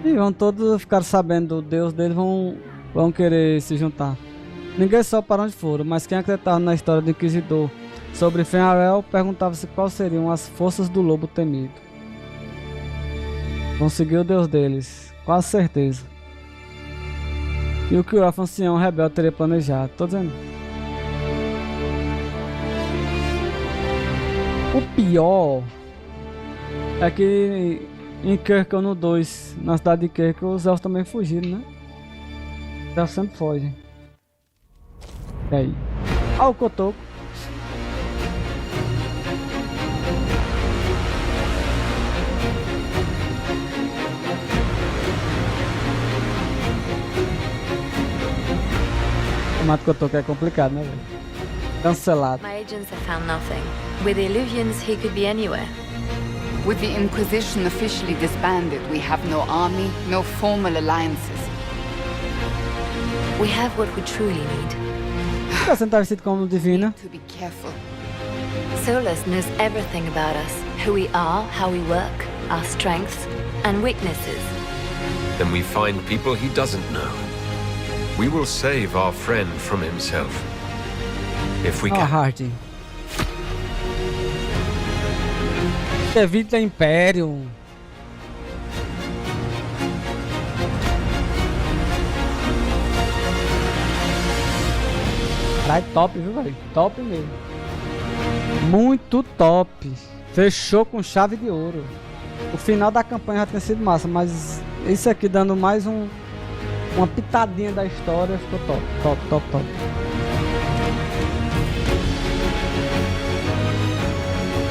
E vão todos ficar sabendo do deus deles, vão querer se juntar. Ninguém sabe para onde foram, mas quem acreditava na história do Inquisidor sobre Fenrel perguntava-se quais seriam as forças do lobo temido. Vão seguir o deus deles, quase certeza. E o que o elfo ancião rebelde teria planejado, tô dizendo. O pior é que em Kirk no 2, na cidade de Kirk, os elfos também fugiram, né? Os elfos sempre fogem. E aí? Olha o cotoco. O mato cotoco é complicado, né, velho? Cancelado. My agents have found nothing. With the Illuvians, he could be anywhere. With the Inquisition officially disbanded, we have no army, no formal alliances. We have what we truly need. Você não tá vestido como divina? To be careful. Solus knows everything about us. Who we are, how we work, our strengths and weaknesses. Then we find people he doesn't know. We will save our friend from himself. If we can. Hardy. Evita Império. Caralho, top, viu, velho? Top mesmo. Muito top. Fechou com chave de ouro. O final da campanha já tinha sido massa, mas esse aqui dando mais uma pitadinha da história. Ficou top.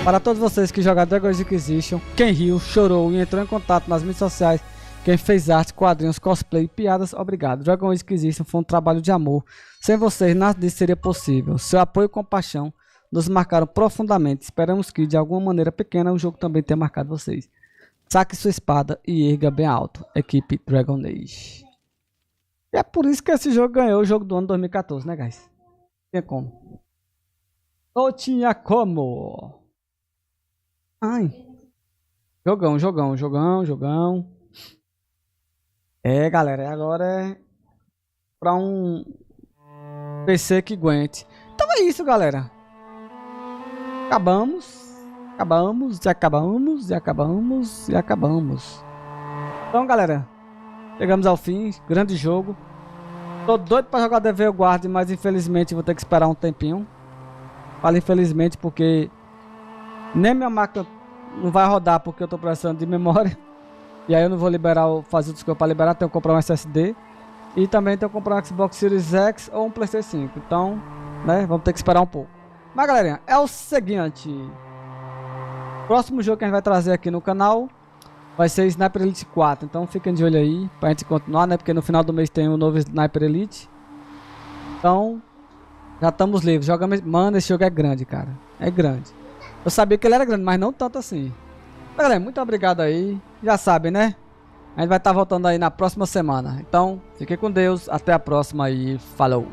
Para todos vocês que jogaram Jogos Inquisition, quem riu, chorou e entrou em contato nas mídias sociais, quem fez arte, quadrinhos, cosplay e piadas, obrigado. Jogos Inquisition foi um trabalho de amor. Sem vocês, nada disso seria possível. Seu apoio e compaixão nos marcaram profundamente. Esperamos que, de alguma maneira pequena, o jogo também tenha marcado vocês. Saque sua espada e erga bem alto. Equipe Dragon Age. E é por isso que esse jogo ganhou o jogo do ano 2014, né, guys? Tinha como. Não tinha como. Ai. Jogão. É, galera, agora é pra um PC que aguente. Então é isso, galera. Acabamos. Então, galera, chegamos ao fim. Grande jogo. Tô doido pra jogar The Veil Guard, mas infelizmente vou ter que esperar um tempinho. Falo infelizmente porque nem minha máquina não vai rodar porque eu tô precisando de memória. E aí eu não vou liberar, fazer outras coisas pra liberar. Tenho que comprar um SSD. E também tenho que comprar um Xbox Series X ou um PlayStation 5. Então, né, vamos ter que esperar um pouco. Mas, galerinha, é o seguinte. O próximo jogo que a gente vai trazer aqui no canal vai ser Sniper Elite 4. Então fiquem de olho aí pra gente continuar, né? Porque no final do mês tem um novo Sniper Elite. Então, já estamos livres. Mano, esse jogo é grande, cara. É grande. Eu sabia que ele era grande, mas não tanto assim. Mas, galera, muito obrigado aí. Já sabem, né? A gente vai estar voltando aí na próxima semana. Então, fiquem com Deus. Até a próxima e falou.